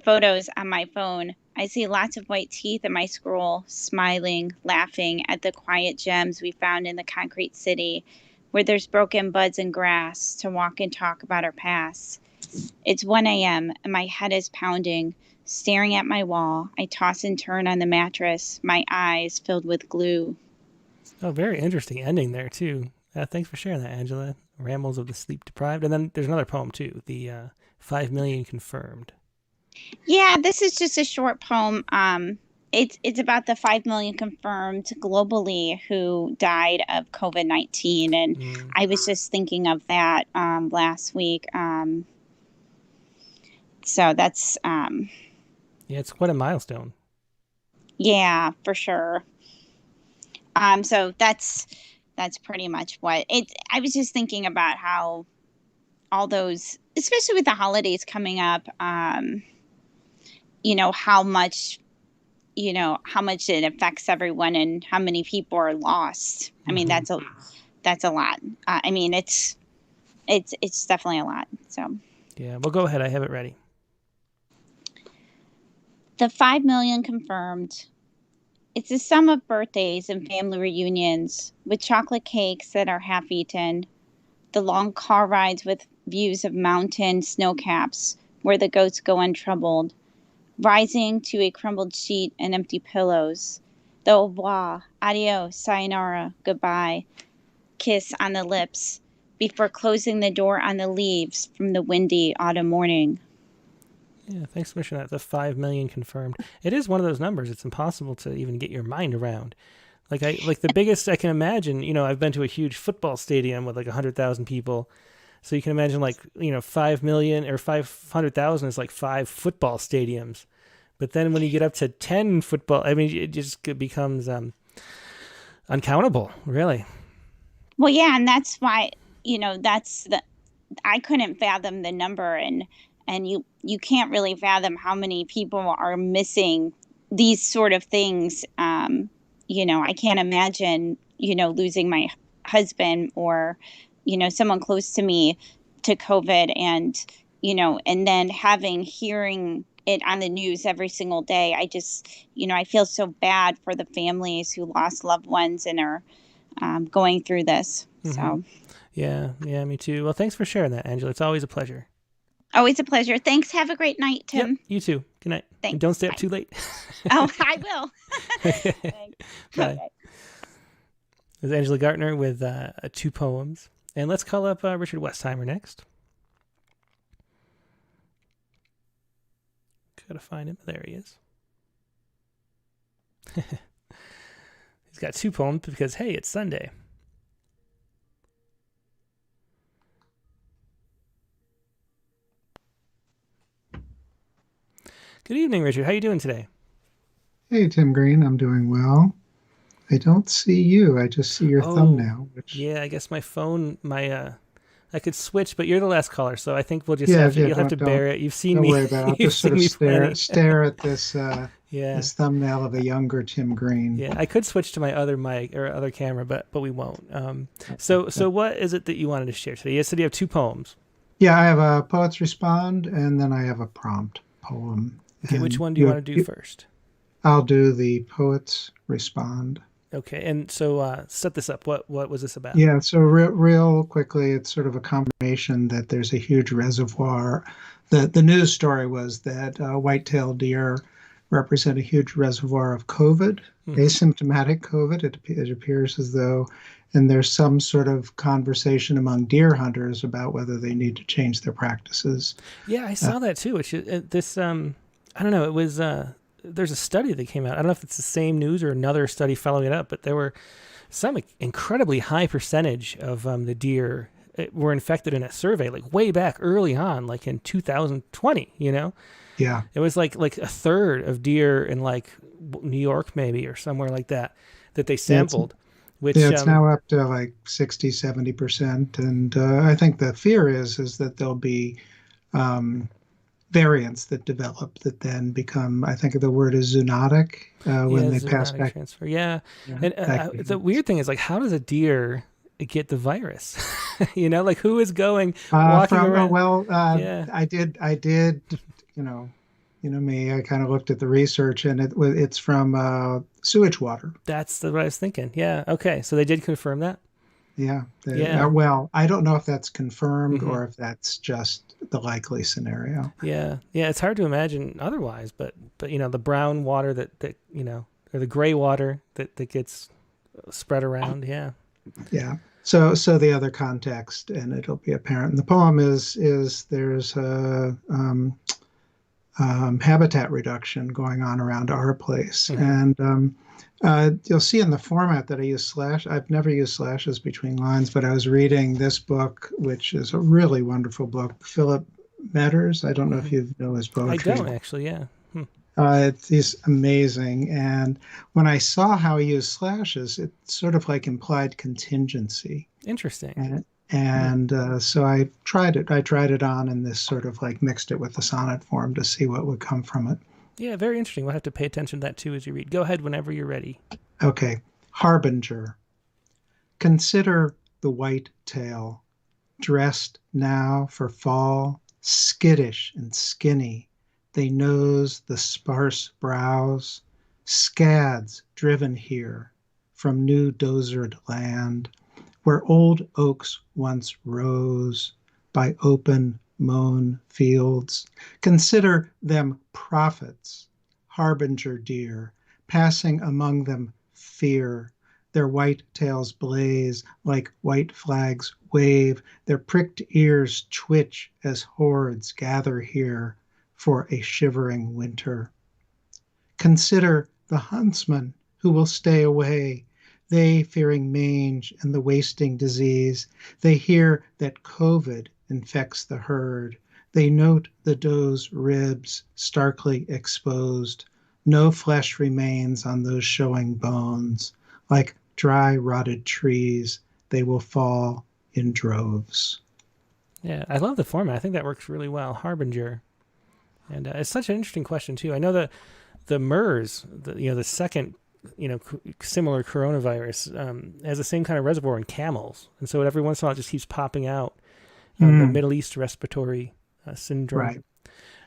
photos on my phone. I see lots of white teeth in my scroll, smiling, laughing at the quiet gems we found in the concrete city, where there's broken buds and grass to walk and talk about our past. It's 1 a.m. and my head is pounding, staring at my wall. I toss and turn on the mattress, my eyes filled with glue. Oh, very interesting ending there too. Thanks for sharing that, Angela. Rambles of the Sleep Deprived. And then there's another poem too, the 5 million confirmed. Yeah, this is just a short poem. It's about the 5 million confirmed globally who died of COVID-19. And I was just thinking of that last week. So that's... yeah, it's quite a milestone. Yeah, for sure. So that's that's pretty much what it. I was just thinking about how all those, especially with the holidays coming up, how much it affects everyone and how many people are lost. I mean, that's a lot. I mean, it's definitely a lot. So Yeah, well, go ahead. I have it ready. The 5 million confirmed. It's the sum of birthdays and family reunions with chocolate cakes that are half eaten, the long car rides with views of mountain snow caps where the goats go untroubled, rising to a crumbled sheet and empty pillows, the au revoir, adios, sayonara, goodbye, kiss on the lips before closing the door on the leaves from the windy autumn morning. Yeah, thanks for mentioning that. The 5 million confirmed. It is one of those numbers. It's impossible to even get your mind around. Like the biggest I can imagine. I've been to a huge football stadium with like 100,000 people, so you can imagine 5 million or 500,000 is like 5 football stadiums. But then when you get up to 10 football, I mean, it just becomes uncountable, really. Well, yeah, and that's why I couldn't fathom the number, and you can't really fathom how many people are missing these sort of things. I can't imagine, losing my husband or, someone close to me to COVID and then hearing it on the news every single day. I just, I feel so bad for the families who lost loved ones and are going through this. So. Yeah, me too. Well, thanks for sharing that, Angela. It's always a pleasure. Always a pleasure. Thanks. Have a great night, Tim. Yep, you too. Good night. Thanks. And don't stay up too late. Oh, I will. Thanks. Bye. Okay. This is Angela Gartner with 2 poems. And let's call up Richard Westheimer next. Gotta find him. There he is. He's got 2 poems because, hey, it's Sunday. Good evening, Richard. How you doing today? Hey, Tim Green. I'm doing well. I don't see you. I just see your thumbnail. Yeah, I guess my phone, I could switch, but you're the last caller, so I think we'll just you'll have to bear it. You've seen me. Don't worry about it. I'll just sort of stare at this this thumbnail of a younger Tim Green. Yeah, I could switch to my other mic or other camera, but we won't. So what is it that you wanted to share today? You said you have 2 poems. Yeah, I have a Poets Respond, and then I have a prompt poem. Okay, which one do you want to do first? I'll do the Poets Respond. Okay, and so set this up. What was this about? Yeah, so real quickly, it's sort of a confirmation that there's a huge reservoir. The news story was that white-tailed deer represent a huge reservoir of COVID, asymptomatic COVID. It appears as though, and there's some sort of conversation among deer hunters about whether they need to change their practices. Yeah, I saw that too. This I don't know. It was there's a study that came out. I don't know if it's the same news or another study following it up, but there were some incredibly high percentage of the deer were infected in a survey, like way back early on, like in 2020. Yeah, it was like a third of deer in like New York maybe or somewhere like that they sampled. It's now up to like 60-70%, and I think the fear is that there'll be variants that develop that then become, I think the word is zoonotic, when they pass back. Transfer. Yeah. And the weird thing is, like, how does a deer get the virus? Like who is going walking around? Well, I did, me, I kind of looked at the research, and it's from sewage water. That's what I was thinking. Yeah. Okay. So they did confirm that? Yeah. Well, I don't know if that's confirmed or if that's just the likely scenario. Yeah. Yeah. It's hard to imagine otherwise, but the brown water that or the gray water that gets spread around. Yeah. Yeah. So the other context, and it'll be apparent in the poem, is there's a habitat reduction going on around our place. And you'll see in the format that I use slash. I've never used slashes between lines, but I was reading this book, which is a really wonderful book, Philip Metters. I don't know if you know his poetry. I don't actually, yeah. He's amazing. And when I saw how he used slashes, it sort of like implied contingency. Interesting. So I tried it. I tried it on and this sort of like mixed it with the sonnet form to see what would come from it. Yeah, very interesting. We'll have to pay attention to that too as you read. Go ahead whenever you're ready. Okay. Harbinger. Consider the white tail, dressed now for fall, skittish and skinny. They nose the sparse brows, scads driven here from new dozered land, where old oaks once rose by open mown fields. Consider them prophets, harbinger dear, passing among them fear. Their white tails blaze like white flags wave, their pricked ears twitch as hordes gather here for a shivering winter. Consider the huntsmen who will stay away, they fearing mange and the wasting disease. They hear that COVID infects the herd. They note the doe's ribs starkly exposed. No flesh remains on those showing bones. Like dry, rotted trees, they will fall in droves. Yeah, I love the format. I think that works really well. Harbinger. And it's such an interesting question, too. I know that the MERS, the second, similar coronavirus, has the same kind of reservoir in camels. And so every once in a while it just keeps popping out. The Middle East respiratory syndrome.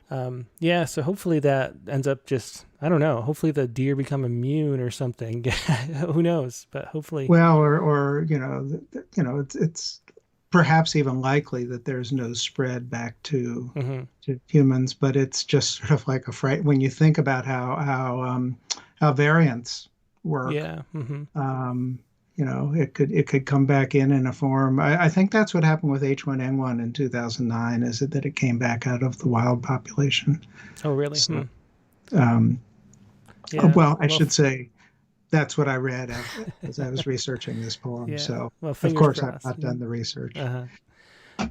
Right. So hopefully that ends up just, I don't know, hopefully the deer become immune or something. Who knows? But hopefully. Well, it's perhaps even likely that there's no spread back to humans, but it's just sort of like a fright when you think about how variants work. Yeah. It could come back in a form. I think that's what happened with H1N1 in 2009. Is it that it came back out of the wild population? Oh, really? So, yeah. Well, I should say that's what I read as I was researching this poem. Yeah. So, well, of course, crossed. I've not done the research.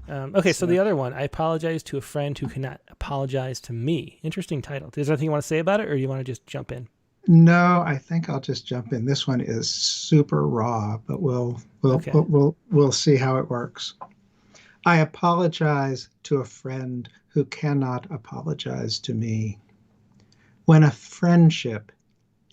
Okay, so the other one, I apologize to a friend who cannot apologize to me. Interesting title. Is there anything you want to say about it, or do you want to just jump in? No, I think I'll just jump in. This one is super raw, but we'll see how it works. I apologize to a friend who cannot apologize to me. When a friendship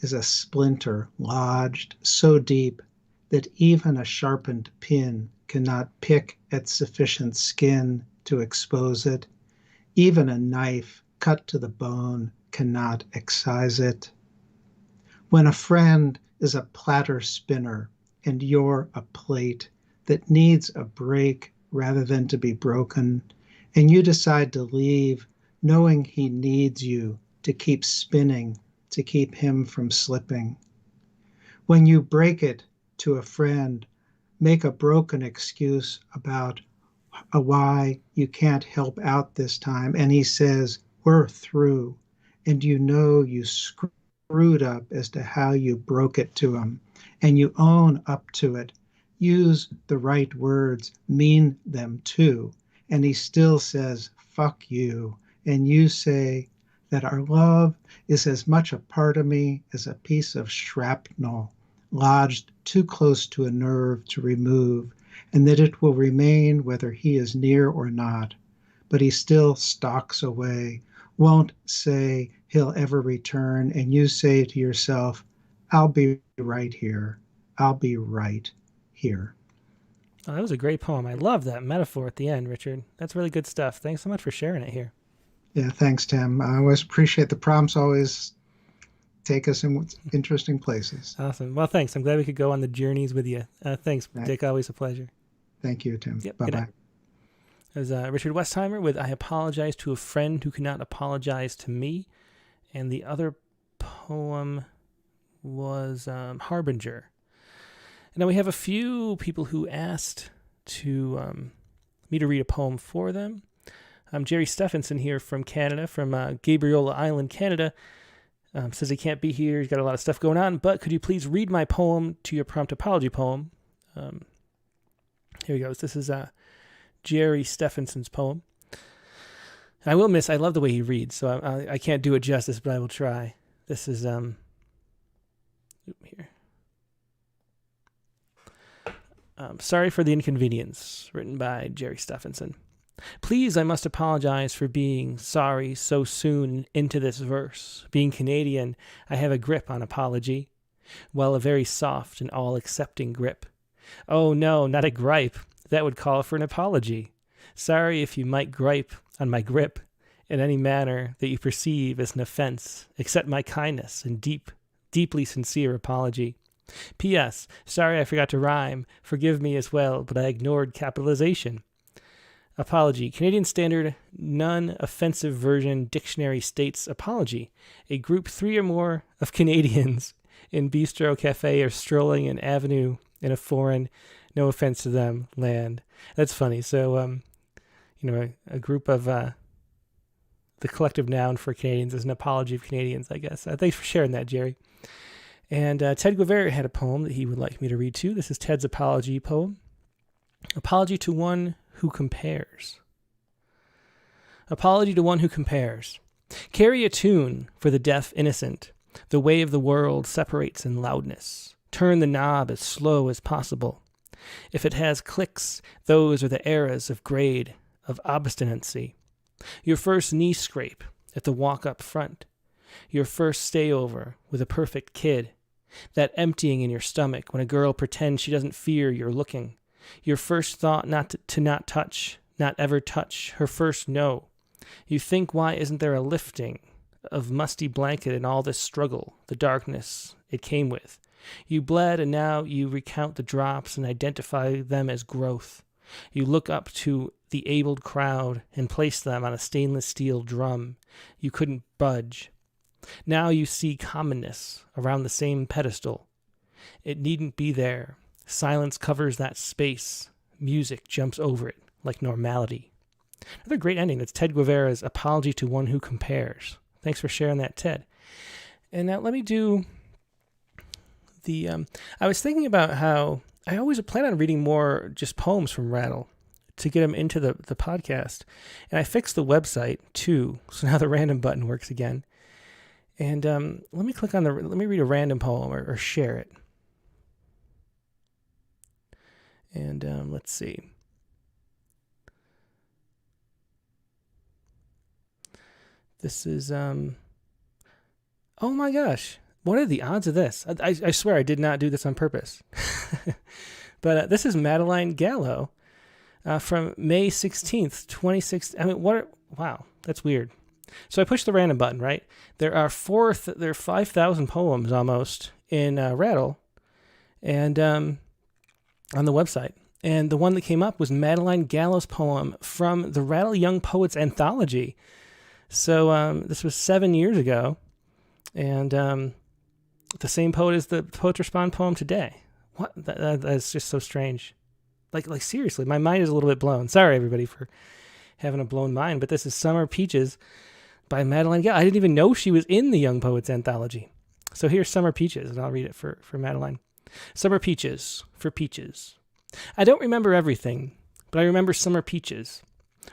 is a splinter lodged so deep that even a sharpened pin cannot pick at sufficient skin to expose it, even a knife cut to the bone cannot excise it. When a friend is a platter spinner and you're a plate that needs a break rather than to be broken, and you decide to leave knowing he needs you to keep spinning, to keep him from slipping. When you break it to a friend, make a broken excuse about why you can't help out this time, and he says, we're through, and you know you screwed up as to how you broke it to him, and you own up to it, use the right words, mean them too, and he still says, fuck you, and you say that our love is as much a part of me as a piece of shrapnel lodged too close to a nerve to remove, and that it will remain whether he is near or not, but he still stalks away, won't say he'll ever return, and you say to yourself, I'll be right here. I'll be right here. Oh, that was a great poem. I love that metaphor at the end, Richard. That's really good stuff. Thanks so much for sharing it here. Yeah, thanks, Tim. I always appreciate the prompts, always take us in interesting places. Awesome. Well, thanks. I'm glad we could go on the journeys with you. Thanks, right. Dick. Always a pleasure. Thank you, Tim. Yep, bye-bye. There's Richard Westheimer with I Apologize to a Friend Who Cannot Apologize to Me. And the other poem was Harbinger. And now we have a few people who asked to me to read a poem for them. Jerry Stephenson here from Canada, from Gabriola Island, Canada, says he can't be here. He's got a lot of stuff going on, but could you please read my poem to your prompt apology poem? Here he goes. This is Jerry Stephenson's poem. I love the way he reads, so I can't do it justice, but I will try. This is, here. Sorry for the Inconvenience, written by Jerry Stephenson. Please, I must apologize for being sorry so soon into this verse. Being Canadian, I have a grip on apology. Well, a very soft and all-accepting grip. Oh, no, not a gripe. That would call for an apology. Sorry if you might gripe on my grip in any manner that you perceive as an offense. Accept my kindness and deeply sincere apology. P.S. Sorry I forgot to rhyme. Forgive me as well, but I ignored capitalization. Apology. Canadian Standard Non-Offensive Version Dictionary states apology. A group 3 or more of Canadians in bistro, cafe, or strolling an avenue in a foreign, no offense to them, land. That's funny. So, a group of the collective noun for Canadians is an apology of Canadians, I guess. Thanks for sharing that, Jerry. And Ted Guevara had a poem that he would like me to read too. This is Ted's apology poem. Apology to one who compares. Apology to one who compares. Carry a tune for the deaf innocent. The way of the world separates in loudness. Turn the knob as slow as possible. If it has clicks, those are the eras of grade, of obstinacy. Your first knee scrape at the walk up front. Your first stayover with a perfect kid. That emptying in your stomach when a girl pretends she doesn't fear you're looking. Your first thought not touch, not ever touch. Her first no. You think, why isn't there a lifting of musty blanket in all this struggle, the darkness it came with? You bled, and now you recount the drops and identify them as growth. You look up to the abled crowd and place them on a stainless steel drum. You couldn't budge. Now you see commonness around the same pedestal. It needn't be there. Silence covers that space. Music jumps over it like normality. Another great ending. That's Ted Guevara's Apology to One Who Compares. Thanks for sharing that, Ted. And now let me do the... I was thinking about how I always plan on reading more just poems from Rattle to get them into the podcast. And I fixed the website too, so now the random button works again. And let me read a random poem or share it. And let's see. This is, oh my gosh. What are the odds of this? I swear I did not do this on purpose. But this is Madeleine Gallo from May 16th, 2016. I mean, wow, that's weird. So I pushed the random button, right? There are 5,000 poems almost in Rattle and on the website. And the one that came up was Madeleine Gallo's poem from the Rattle Young Poets Anthology. So this was 7 years ago. And the same poet as the Poets Respond poem today. What? That's just so strange. Like seriously, my mind is a little bit blown. Sorry, everybody, for having a blown mind. But this is Summer Peaches by Madeleine Gallo. I didn't even know she was in the Young Poets Anthology. So here's Summer Peaches, and I'll read it for Madeleine. Summer Peaches, for peaches. I don't remember everything, but I remember summer peaches.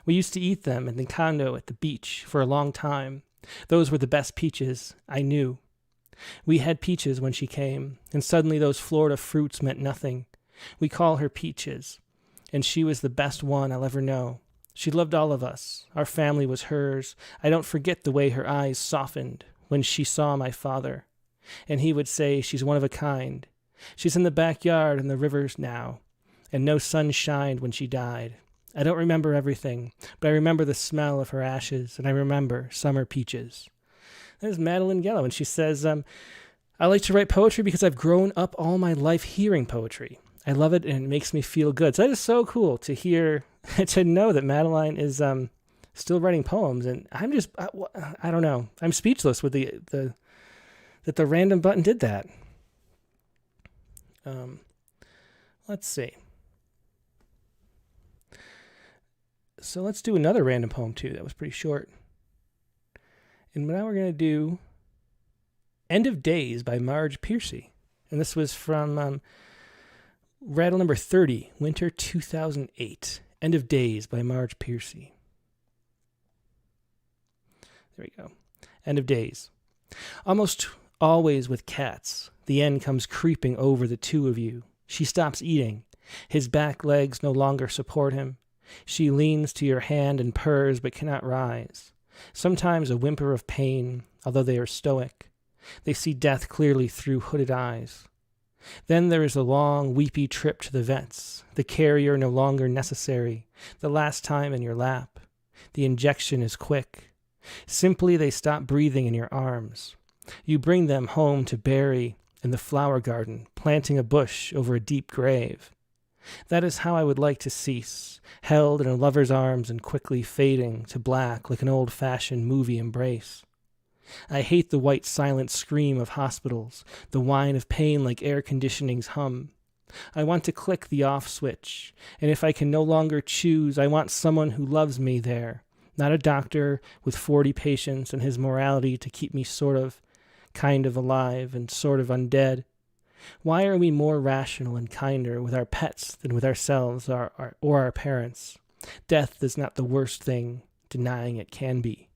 We used to eat them in the condo at the beach for a long time. Those were the best peaches I knew. We had peaches when she came, and suddenly those Florida fruits meant nothing. We call her Peaches, and she was the best one I'll ever know. She loved all of us. Our family was hers. I don't forget the way her eyes softened when she saw my father, and he would say, she's one of a kind. She's in the backyard and the rivers now, and no sun shined when she died. I don't remember everything, but I remember the smell of her ashes, and I remember summer peaches. There's Madeleine Gallo, and she says, I like to write poetry because I've grown up all my life hearing poetry. I love it, and it makes me feel good. So that is so cool to hear, to know that Madeleine is still writing poems, and I'm just, I don't know. I'm speechless with that the random button did that. Let's see. So let's do another random poem too. That was pretty short. And now we're going to do End of Days by Marge Piercy. And this was from Rattle number 30, Winter 2008. End of Days by Marge Piercy. There we go. End of days. Almost always with cats, the end comes creeping over the two of you. She stops eating. His back legs no longer support him. She leans to your hand and purrs but cannot rise. Sometimes a whimper of pain, although they are stoic. They see death clearly through hooded eyes. Then there is a long, weepy trip to the vet's. The carrier no longer necessary. The last time in your lap. The injection is quick. Simply they stop breathing in your arms. You bring them home to bury in the flower garden, planting a bush over a deep grave. That is how I would like to cease, held in a lover's arms and quickly fading to black like an old-fashioned movie embrace. I hate the white silent scream of hospitals, the whine of pain like air conditioning's hum. I want to click the off switch, and if I can no longer choose, I want someone who loves me there, not a doctor with 40 patients and his morality to keep me kind of alive and sort of undead. Why are we more rational and kinder with our pets than with ourselves or our parents? Death is not the worst thing, denying it can be.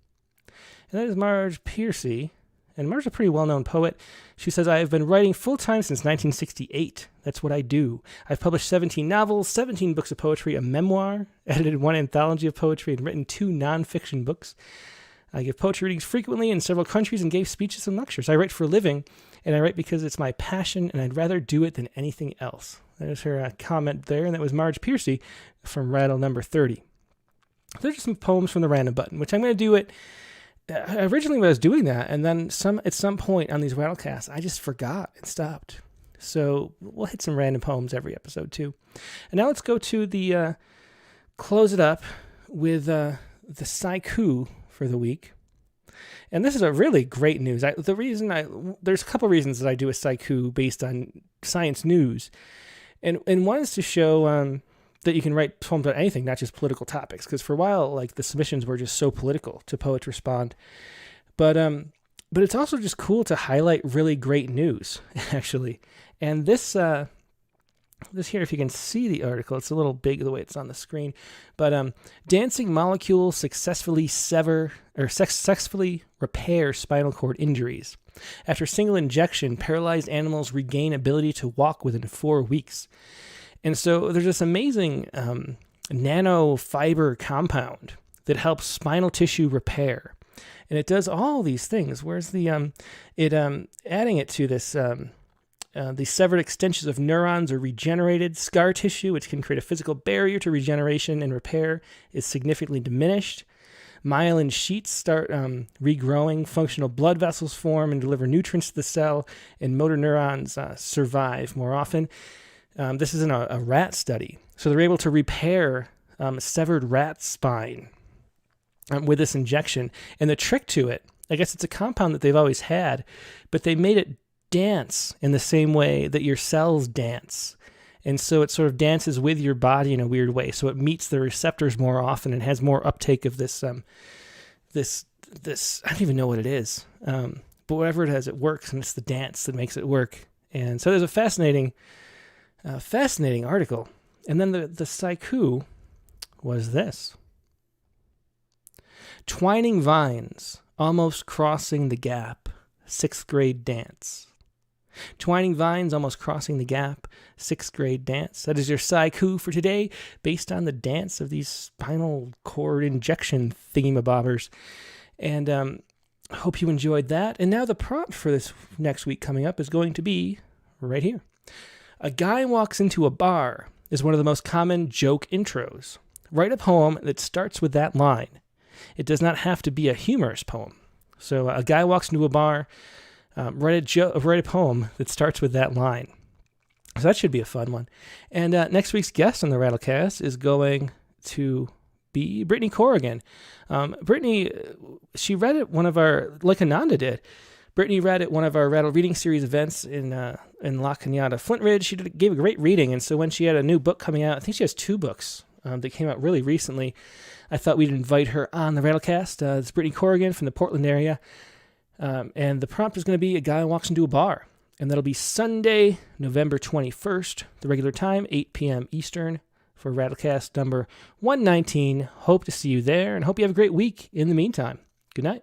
And that is Marge Piercy. And Marge's a pretty well-known poet. She says, I have been writing full-time since 1968. That's what I do. I've published 17 novels, 17 books of poetry, a memoir, edited one anthology of poetry, and written 2 nonfiction books. I give poetry readings frequently in several countries and gave speeches and lectures. I write for a living, and I write because it's my passion, and I'd rather do it than anything else. There's her comment there, and that was Marge Piercy from Rattle number 30. There's just some poems from the random button, which I'm going to do it. Originally when I was doing that, and then at some point on these Rattlecasts, I just forgot and stopped. So we'll hit some random poems every episode too. And now let's go to the, close it up with the Sciku for the week. And this is a really great news. There's a couple reasons that I do a Sciku based on science news. And one is to show that you can write poems about anything, not just political topics. Because for a while, like the submissions were just so political to Poets Respond. But it's also just cool to highlight really great news, actually. And this here, if you can see the article, it's a little big the way it's on the screen. But dancing molecules successfully repair spinal cord injuries. After single injection, paralyzed animals regain ability to walk within 4 weeks. And so there's this amazing nanofiber compound that helps spinal tissue repair. And it does all these things. Where's the adding it to this, the severed extensions of neurons are regenerated. Scar tissue, which can create a physical barrier to regeneration and repair, is significantly diminished. Myelin sheets start regrowing. Functional blood vessels form and deliver nutrients to the cell, and motor neurons survive more often. This is in a rat study. So they're able to repair a severed rat spine with this injection. And the trick to it, I guess it's a compound that they've always had, but they made it dance in the same way that your cells dance. And so it sort of dances with your body in a weird way. So it meets the receptors more often and has more uptake of this, this I don't even know what it is. But whatever it has, it works, and it's the dance that makes it work. And so there's a fascinating article. And then the Sciku was this. Twining vines, almost crossing the gap, 6th grade dance. Twining vines, almost crossing the gap, 6th grade dance. That is your Sciku for today, based on the dance of these spinal cord injection thingamabobbers. And I hope you enjoyed that. And now the prompt for this next week coming up is going to be right here. A guy walks into a bar is one of the most common joke intros. Write a poem that starts with that line. It does not have to be a humorous poem. So a guy walks into a bar, write a poem that starts with that line. So that should be a fun one. And next week's guest on the Rattlecast is going to be Brittany Corrigan. Brittany, she read at one of our, like Ananda did, Brittany read at one of our Rattle Reading Series events in La Cañada, Flint Ridge. She gave a great reading, and so when she had a new book coming out, I think she has 2 books that came out really recently, I thought we'd invite her on the Rattlecast. It's Brittany Corrigan from the Portland area, and the prompt is going to be a guy walks into a bar, and that'll be Sunday, November 21st, the regular time, 8 p.m. Eastern, for Rattlecast number 119. Hope to see you there, and hope you have a great week in the meantime. Good night.